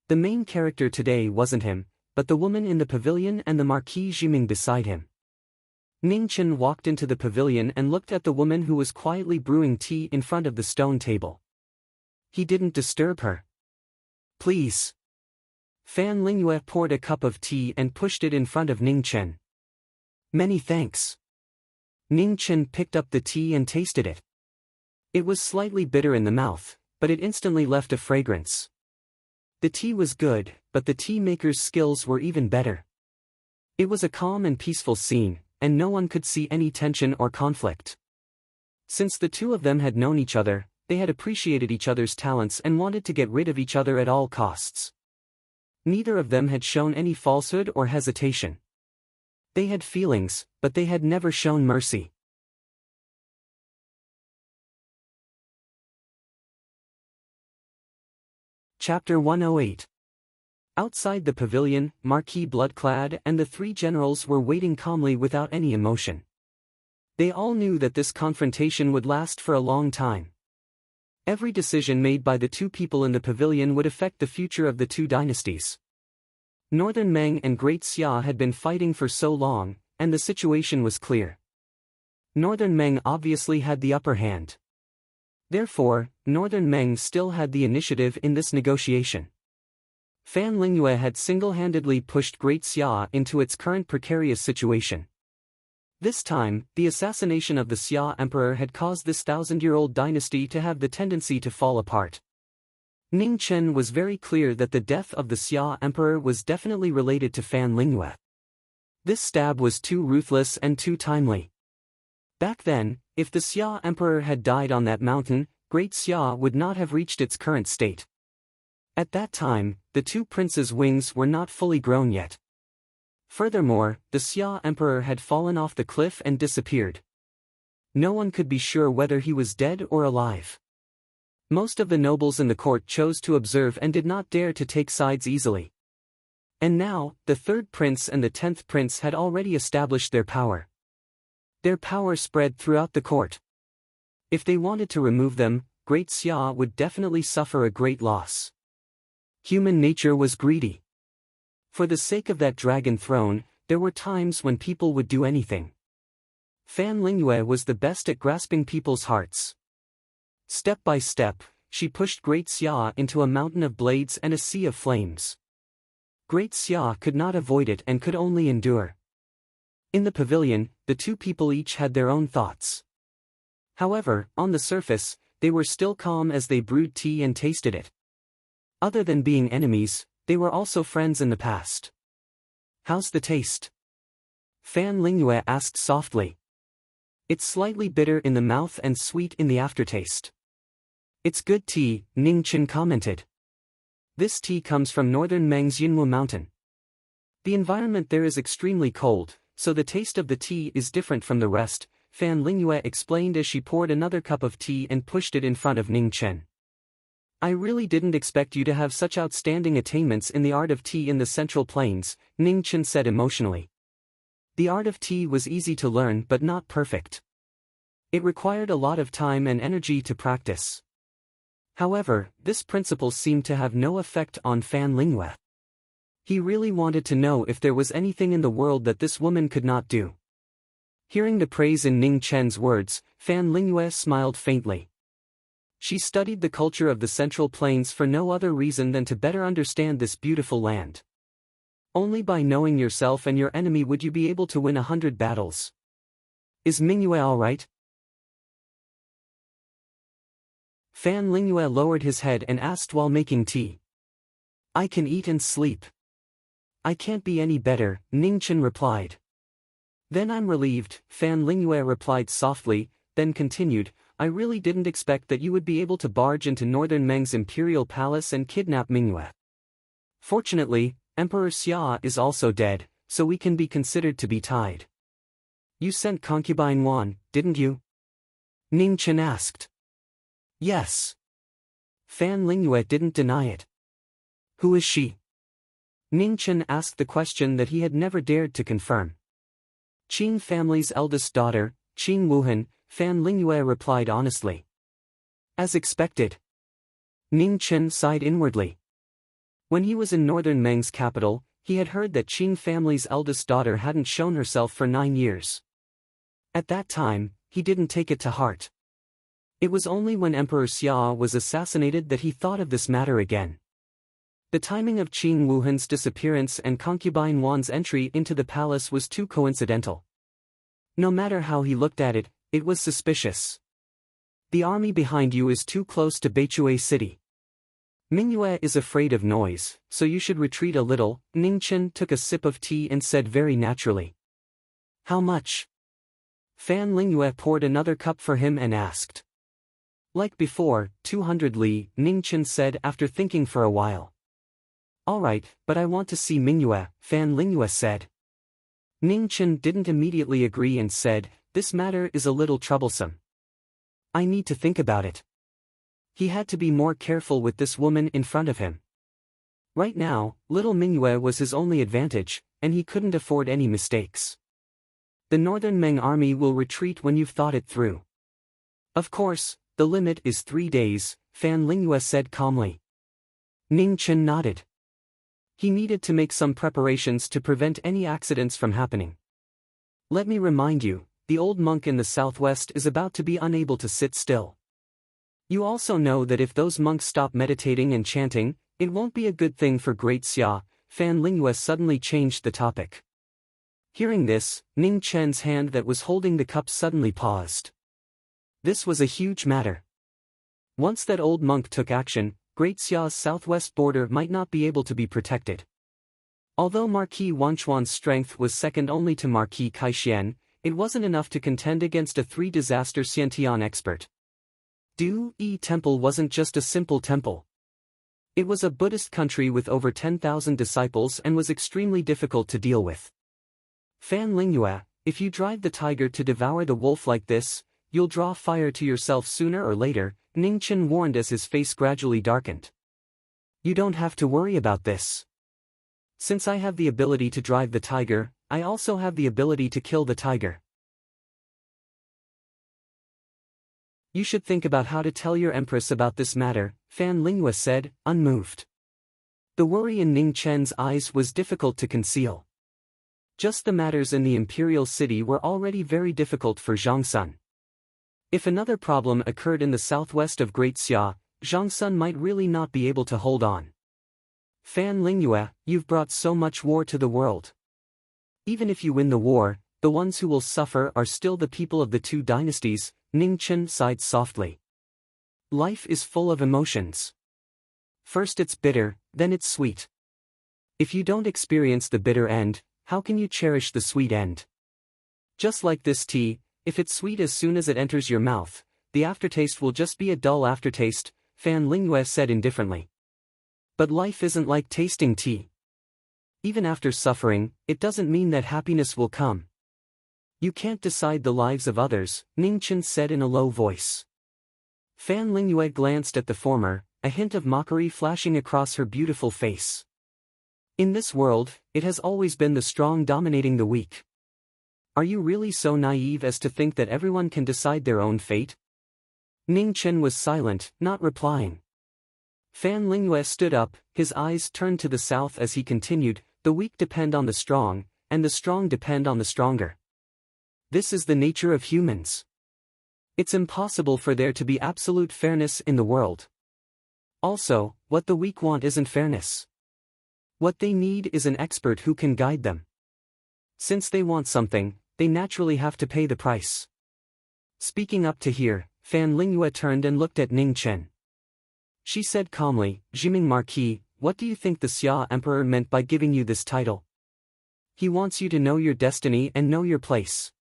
The main character today wasn't him, but the woman in the pavilion and the Marquis Jiming beside him. Ning Chen walked into the pavilion and looked at the woman who was quietly brewing tea in front of the stone table. He didn't disturb her. "Please." Fan Lingyue poured a cup of tea and pushed it in front of Ning Chen. "Many thanks." Ning Chen picked up the tea and tasted it. It was slightly bitter in the mouth, but it instantly left a fragrance. The tea was good, but the tea maker's skills were even better. It was a calm and peaceful scene, and no one could see any tension or conflict. Since the two of them had known each other, they had appreciated each other's talents and wanted to get rid of each other at all costs. Neither of them had shown any falsehood or hesitation. They had feelings, but they had never shown mercy. Chapter 108. Outside the pavilion, Marquis blood-clad and the three generals were waiting calmly without any emotion. They all knew that this confrontation would last for a long time. Every decision made by the two people in the pavilion would affect the future of the two dynasties. Northern Meng and Great Xia had been fighting for so long, and the situation was clear. Northern Meng obviously had the upper hand. Therefore, Northern Meng still had the initiative in this negotiation. Fan Lingyue had single-handedly pushed Great Xia into its current precarious situation. This time, the assassination of the Xia emperor had caused this thousand-year-old dynasty to have the tendency to fall apart. Ning Chen was very clear that the death of the Xia emperor was definitely related to Fan Lingyue. This stab was too ruthless and too timely. Back then, if the Xia emperor had died on that mountain, Great Xia would not have reached its current state. At that time, the two princes' wings were not fully grown yet. Furthermore, the Xia emperor had fallen off the cliff and disappeared. No one could be sure whether he was dead or alive. Most of the nobles in the court chose to observe and did not dare to take sides easily. And now, the third prince and the 10th prince had already established their power. Their power spread throughout the court. If they wanted to remove them, Great Xia would definitely suffer a great loss. Human nature was greedy. For the sake of that dragon throne, there were times when people would do anything. Fan Lingyue was the best at grasping people's hearts. Step by step, she pushed Great Xia into a mountain of blades and a sea of flames. Great Xia could not avoid it and could only endure. In the pavilion, the two people each had their own thoughts. However, on the surface, they were still calm as they brewed tea and tasted it. Other than being enemies, they were also friends in the past. "How's the taste?" Fan Lingyue asked softly. "It's slightly bitter in the mouth and sweet in the aftertaste." "It's good tea," Ning Chen commented. "This tea comes from northern Meng's Yinwu mountain. The environment there is extremely cold, so the taste of the tea is different from the rest," Fan Lingyue explained as she poured another cup of tea and pushed it in front of Ning Chen. "I really didn't expect you to have such outstanding attainments in the art of tea in the Central Plains," Ning Chen said emotionally. The art of tea was easy to learn but not perfect. It required a lot of time and energy to practice. However, this principle seemed to have no effect on Fan Lingyue. He really wanted to know if there was anything in the world that this woman could not do. Hearing the praise in Ning Chen's words, Fan Lingyue smiled faintly. She studied the culture of the Central Plains for no other reason than to better understand this beautiful land. Only by knowing yourself and your enemy would you be able to win 100 battles. "Is Mingyue alright?" Fan Lingyue lowered his head and asked while making tea. "I can eat and sleep. I can't be any better," Ning Chen replied. "Then I'm relieved," Fan Lingyue replied softly, then continued, "I really didn't expect that you would be able to barge into Northern Meng's imperial palace and kidnap Mingyue. Fortunately, Emperor Xia is also dead, so we can be considered to be tied." "You sent concubine Wan, didn't you?" Ning Chen asked. "Yes." Fan Lingyue didn't deny it. "Who is she?" Ning Chen asked the question that he had never dared to confirm. "Qing family's eldest daughter, Qing Wuhan," Fan Lingyue replied honestly. "As expected." Ning Chen sighed inwardly. When he was in northern Meng's capital, he had heard that Qing family's eldest daughter hadn't shown herself for 9 years. At that time, he didn't take it to heart. It was only when Emperor Xia was assassinated that he thought of this matter again. The timing of Qing Wuhan's disappearance and concubine Wan's entry into the palace was too coincidental. No matter how he looked at it, it was suspicious. The army behind you is too close to Beichui city. Mingyue is afraid of noise, so you should retreat a little. Ning Chen took a sip of tea and said very naturally. How much? Fan Lingyue poured another cup for him and asked. Like before, 200 li, Ning Chen said after thinking for a while. All right, but I want to see Mingyue, Fan Lingyue said. Ning Chen didn't immediately agree and said, this matter is a little troublesome. I need to think about it. He had to be more careful with this woman in front of him. Right now, little Mingyue was his only advantage, and he couldn't afford any mistakes. The northern Meng army will retreat when you've thought it through. Of course, the limit is 3 days, Fan Lingyue said calmly. Ning Chen nodded. He needed to make some preparations to prevent any accidents from happening. Let me remind you, the old monk in the southwest is about to be unable to sit still. You also know that if those monks stop meditating and chanting, it won't be a good thing for Great Xia. Fan Lingyue suddenly changed the topic. Hearing this, Ning Chen's hand that was holding the cup suddenly paused. This was a huge matter. Once that old monk took action, Great Xia's southwest border might not be able to be protected. Although Marquis Wanchuan's strength was second only to Marquis Kaishian, it wasn't enough to contend against a 3-disaster Xiantian expert. Du Yi Temple wasn't just a simple temple. It was a Buddhist country with over 10,000 disciples and was extremely difficult to deal with. Fan Lingyue, if you drive the tiger to devour the wolf like this, you'll draw fire to yourself sooner or later, Ning Chen warned as his face gradually darkened. You don't have to worry about this. Since I have the ability to drive the tiger, I also have the ability to kill the tiger. You should think about how to tell your empress about this matter, Fan Lingyue said, unmoved. The worry in Ning Chen's eyes was difficult to conceal. Just the matters in the imperial city were already very difficult for Zhang Sun. If another problem occurred in the southwest of Great Xia, Zhang Sun might really not be able to hold on. Fan Lingyue, you've brought so much war to the world. Even if you win the war, the ones who will suffer are still the people of the 2 dynasties, Ning Chen sighed softly. Life is full of emotions. First it's bitter, then it's sweet. If you don't experience the bitter end, how can you cherish the sweet end? Just like this tea, if it's sweet as soon as it enters your mouth, the aftertaste will just be a dull aftertaste, Fan Lingyue said indifferently. But life isn't like tasting tea. Even after suffering, it doesn't mean that happiness will come. You can't decide the lives of others, Ning Chen said in a low voice. Fan Lingyue glanced at the former, a hint of mockery flashing across her beautiful face. In this world, it has always been the strong dominating the weak. Are you really so naive as to think that everyone can decide their own fate? Ning Chen was silent, not replying. Fan Lingyue stood up, his eyes turned to the south as he continued, the weak depend on the strong, and the strong depend on the stronger. This is the nature of humans. It's impossible for there to be absolute fairness in the world. Also, what the weak want isn't fairness. What they need is an expert who can guide them. Since they want something, they naturally have to pay the price. Speaking up to here, Fan Lingyue turned and looked at Ning Chen. She said calmly, Jiming Marquis, what do you think the Xia Emperor meant by giving you this title? He wants you to know your destiny and know your place.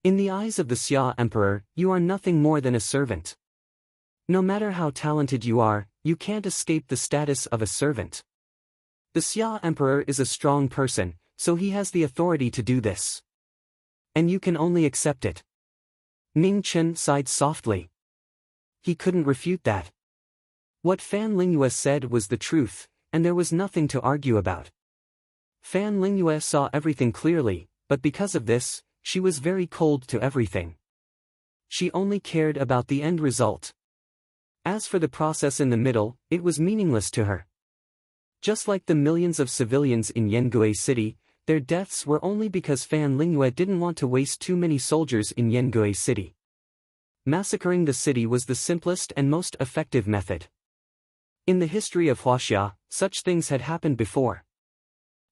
In the eyes of the Xia Emperor, you are nothing more than a servant. No matter how talented you are, you can't escape the status of a servant. The Xia Emperor is a strong person, so he has the authority to do this. And you can only accept it. Ning Chen sighed softly. He couldn't refute that. What Fan Lingyue said was the truth, and there was nothing to argue about. Fan Lingyue saw everything clearly, but because of this, she was very cold to everything. She only cared about the end result. As for the process in the middle, it was meaningless to her. Just like the millions of civilians in Yengue City, their deaths were only because Fan Lingyue didn't want to waste too many soldiers in Yengue City. Massacring the city was the simplest and most effective method. In the history of Huaxia, such things had happened before.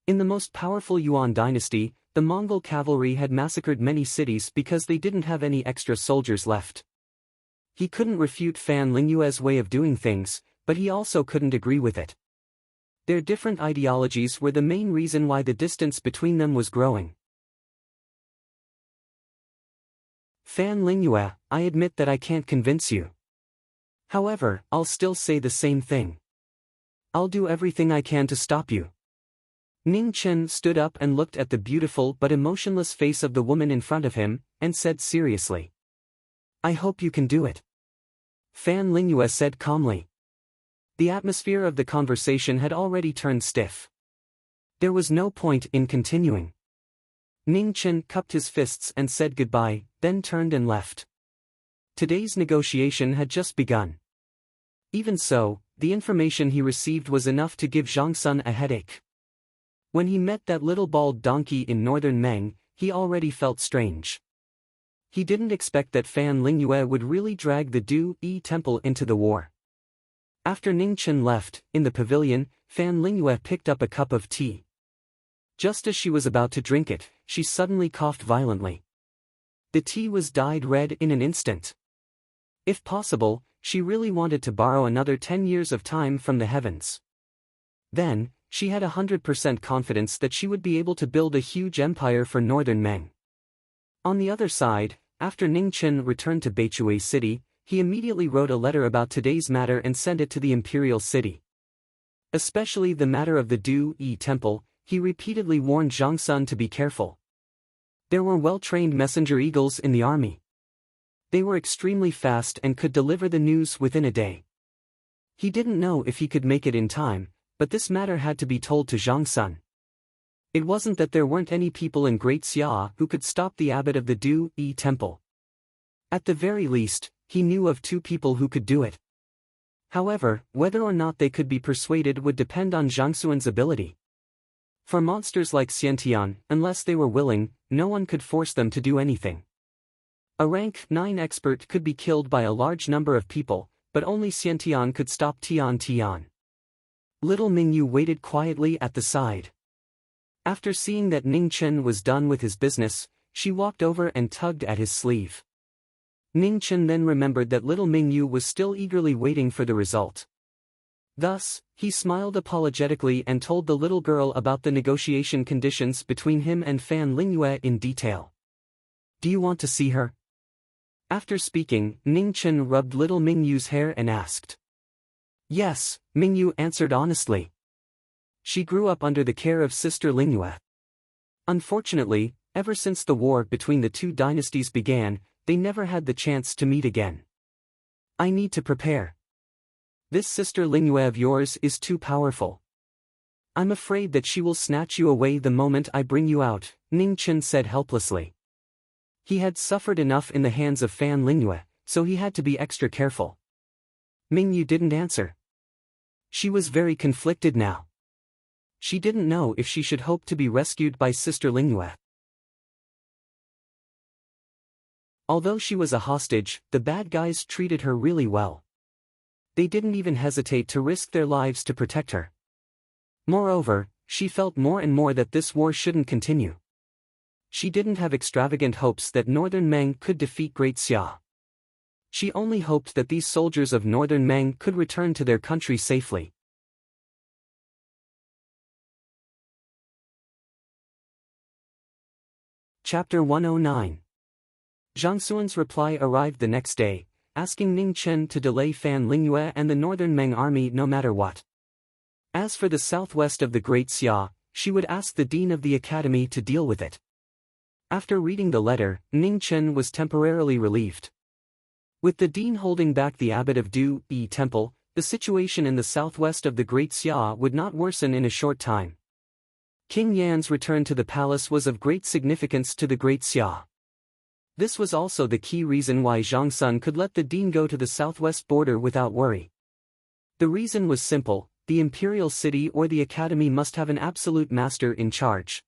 In the most powerful Yuan dynasty, the Mongol cavalry had massacred many cities because they didn't have any extra soldiers left. He couldn't refute Fan Lingyue's way of doing things, but he also couldn't agree with it. Their different ideologies were the main reason why the distance between them was growing. Fan Lingyue, I admit that I can't convince you. However, I'll still say the same thing. I'll do everything I can to stop you. Ning Chen stood up and looked at the beautiful but emotionless face of the woman in front of him, and said seriously. I hope you can do it. Fan Lingyue said calmly. The atmosphere of the conversation had already turned stiff. There was no point in continuing. Ning Chen cupped his fists and said goodbye, then turned and left. Today's negotiation had just begun. Even so, the information he received was enough to give Zhang Sun a headache. When he met that little bald donkey in northern Meng, he already felt strange. He didn't expect that Fan Lingyue would really drag the Du Yi temple into the war. After Ning Chen left, in the pavilion, Fan Lingyue picked up a cup of tea. Just as she was about to drink it, she suddenly coughed violently. The tea was dyed red in an instant. If possible, she really wanted to borrow another 10 years of time from the heavens. Then, she had 100% confidence that she would be able to build a huge empire for northern Meng. On the other side, after Ning Chen returned to Beichui City, he immediately wrote a letter about today's matter and sent it to the imperial city. Especially the matter of the Du Yi temple, he repeatedly warned Zhang Sun to be careful. There were well-trained messenger eagles in the army. They were extremely fast and could deliver the news within a day. He didn't know if he could make it in time, but this matter had to be told to Zhang Sun. It wasn't that there weren't any people in Great Xia who could stop the abbot of the Du Yi temple. At the very least, he knew of 2 people who could do it. However, whether or not they could be persuaded would depend on Zhang Sun's ability. For monsters like Xiantian, unless they were willing, no one could force them to do anything. A rank 9 expert could be killed by a large number of people, but only Xiantian could stop Tian. Little Mingyu waited quietly at the side. After seeing that Ning Chen was done with his business, she walked over and tugged at his sleeve. Ning Chen then remembered that little Mingyu was still eagerly waiting for the result. Thus, he smiled apologetically and told the little girl about the negotiation conditions between him and Fan Lingyue in detail. Do you want to see her? After speaking, Ning Chen rubbed little Mingyu's hair and asked. Yes, Mingyu answered honestly. She grew up under the care of Sister Lingyue. Unfortunately, ever since the war between the 2 dynasties began, they never had the chance to meet again. I need to prepare. This Sister Lingyue of yours is too powerful. I'm afraid that she will snatch you away the moment I bring you out, Ning Chen said helplessly. He had suffered enough in the hands of Fan Lingyue, so he had to be extra careful. Mingyu didn't answer. She was very conflicted now. She didn't know if she should hope to be rescued by Sister Lingyue. Although she was a hostage, the bad guys treated her really well. They didn't even hesitate to risk their lives to protect her. Moreover, she felt more and more that this war shouldn't continue. She didn't have extravagant hopes that Northern Meng could defeat Great Xia. She only hoped that these soldiers of Northern Meng could return to their country safely. Chapter 109. Zhang Sun's reply arrived the next day, asking Ning Chen to delay Fan Lingyue and the Northern Meng army no matter what. As for the southwest of the Great Xia, she would ask the dean of the academy to deal with it. After reading the letter, Ning Chen was temporarily relieved. With the dean holding back the abbot of Du Yi temple, the situation in the southwest of the Great Xia would not worsen in a short time. King Yan's return to the palace was of great significance to the Great Xia. This was also the key reason why Zhang Sun could let the dean go to the southwest border without worry. The reason was simple: the imperial city or the academy must have an absolute master in charge.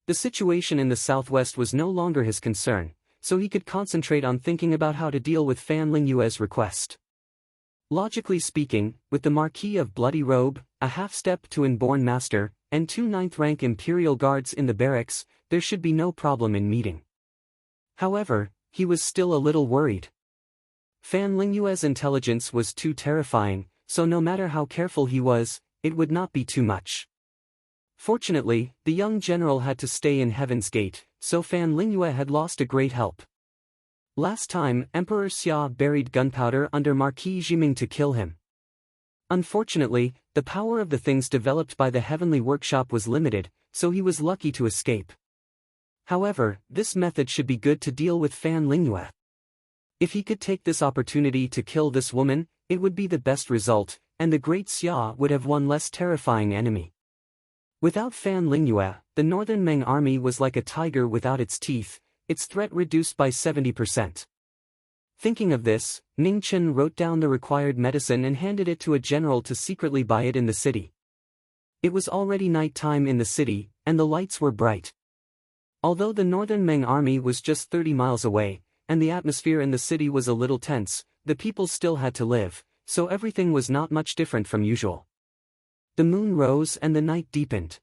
The situation in the southwest was no longer his concern, so he could concentrate on thinking about how to deal with Fan Lingyue's request. Logically speaking, with the Marquis of Bloody Robe, a half-step to inborn master, and 2 ninth-rank imperial guards in the barracks, there should be no problem in meeting. However, he was still a little worried. Fan Lingyue's intelligence was too terrifying, so no matter how careful he was, it would not be too much. Fortunately, the young general had to stay in Heaven's Gate, so Fan Lingyue had lost a great help. Last time, Emperor Xia buried gunpowder under Marquis Jiming to kill him. Unfortunately, the power of the things developed by the Heavenly Workshop was limited, so he was lucky to escape. However, this method should be good to deal with Fan Lingyue. If he could take this opportunity to kill this woman, it would be the best result, and the great Xia would have one less terrifying enemy. Without Fan Lingyue, the northern Meng army was like a tiger without its teeth, its threat reduced by 70%. Thinking of this, Ning Chen wrote down the required medicine and handed it to a general to secretly buy it in the city. It was already night time in the city, and the lights were bright. Although the northern Meng army was just 30 miles away, and the atmosphere in the city was a little tense, the people still had to live, so everything was not much different from usual. The moon rose and the night deepened.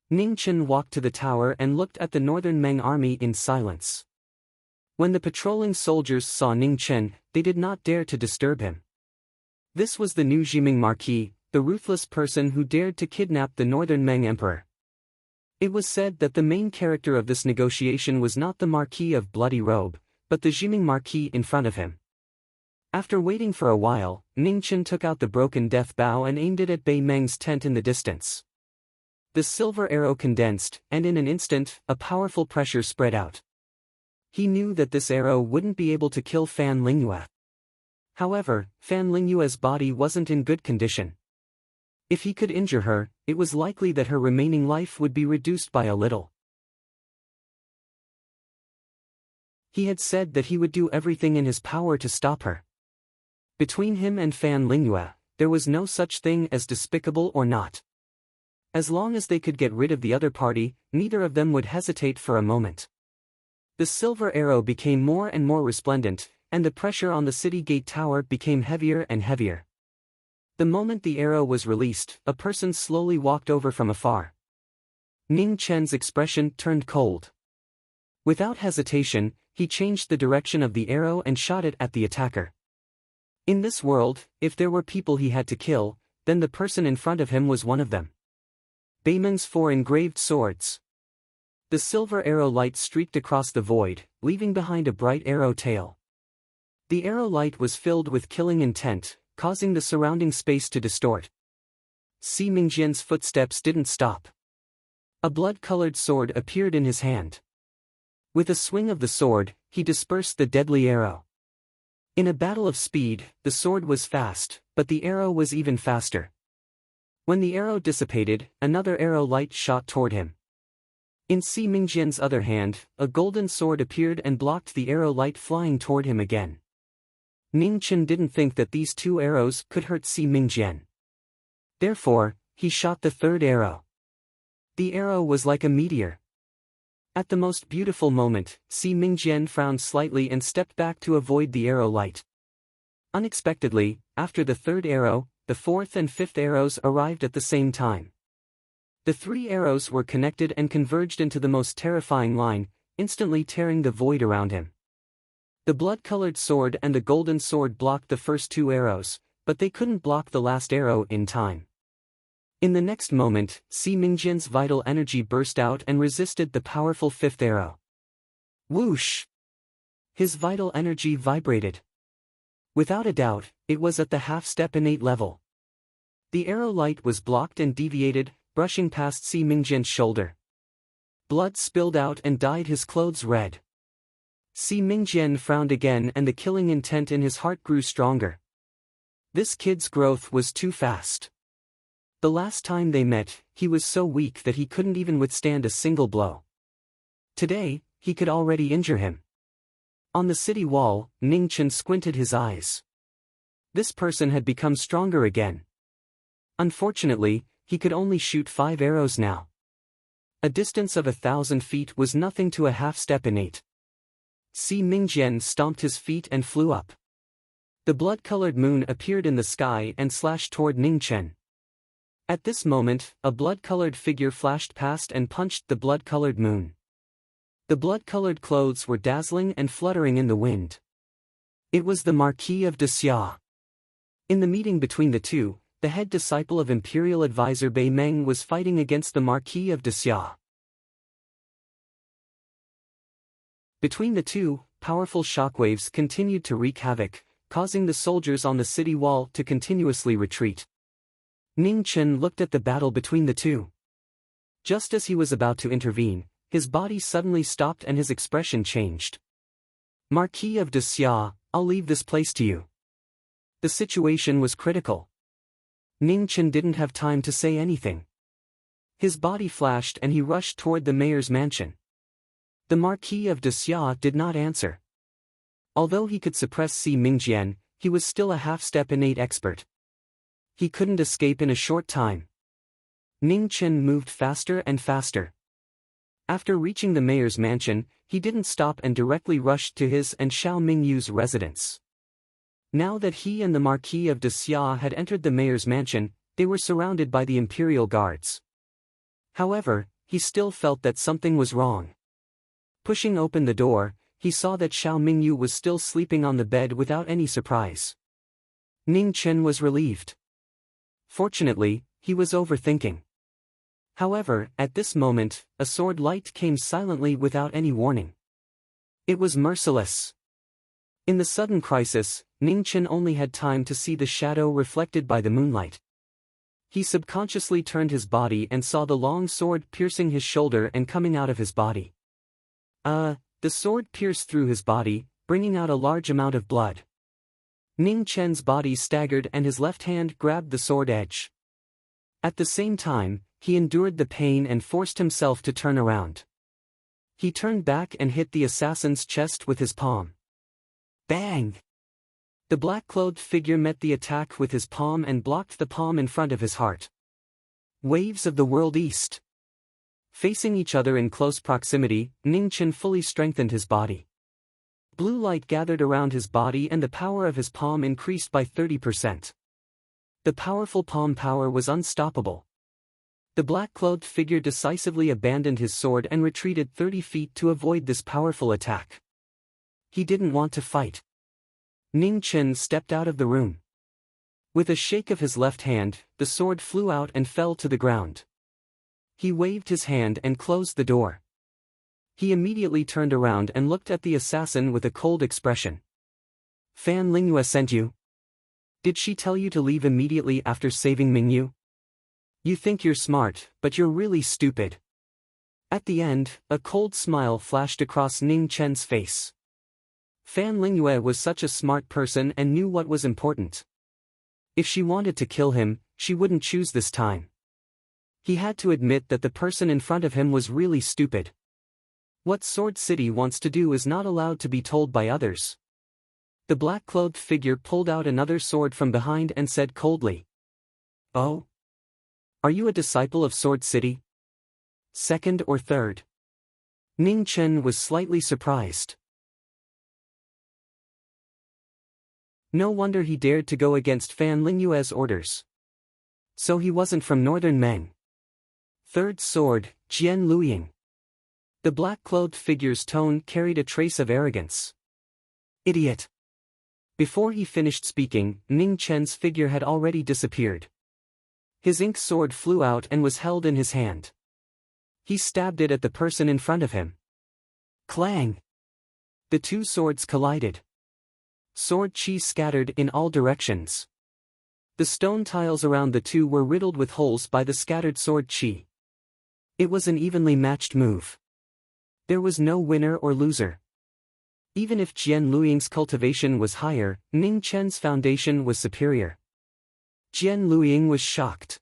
Ning Chen walked to the tower and looked at the northern Meng army in silence. When the patrolling soldiers saw Ning Chen, they did not dare to disturb him. This was the new Jiming Marquis, the ruthless person who dared to kidnap the northern Meng emperor. It was said that the main character of this negotiation was not the Marquis of Bloody Robe, but the Jiming Marquis in front of him. After waiting for a while, Ning Chen took out the broken death bow and aimed it at Bei Meng's tent in the distance. The silver arrow condensed, and in an instant, a powerful pressure spread out. He knew that this arrow wouldn't be able to kill Fan Lingyue. However, Fan Lingyue's body wasn't in good condition. If he could injure her, it was likely that her remaining life would be reduced by a little. He had said that he would do everything in his power to stop her. Between him and Fan Lingyue, there was no such thing as despicable or not. As long as they could get rid of the other party, neither of them would hesitate for a moment. The silver arrow became more and more resplendent, and the pressure on the city gate tower became heavier and heavier. The moment the arrow was released, a person slowly walked over from afar. Ning Chen's expression turned cold. Without hesitation, he changed the direction of the arrow and shot it at the attacker. In this world, if there were people he had to kill, then the person in front of him was one of them. Bei Meng's 4 engraved swords. The silver arrow light streaked across the void, leaving behind a bright arrow tail. The arrow light was filled with killing intent, causing the surrounding space to distort. Si Mingjian's footsteps didn't stop. A blood-colored sword appeared in his hand. With a swing of the sword, he dispersed the deadly arrow. In a battle of speed, the sword was fast, but the arrow was even faster. When the arrow dissipated, another arrow light shot toward him. In Si Mingjian's other hand, a golden sword appeared and blocked the arrow light flying toward him again. Ning Chen didn't think that these 2 arrows could hurt Si Mingjian. Therefore, he shot the 3rd arrow. The arrow was like a meteor. At the most beautiful moment, Si Mingjian frowned slightly and stepped back to avoid the arrow light. Unexpectedly, after the 3rd arrow, the 4th and 5th arrows arrived at the same time. The 3 arrows were connected and converged into the most terrifying line, instantly tearing the void around him. The blood-colored sword and the golden sword blocked the first 2 arrows, but they couldn't block the last arrow in time. In the next moment, Si Mingjian's vital energy burst out and resisted the powerful 5th arrow. Whoosh! His vital energy vibrated. Without a doubt, it was at the half-step innate level. The arrow light was blocked and deviated, brushing past Si Mingjian's shoulder. Blood spilled out and dyed his clothes red. Si Mingjian frowned again and the killing intent in his heart grew stronger. This kid's growth was too fast. The last time they met, he was so weak that he couldn't even withstand a single blow. Today, he could already injure him. On the city wall, Ning Chen squinted his eyes. This person had become stronger again. Unfortunately, he could only shoot 5 arrows now. A distance of 1,000 feet was nothing to a half-step innate. Si Mingjian stomped his feet and flew up. The blood-colored moon appeared in the sky and slashed toward Ning Chen. At this moment, a blood-colored figure flashed past and punched the blood-colored moon. The blood-colored clothes were dazzling and fluttering in the wind. It was the Marquis of Xia. In the meeting between the two, the head disciple of Imperial Advisor Bei Meng was fighting against the Marquis of Xia. Between the two, powerful shockwaves continued to wreak havoc, causing the soldiers on the city wall to continuously retreat. Ning Chen looked at the battle between the two. Just as he was about to intervene, his body suddenly stopped and his expression changed. Marquis of Xia, I'll leave this place to you. The situation was critical. Ning Chen didn't have time to say anything. His body flashed and he rushed toward the mayor's mansion. The Marquis of Xia did not answer. Although he could suppress Si Mingjian, he was still a half-step innate expert. He couldn't escape in a short time. Ning Chen moved faster and faster. After reaching the mayor's mansion, he didn't stop and directly rushed to his and Xiao Mingyu's residence. Now that he and the Marquis of Xia had entered the mayor's mansion, they were surrounded by the imperial guards. However, he still felt that something was wrong. Pushing open the door, he saw that Xiao Mingyu was still sleeping on the bed without any surprise. Ning Chen was relieved. Fortunately, he was overthinking. However, at this moment, a sword light came silently without any warning. It was merciless. In the sudden crisis, Ning Chen only had time to see the shadow reflected by the moonlight. He subconsciously turned his body and saw the long sword piercing his shoulder and coming out of his body. The sword pierced through his body, bringing out a large amount of blood. Ning Chen's body staggered and his left hand grabbed the sword edge. At the same time, he endured the pain and forced himself to turn around. He turned back and hit the assassin's chest with his palm. Bang! The black-clothed figure met the attack with his palm and blocked the palm in front of his heart. Waves of the World East. Facing each other in close proximity, Ning Chen fully strengthened his body. Blue light gathered around his body and the power of his palm increased by 30%. The powerful palm power was unstoppable. The black-clothed figure decisively abandoned his sword and retreated 30 feet to avoid this powerful attack. He didn't want to fight. Ning Chen stepped out of the room. With a shake of his left hand, the sword flew out and fell to the ground. He waved his hand and closed the door. He immediately turned around and looked at the assassin with a cold expression. Fan Lingyue sent you? Did she tell you to leave immediately after saving Mingyu? You think you're smart, but you're really stupid. At the end, a cold smile flashed across Ning Chen's face. Fan Lingyue was such a smart person and knew what was important. If she wanted to kill him, she wouldn't choose this time. He had to admit that the person in front of him was really stupid. What Sword City wants to do is not allowed to be told by others. The black-clothed figure pulled out another sword from behind and said coldly. Oh? Are you a disciple of Sword City? Second or third? Ning Chen was slightly surprised. No wonder he dared to go against Fan Lingyue's orders. So he wasn't from Northern Meng. Third sword, Jian Luying. The black-clothed figure's tone carried a trace of arrogance. Idiot. Before he finished speaking, Ning Chen's figure had already disappeared. His ink sword flew out and was held in his hand. He stabbed it at the person in front of him. Clang! The two swords collided. Sword chi scattered in all directions. The stone tiles around the two were riddled with holes by the scattered sword chi. It was an evenly matched move. There was no winner or loser. Even if Jian Luying's cultivation was higher, Ning Chen's foundation was superior. Jian Luying was shocked.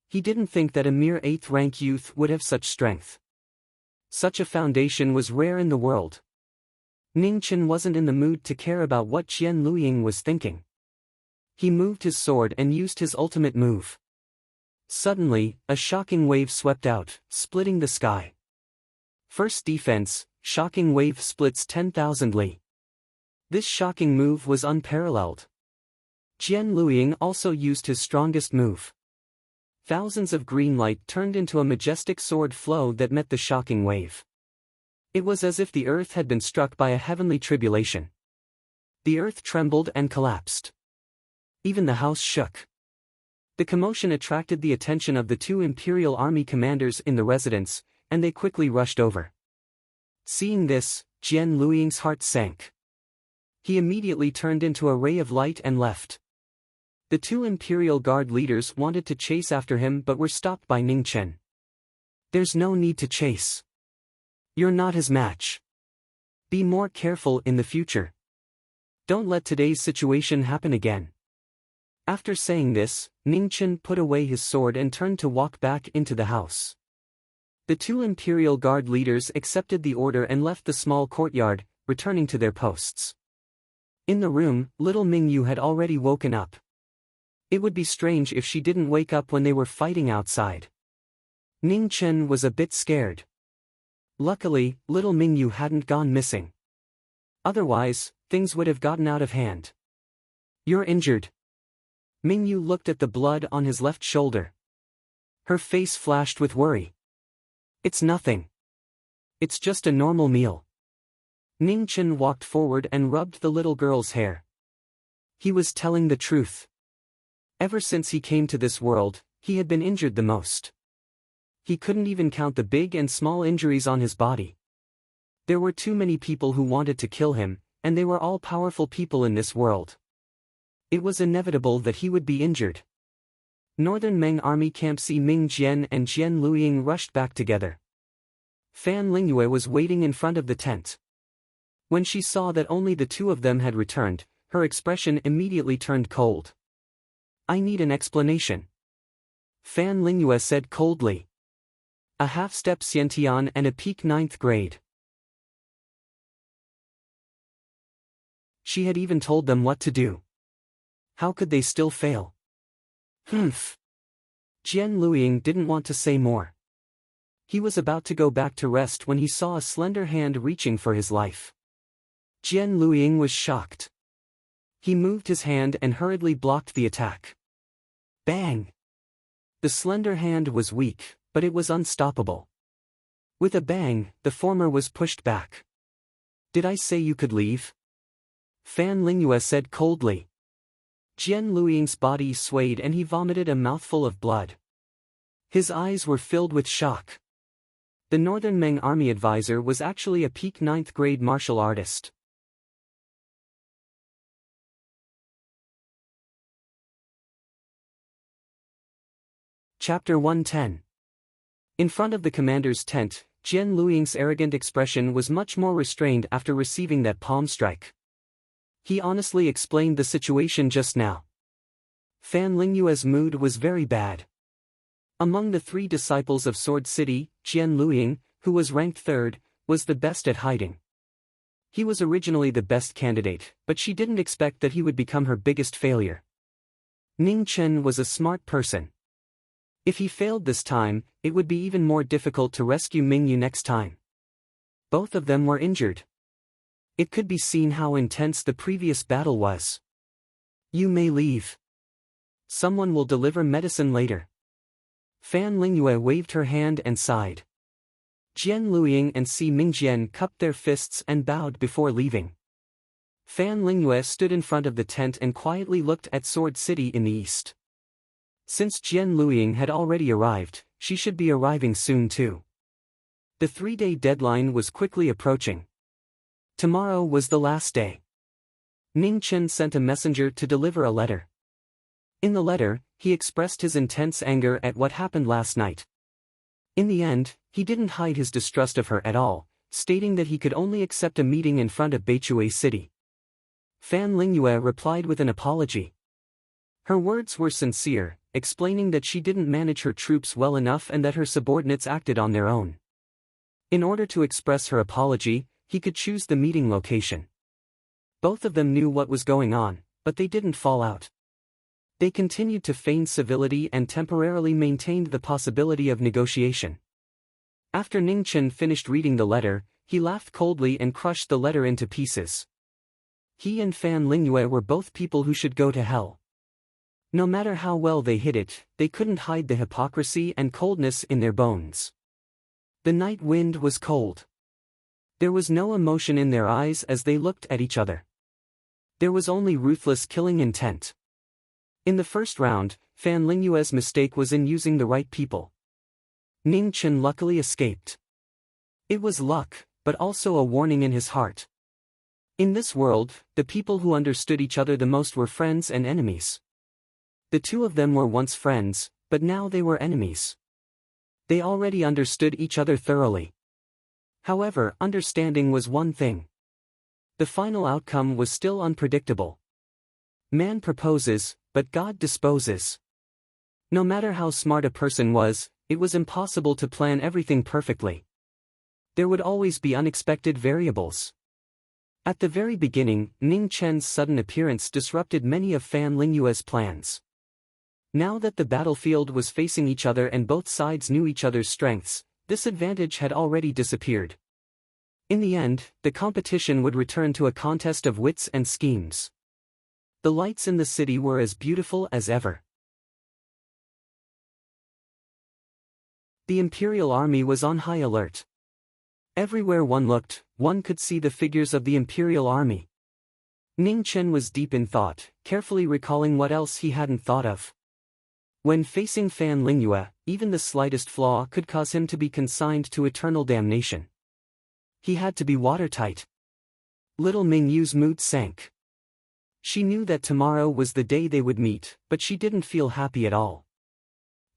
He didn't think that a mere 8th-rank youth would have such strength. Such a foundation was rare in the world. Ning Chen wasn't in the mood to care about what Jian Luiying was thinking. He moved his sword and used his ultimate move. Suddenly, a shocking wave swept out, splitting the sky. First defense, shocking wave splits 10,000 li. This shocking move was unparalleled. Jian Luiying also used his strongest move. Thousands of green light turned into a majestic sword flow that met the shocking wave. It was as if the earth had been struck by a heavenly tribulation. The earth trembled and collapsed. Even the house shook. The commotion attracted the attention of the two Imperial Army commanders in the residence, and they quickly rushed over. Seeing this, Jian Luiying's heart sank. He immediately turned into a ray of light and left. The two Imperial Guard leaders wanted to chase after him but were stopped by Ning Chen. "There's no need to chase. You're not his match. Be more careful in the future. Don't let today's situation happen again." After saying this, Ning Chen put away his sword and turned to walk back into the house. The two Imperial Guard leaders accepted the order and left the small courtyard, returning to their posts. In the room, little Mingyu had already woken up. It would be strange if she didn't wake up when they were fighting outside. Ning Chen was a bit scared. Luckily, little Mingyu hadn't gone missing. Otherwise, things would have gotten out of hand. "You're injured." Mingyu looked at the blood on his left shoulder. Her face flashed with worry. "It's nothing. It's just a normal meal." Ning Chen walked forward and rubbed the little girl's hair. He was telling the truth. Ever since he came to this world, he had been injured the most. He couldn't even count the big and small injuries on his body. There were too many people who wanted to kill him, and they were all powerful people in this world. It was inevitable that he would be injured. Northern Meng Army Camp Si Ming Jian and Jian Luiying rushed back together. Fan Lingyue was waiting in front of the tent. When she saw that only the two of them had returned, her expression immediately turned cold. "I need an explanation," Fan Lingyue said coldly. "A half-step Xiantian and a peak 9th grade." She had even told them what to do. How could they still fail? Jian Luiying didn't want to say more. He was about to go back to rest when he saw a slender hand reaching for his life. Jian Luiying was shocked. He moved his hand and hurriedly blocked the attack. Bang! The slender hand was weak, but it was unstoppable. With a bang, the former was pushed back. "Did I say you could leave?" Fan Lingyue said coldly. Jian Luiying's body swayed and he vomited a mouthful of blood. His eyes were filled with shock. The Northern Meng Army advisor was actually a peak 9th grade martial artist. Chapter 110. In front of the commander's tent, Jian Luiying's arrogant expression was much more restrained after receiving that palm strike. He honestly explained the situation just now. Fan Lingyue's mood was very bad. Among the three disciples of Sword City, Jian Luiying, who was ranked third, was the best at hiding. He was originally the best candidate, but she didn't expect that he would become her biggest failure. Ning Chen was a smart person. If he failed this time, it would be even more difficult to rescue Mingyu next time. Both of them were injured. It could be seen how intense the previous battle was. "You may leave. Someone will deliver medicine later." Fan Lingyue waved her hand and sighed. Jian Luiying and Si Mingjian cupped their fists and bowed before leaving. Fan Lingyue stood in front of the tent and quietly looked at Sword City in the east. Since Jian Luiying had already arrived, she should be arriving soon too. The 3-day deadline was quickly approaching. Tomorrow was the last day. Ning Chen sent a messenger to deliver a letter. In the letter, he expressed his intense anger at what happened last night. In the end, he didn't hide his distrust of her at all, stating that he could only accept a meeting in front of Beichui City. Fan Lingyue replied with an apology. Her words were sincere, explaining that she didn't manage her troops well enough and that her subordinates acted on their own. In order to express her apology, he could choose the meeting location. Both of them knew what was going on, but they didn't fall out. They continued to feign civility and temporarily maintained the possibility of negotiation. After Ning Chen finished reading the letter, he laughed coldly and crushed the letter into pieces. He and Fan Lingyue were both people who should go to hell. No matter how well they hid it, they couldn't hide the hypocrisy and coldness in their bones. The night wind was cold. There was no emotion in their eyes as they looked at each other. There was only ruthless killing intent. In the first round, Fan Lingyue's mistake was in using the right people. Ning Chen luckily escaped. It was luck, but also a warning in his heart. In this world, the people who understood each other the most were friends and enemies. The two of them were once friends, but now they were enemies. They already understood each other thoroughly. However, understanding was one thing. The final outcome was still unpredictable. Man proposes, but God disposes. No matter how smart a person was, it was impossible to plan everything perfectly. There would always be unexpected variables. At the very beginning, Ning Chen's sudden appearance disrupted many of Fan Lingyue's plans. Now that the battlefield was facing each other and both sides knew each other's strengths, this advantage had already disappeared. In the end, the competition would return to a contest of wits and schemes. The lights in the city were as beautiful as ever. The Imperial Army was on high alert. Everywhere one looked, one could see the figures of the Imperial Army. Ning Chen was deep in thought, carefully recalling what else he hadn't thought of. When facing Fan Lingyue, even the slightest flaw could cause him to be consigned to eternal damnation. He had to be watertight. Little Mingyu's mood sank. She knew that tomorrow was the day they would meet, but she didn't feel happy at all.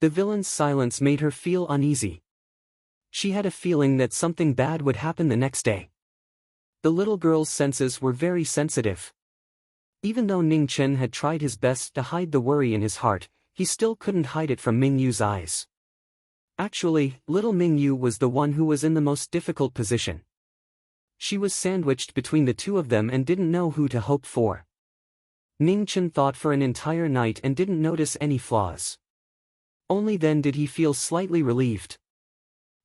The villain's silence made her feel uneasy. She had a feeling that something bad would happen the next day. The little girl's senses were very sensitive. Even though Ning Chen had tried his best to hide the worry in his heart, he still couldn't hide it from Mingyu's eyes. Actually, little Mingyu was the one who was in the most difficult position. She was sandwiched between the two of them and didn't know who to hope for. Ning Chen thought for an entire night and didn't notice any flaws. Only then did he feel slightly relieved.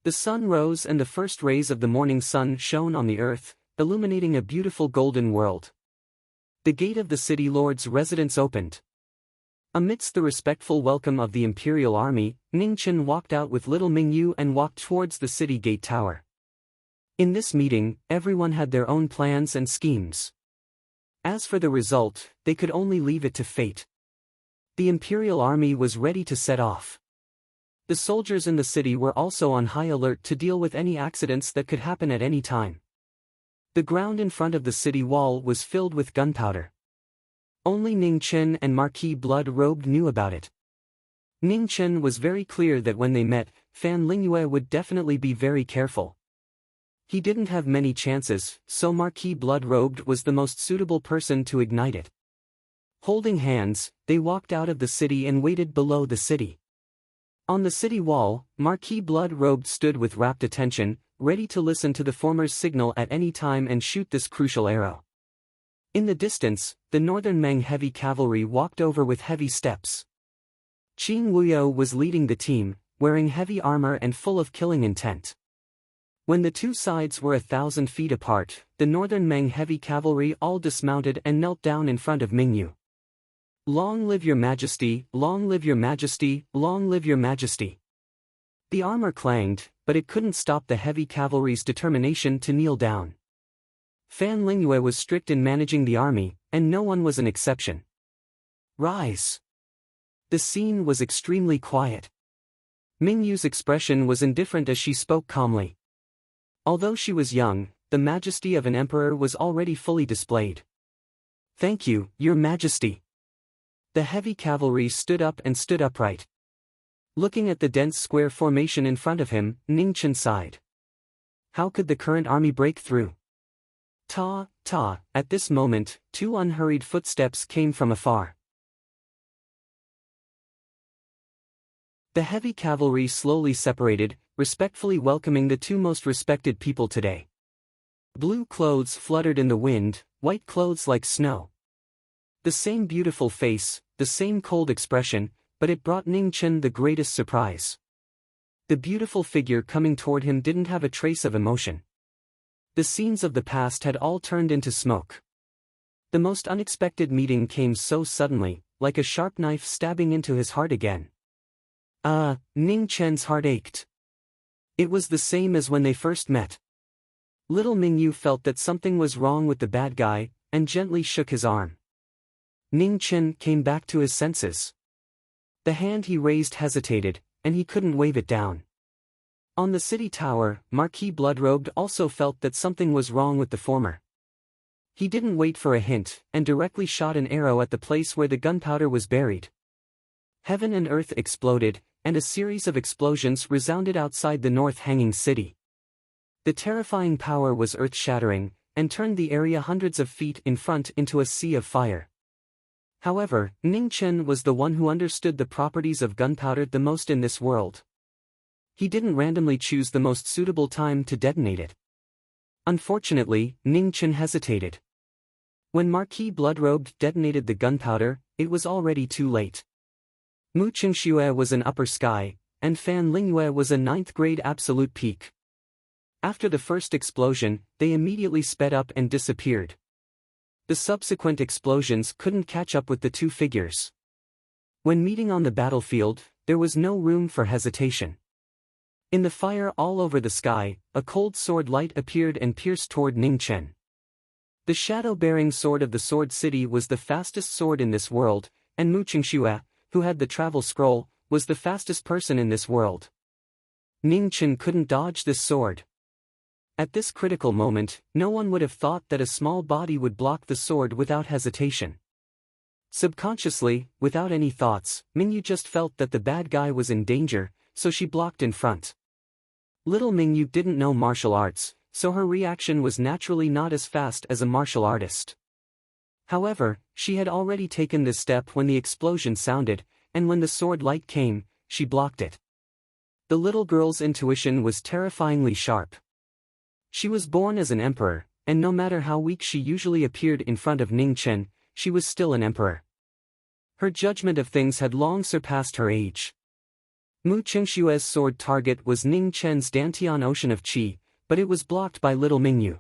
The sun rose and the first rays of the morning sun shone on the earth, illuminating a beautiful golden world. The gate of the city lord's residence opened. Amidst the respectful welcome of the Imperial Army, Ning Chen walked out with little Mingyu and walked towards the city gate tower. In this meeting, everyone had their own plans and schemes. As for the result, they could only leave it to fate. The Imperial Army was ready to set off. The soldiers in the city were also on high alert to deal with any accidents that could happen at any time. The ground in front of the city wall was filled with gunpowder. Only Ning Chen and Marquis blood-robed knew about it. Ning Chen was very clear that when they met, Fan Lingyue would definitely be very careful. He didn't have many chances, so Marquis blood-robed was the most suitable person to ignite it. Holding hands, they walked out of the city and waited below the city. On the city wall, Marquis blood-robed stood with rapt attention, ready to listen to the former's signal at any time and shoot this crucial arrow. In the distance, the northern Meng heavy cavalry walked over with heavy steps. Qing Wuyo was leading the team, wearing heavy armor and full of killing intent. When the two sides were 1,000 feet apart, the northern Meng heavy cavalry all dismounted and knelt down in front of Mingyu. "Long live your majesty, long live your majesty, long live your majesty." The armor clanged, but it couldn't stop the heavy cavalry's determination to kneel down. Fan Lingyue was strict in managing the army, and no one was an exception. "Rise." The scene was extremely quiet. Mingyu's expression was indifferent as she spoke calmly. Although she was young, the majesty of an emperor was already fully displayed. "Thank you, your majesty." The heavy cavalry stood up and stood upright. Looking at the dense square formation in front of him, Ning Chen sighed. How could the current army break through? Ta, ta, at this moment, two unhurried footsteps came from afar. The heavy cavalry slowly separated, respectfully welcoming the two most respected people today. Blue clothes fluttered in the wind, white clothes like snow. The same beautiful face, the same cold expression, but it brought Ning Chen the greatest surprise. The beautiful figure coming toward him didn't have a trace of emotion. The scenes of the past had all turned into smoke. The most unexpected meeting came so suddenly, like a sharp knife stabbing into his heart again. Ning Chen's heart ached. It was the same as when they first met. Little Mingyu felt that something was wrong with the bad guy, and gently shook his arm. Ning Chen came back to his senses. The hand he raised hesitated, and he couldn't wave it down. On the city tower, Marquis Bloodrobed also felt that something was wrong with the former. He didn't wait for a hint, and directly shot an arrow at the place where the gunpowder was buried. Heaven and earth exploded, and a series of explosions resounded outside the north-hanging city. The terrifying power was earth-shattering, and turned the area hundreds of feet in front into a sea of fire. However, Ning Chen was the one who understood the properties of gunpowder the most in this world. He didn't randomly choose the most suitable time to detonate it. Unfortunately, Ning Chen hesitated. When Marquis Bloodrobed detonated the gunpowder, it was already too late. Mu Qingxue was an upper sky, and Fan Lingyue was a 9th grade absolute peak. After the first explosion, they immediately sped up and disappeared. The subsequent explosions couldn't catch up with the two figures. When meeting on the battlefield, there was no room for hesitation. In the fire all over the sky, a cold sword light appeared and pierced toward Ning Chen. The shadow-bearing sword of the Sword City was the fastest sword in this world, and Mu Qingxue, who had the travel scroll, was the fastest person in this world. Ning Chen couldn't dodge this sword. At this critical moment, no one would have thought that a small body would block the sword without hesitation. Subconsciously, without any thoughts, Mingyu just felt that the bad guy was in danger, so she blocked in front. Little Mingyu didn't know martial arts, so her reaction was naturally not as fast as a martial artist. However, she had already taken this step when the explosion sounded, and when the sword light came, she blocked it. The little girl's intuition was terrifyingly sharp. She was born as an emperor, and no matter how weak she usually appeared in front of Ning Chen, she was still an emperor. Her judgment of things had long surpassed her age. Mu Qingxue's sword target was Ning Chen's Dantian Ocean of Qi, but it was blocked by Little Mingyu.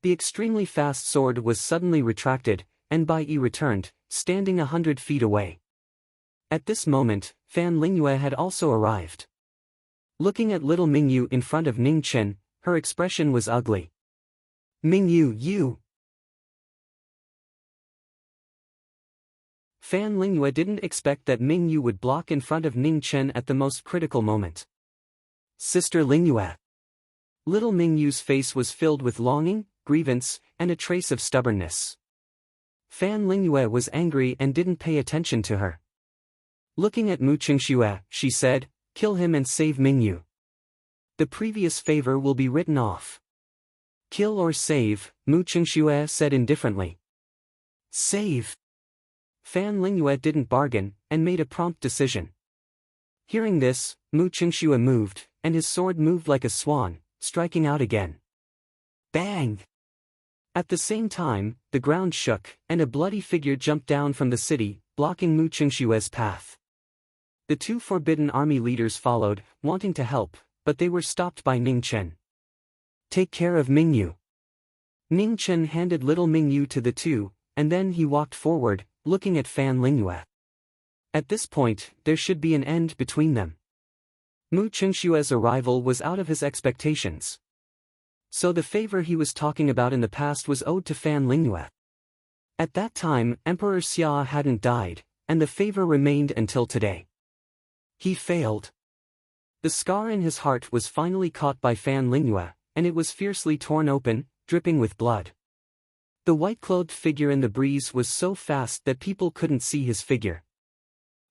The extremely fast sword was suddenly retracted, and Bai Yi returned, standing 100 feet away. At this moment, Fan Lingyue had also arrived. Looking at Little Mingyu in front of Ning Chen, her expression was ugly. Mingyu, you! Fan Lingyue didn't expect that Mingyu would block in front of Ning Chen at the most critical moment. Sister Lingyue. Little Mingyu's face was filled with longing, grievance, and a trace of stubbornness. Fan Lingyue was angry and didn't pay attention to her. Looking at Mu Qingxue, she said, "Kill him and save Mingyu. The previous favor will be written off." "Kill or save," Mu Qingxue said indifferently. "Save." Fan Lingyue didn't bargain, and made a prompt decision. Hearing this, Mu Qingxue moved, and his sword moved like a swan, striking out again. Bang! At the same time, the ground shook, and a bloody figure jumped down from the city, blocking Mu Qingxue's path. The two forbidden army leaders followed, wanting to help, but they were stopped by Ning Chen. "Take care of Mingyu." Ning Chen handed Little Mingyu to the two, and then he walked forward, looking at Fan Lingyue. At this point, there should be an end between them. Mu Qingxue's arrival was out of his expectations. So the favor he was talking about in the past was owed to Fan Lingyue. At that time, Emperor Xia hadn't died, and the favor remained until today. He failed. The scar in his heart was finally caught by Fan Lingyue, and it was fiercely torn open, dripping with blood. The white-clothed figure in the breeze was so fast that people couldn't see his figure.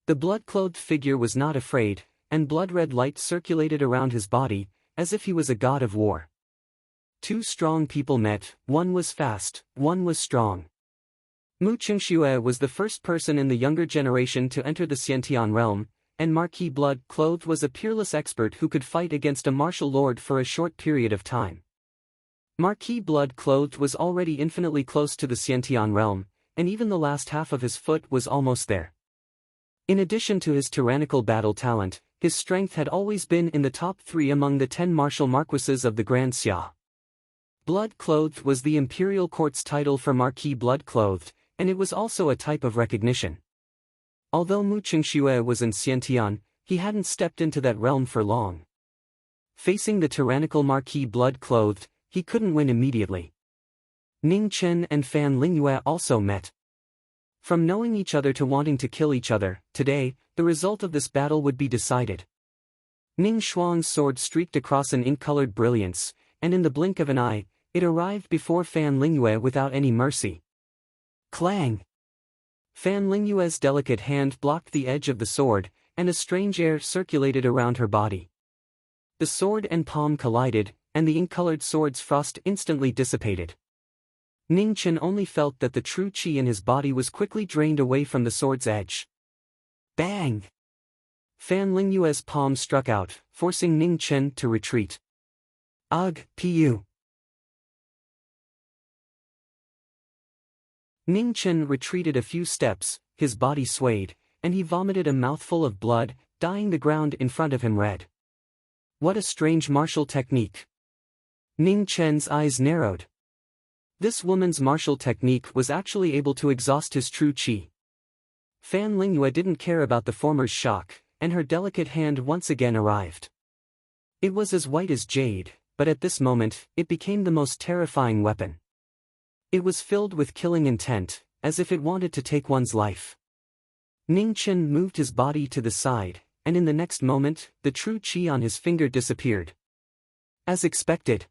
The blood-clothed figure was not afraid, and blood-red light circulated around his body, as if he was a god of war. Two strong people met, one was fast, one was strong. Mu Qingxue was the first person in the younger generation to enter the Xiantian realm, and Marquis Blood-Clothed was a peerless expert who could fight against a martial lord for a short period of time. Marquis blood-clothed was already infinitely close to the Xiantian realm, and even the last half of his foot was almost there. In addition to his tyrannical battle talent, his strength had always been in the top 3 among the 10 martial marquises of the Grand Xia. Blood-clothed was the imperial court's title for Marquis blood-clothed, and it was also a type of recognition. Although Mu Qingxue was in Xiantian, he hadn't stepped into that realm for long. Facing the tyrannical Marquis blood-clothed, he couldn't win immediately. Ning Chen and Fan Lingyue also met. From knowing each other to wanting to kill each other, today, the result of this battle would be decided. Ning Shuang's sword streaked across an ink-colored brilliance, and in the blink of an eye, it arrived before Fan Lingyue without any mercy. Clang! Fan Lingyue's delicate hand blocked the edge of the sword, and a strange air circulated around her body. The sword and palm collided, and the ink-colored sword's frost instantly dissipated. Ning Chen only felt that the true qi in his body was quickly drained away from the sword's edge. Bang! Fan Lingyue's palm struck out, forcing Ning Chen to retreat. Ugh, pu! Ning Chen retreated a few steps, his body swayed, and he vomited a mouthful of blood, dyeing the ground in front of him red. What a strange martial technique! Ning Chen's eyes narrowed. This woman's martial technique was actually able to exhaust his true qi. Fan Lingyue didn't care about the former's shock, and her delicate hand once again arrived. It was as white as jade, but at this moment, it became the most terrifying weapon. It was filled with killing intent, as if it wanted to take one's life. Ning Chen moved his body to the side, and in the next moment, the true qi on his finger disappeared. As expected,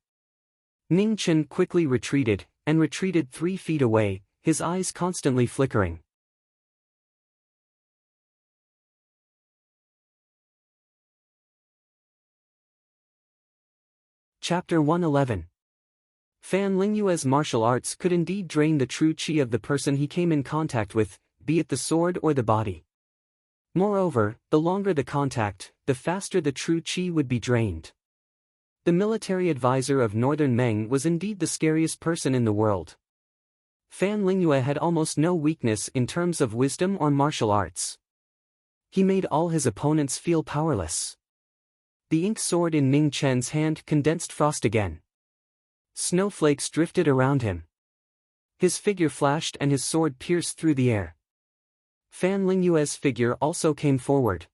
Ning Chen quickly retreated, and retreated 3 feet away, his eyes constantly flickering. Chapter 111. Fan Lingyue's martial arts could indeed drain the true qi of the person he came in contact with, be it the sword or the body. Moreover, the longer the contact, the faster the true qi would be drained. The military advisor of Northern Meng was indeed the scariest person in the world. Fan Lingyue had almost no weakness in terms of wisdom or martial arts. He made all his opponents feel powerless. The ink sword in Ning Chen's hand condensed frost again. Snowflakes drifted around him. His figure flashed and his sword pierced through the air. Fan Lingyue's figure also came forward.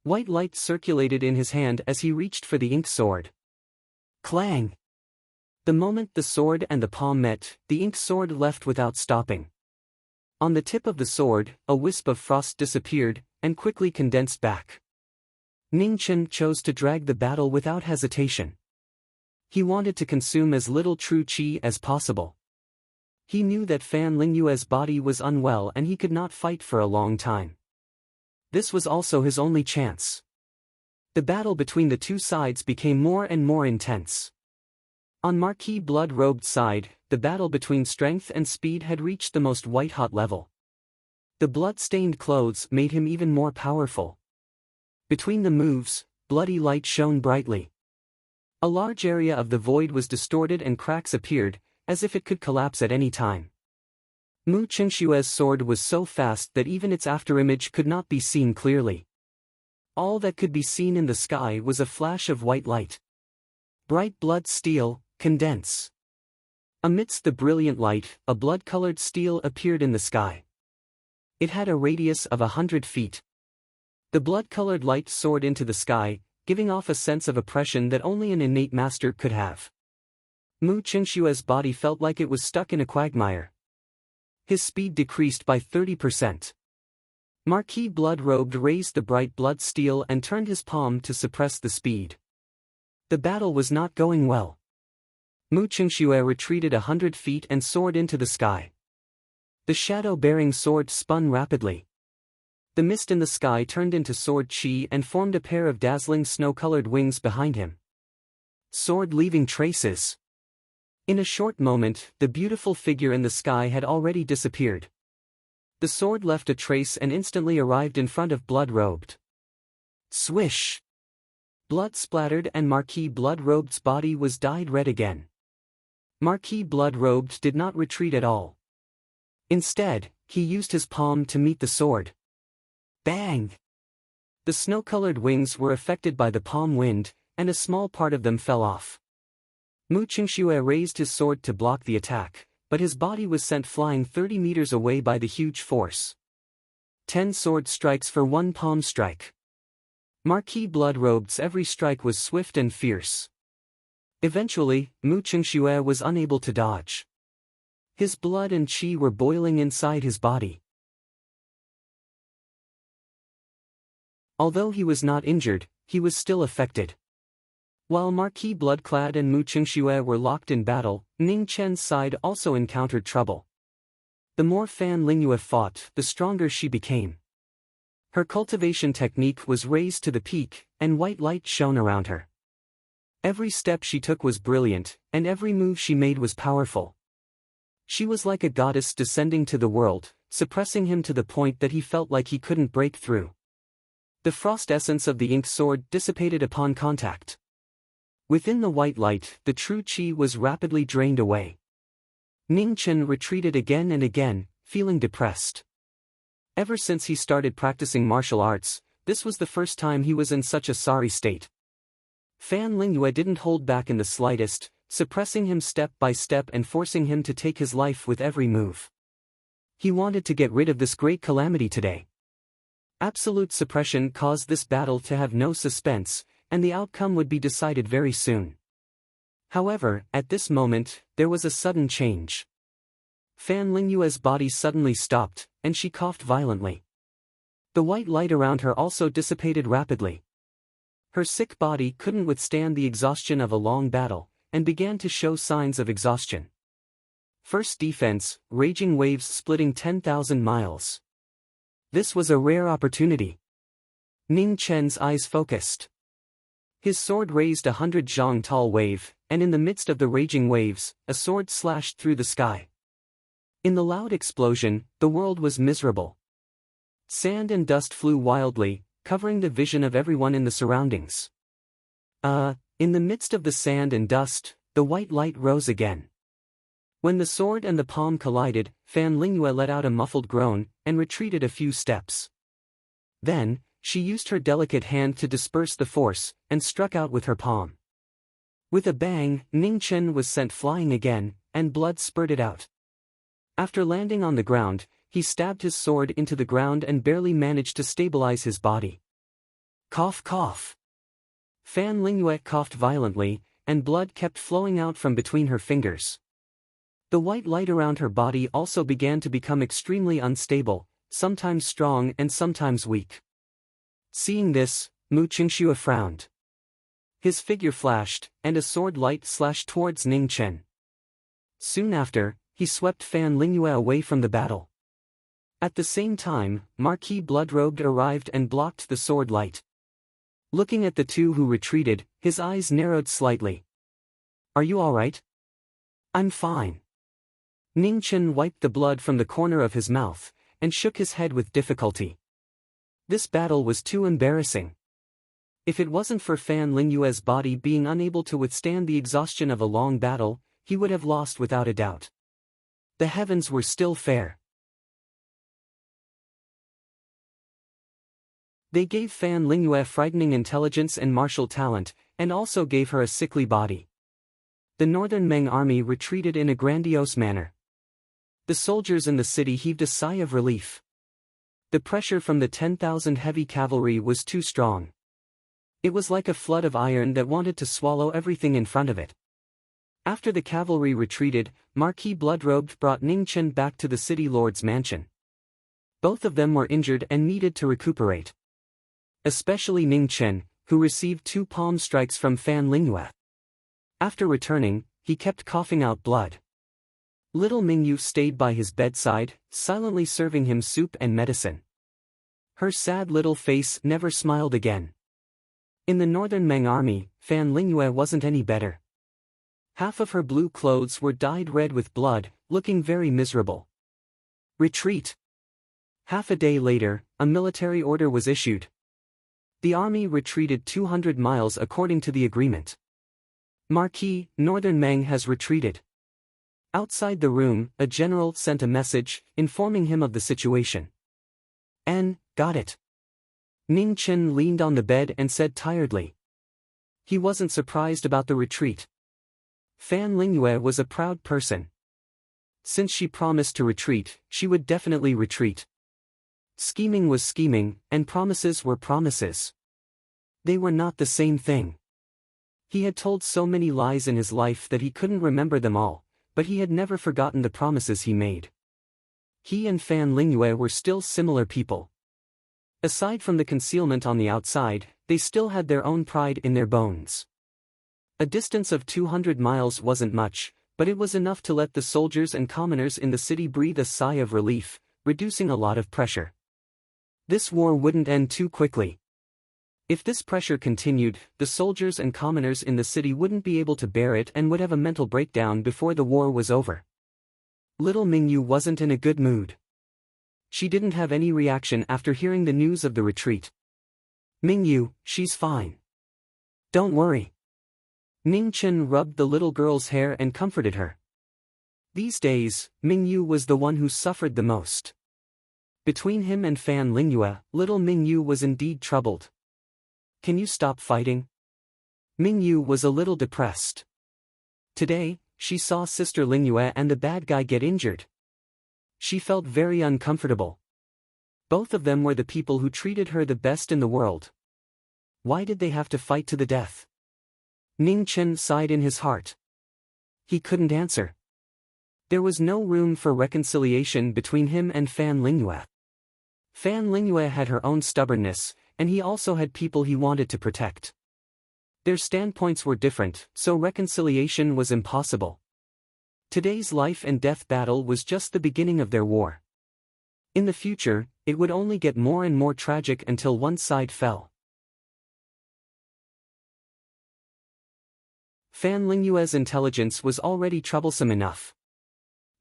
White light circulated in his hand as he reached for the ink sword. Clang! The moment the sword and the palm met, the ink sword left without stopping. On the tip of the sword, a wisp of frost disappeared, and quickly condensed back. Ning Chen chose to drag the battle without hesitation. He wanted to consume as little true qi as possible. He knew that Fan Lingyue's body was unwell and he could not fight for a long time. This was also his only chance. The battle between the two sides became more and more intense. On Marquis' blood-robed side, the battle between strength and speed had reached the most white-hot level. The blood-stained clothes made him even more powerful. Between the moves, bloody light shone brightly. A large area of the void was distorted and cracks appeared, as if it could collapse at any time. Mu Qingxue's sword was so fast that even its afterimage could not be seen clearly. All that could be seen in the sky was a flash of white light. Bright blood steel, condense. Amidst the brilliant light, a blood-colored steel appeared in the sky. It had a radius of 100 feet. The blood-colored light soared into the sky, giving off a sense of oppression that only an innate master could have. Mu Qingxue's body felt like it was stuck in a quagmire. His speed decreased by 30%. Marquis blood-robed raised the bright blood steel and turned his palm to suppress the speed. The battle was not going well. Mu Qingxue retreated 100 feet and soared into the sky. The shadow-bearing sword spun rapidly. The mist in the sky turned into sword qi and formed a pair of dazzling snow-colored wings behind him. Sword leaving traces. In a short moment, the beautiful figure in the sky had already disappeared. The sword left a trace and instantly arrived in front of blood-robed. Swish! Blood splattered and Marquis blood-robed's body was dyed red again. Marquis blood-robed did not retreat at all. Instead, he used his palm to meet the sword. Bang! The snow-colored wings were affected by the palm wind, and a small part of them fell off. Mu Qingxue raised his sword to block the attack, but his body was sent flying 30 meters away by the huge force. 10 sword strikes for 1 palm strike. Marquis blood-robe's every strike was swift and fierce. Eventually, Mu Qingxue was unable to dodge. His blood and qi were boiling inside his body. Although he was not injured, he was still affected. While Marquis Bloodclad and Mu Qingxue were locked in battle, Ning Chen's side also encountered trouble. The more Fan Lingyue fought, the stronger she became. Her cultivation technique was raised to the peak, and white light shone around her. Every step she took was brilliant, and every move she made was powerful. She was like a goddess descending to the world, suppressing him to the point that he felt like he couldn't break through. The frost essence of the ink sword dissipated upon contact. Within the white light, the true qi was rapidly drained away. Ning Chen retreated again and again, feeling depressed. Ever since he started practicing martial arts, this was the first time he was in such a sorry state. Fan Lingyue didn't hold back in the slightest, suppressing him step by step and forcing him to take his life with every move. He wanted to get rid of this great calamity today. Absolute suppression caused this battle to have no suspense, and the outcome would be decided very soon. However, at this moment, there was a sudden change. Fan Lingyue's body suddenly stopped, and she coughed violently. The white light around her also dissipated rapidly. Her sick body couldn't withstand the exhaustion of a long battle, and began to show signs of exhaustion. First defense, raging waves splitting 10,000 miles. This was a rare opportunity. Ning Chen's eyes focused. His sword raised 100 zhang tall wave, and in the midst of the raging waves, a sword slashed through the sky. In the loud explosion, the world was miserable. Sand and dust flew wildly, covering the vision of everyone in the surroundings. In the midst of the sand and dust, the white light rose again. When the sword and the palm collided, Fan Lingyue let out a muffled groan, and retreated a few steps. Then, she used her delicate hand to disperse the force, and struck out with her palm. With a bang, Ning Chen was sent flying again, and blood spurted out. After landing on the ground, he stabbed his sword into the ground and barely managed to stabilize his body. Cough cough. Fan Lingyue coughed violently, and blood kept flowing out from between her fingers. The white light around her body also began to become extremely unstable, sometimes strong and sometimes weak. Seeing this, Mu Qingxue frowned. His figure flashed, and a sword light slashed towards Ning Chen. Soon after, he swept Fan Lingyue away from the battle. At the same time, Marquis Bloodrobed arrived and blocked the sword light. Looking at the two who retreated, his eyes narrowed slightly. "Are you all right?" "I'm fine." Ning Chen wiped the blood from the corner of his mouth, and shook his head with difficulty. This battle was too embarrassing. If it wasn't for Fan Lingyue's body being unable to withstand the exhaustion of a long battle, he would have lost without a doubt. The heavens were still fair. They gave Fan Lingyue frightening intelligence and martial talent, and also gave her a sickly body. The northern Meng army retreated in a grandiose manner. The soldiers in the city heaved a sigh of relief. The pressure from the 10,000 heavy cavalry was too strong. It was like a flood of iron that wanted to swallow everything in front of it. After the cavalry retreated, Marquis Bloodrobed brought Ning Chen back to the city lord's mansion. Both of them were injured and needed to recuperate. Especially Ning Chen, who received 2 palm strikes from Fan Lingyue. After returning, he kept coughing out blood. Little Mingyu stayed by his bedside, silently serving him soup and medicine. Her sad little face never smiled again. In the northern Meng army, Fan Lingyue wasn't any better. Half of her blue clothes were dyed red with blood, looking very miserable. Retreat. Half a day later, a military order was issued. The army retreated 200 miles according to the agreement. Marquis, Northern Meng has retreated. Outside the room, a general sent a message, informing him of the situation. Got it. Ning Chen leaned on the bed and said tiredly. He wasn't surprised about the retreat. Fan Lingyue was a proud person. Since she promised to retreat, she would definitely retreat. Scheming was scheming, and promises were promises. They were not the same thing. He had told so many lies in his life that he couldn't remember them all, but he had never forgotten the promises he made. He and Fan Lingyue were still similar people. Aside from the concealment on the outside, they still had their own pride in their bones. A distance of 200 miles wasn't much, but it was enough to let the soldiers and commoners in the city breathe a sigh of relief, reducing a lot of pressure. This war wouldn't end too quickly. If this pressure continued, the soldiers and commoners in the city wouldn't be able to bear it and would have a mental breakdown before the war was over. Little Mingyu wasn't in a good mood. She didn't have any reaction after hearing the news of the retreat. Mingyu, she's fine. Don't worry. Ning Chen rubbed the little girl's hair and comforted her. These days, Mingyu was the one who suffered the most. Between him and Fan Lingyue, little Mingyu was indeed troubled. Can you stop fighting? Mingyu was a little depressed. Today, she saw Sister Lingyue and the bad guy get injured. She felt very uncomfortable. Both of them were the people who treated her the best in the world. Why did they have to fight to the death? Ning Chen sighed in his heart. He couldn't answer. There was no room for reconciliation between him and Fan Lingyue. Fan Lingyue had her own stubbornness, and he also had people he wanted to protect. Their standpoints were different, so reconciliation was impossible. Today's life and death battle was just the beginning of their war. In the future, it would only get more and more tragic until one side fell. Fan Lingyue's intelligence was already troublesome enough.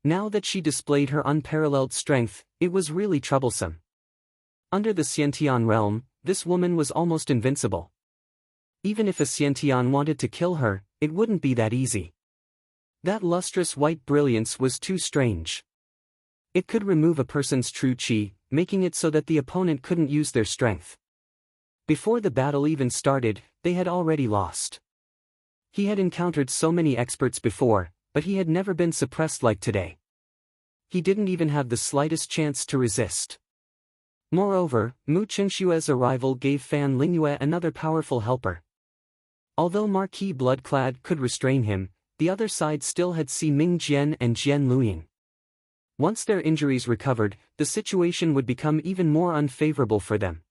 Now that she displayed her unparalleled strength, it was really troublesome. Under the Xiantian realm, this woman was almost invincible. Even if a Xiantian wanted to kill her, it wouldn't be that easy. That lustrous white brilliance was too strange. It could remove a person's true qi, making it so that the opponent couldn't use their strength. Before the battle even started, they had already lost. He had encountered so many experts before, but he had never been suppressed like today. He didn't even have the slightest chance to resist. Moreover, Mu Chengshue's arrival gave Fan Lingyue another powerful helper. Although Marquis Bloodclad could restrain him, the other side still had Si Ming Jian and Jian Luying. Once their injuries recovered, the situation would become even more unfavorable for them.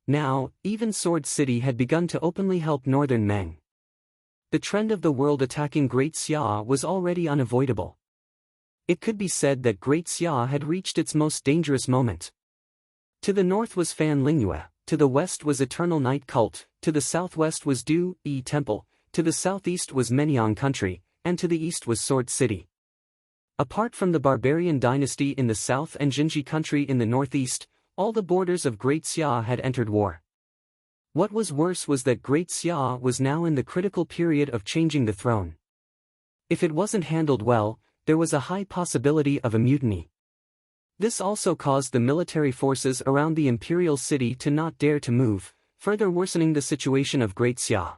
Now, even Sword City had begun to openly help Northern Meng. The trend of the world attacking Great Xia was already unavoidable. It could be said that Great Xia had reached its most dangerous moment. To the north was Fan Lingyue, to the west was Eternal Night Cult, to the southwest was Du Yi Temple, to the southeast was Menyang Country, and to the east was Sword City. Apart from the barbarian dynasty in the south and Jinji Country in the northeast, all the borders of Great Xia had entered war. What was worse was that Great Xia was now in the critical period of changing the throne. If it wasn't handled well, there was a high possibility of a mutiny. This also caused the military forces around the imperial city to not dare to move, further worsening the situation of Great Xia.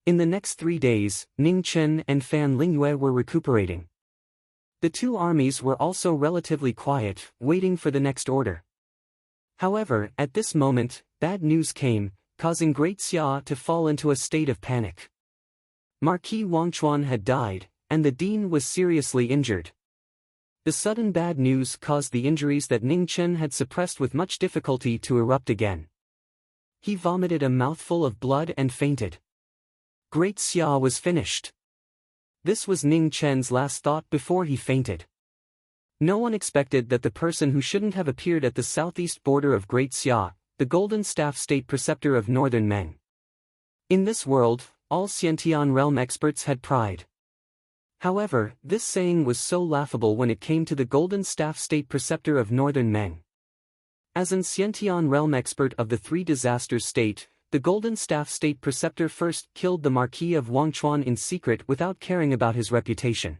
In the next 3 days, Ning Chen and Fan Lingyue were recuperating. The two armies were also relatively quiet, waiting for the next order. However, at this moment, bad news came, causing Great Xia to fall into a state of panic. Marquis Wangchuan had died, and the dean was seriously injured. The sudden bad news caused the injuries that Ning Chen had suppressed with much difficulty to erupt again. He vomited a mouthful of blood and fainted. Great Xia was finished. This was Ning Chen's last thought before he fainted. No one expected that the person who shouldn't have appeared at the southeast border of Great Xia, the Golden Staff State Preceptor of Northern Meng. In this world, all Xiantian realm experts had pride. However, this saying was so laughable when it came to the Golden Staff State Preceptor of Northern Meng. As an Xiantian realm expert of the Three Disasters State, the Golden Staff State Preceptor first killed the Marquis of Wangchuan in secret without caring about his reputation.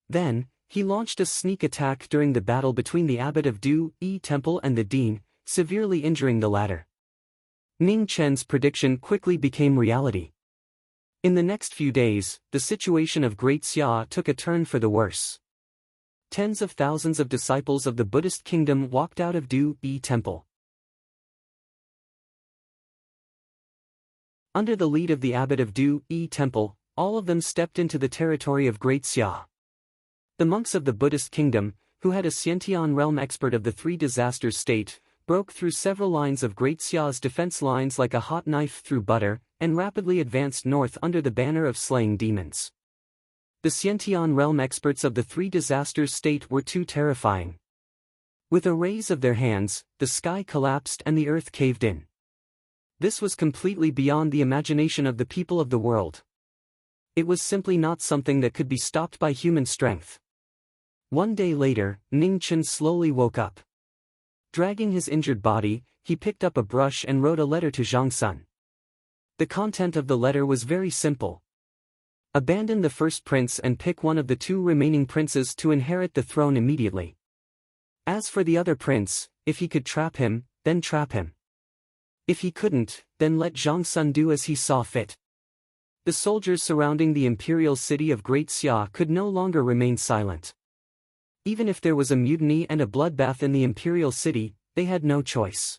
Then, he launched a sneak attack during the battle between the abbot of Du Yi Temple and the dean, severely injuring the latter. Ning Chen's prediction quickly became reality. In the next few days, the situation of Great Xia took a turn for the worse. Tens of thousands of disciples of the Buddhist kingdom walked out of Du Yi Temple. Under the lead of the abbot of Du Yi Temple, all of them stepped into the territory of Great Xia. The monks of the Buddhist kingdom, who had a Xiantian realm expert of the Three Disasters state, broke through several lines of Great Xia's defense lines like a hot knife through butter, and rapidly advanced north under the banner of slaying demons. The Xiantian realm experts of the Three Disasters state were too terrifying. With a raise of their hands, the sky collapsed and the earth caved in. This was completely beyond the imagination of the people of the world. It was simply not something that could be stopped by human strength. One day later, Ning Chen slowly woke up. Dragging his injured body, he picked up a brush and wrote a letter to Zhang Sun. The content of the letter was very simple. Abandon the first prince and pick one of the two remaining princes to inherit the throne immediately. As for the other prince, if he could trap him, then trap him. If he couldn't, then let Zhang Sun do as he saw fit. The soldiers surrounding the imperial city of Great Xia could no longer remain silent. Even if there was a mutiny and a bloodbath in the imperial city, they had no choice.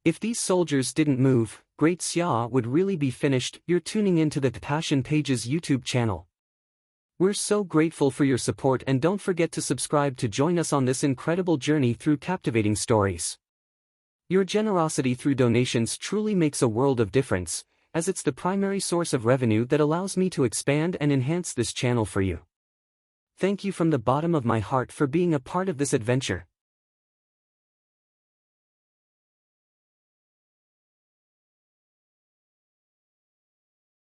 If these soldiers didn't move, Great Xia would really be finished. You're tuning into the Passion Pages YouTube channel. We're so grateful for your support, and don't forget to subscribe to join us on this incredible journey through captivating stories. Your generosity through donations truly makes a world of difference, as it's the primary source of revenue that allows me to expand and enhance this channel for you. Thank you from the bottom of my heart for being a part of this adventure.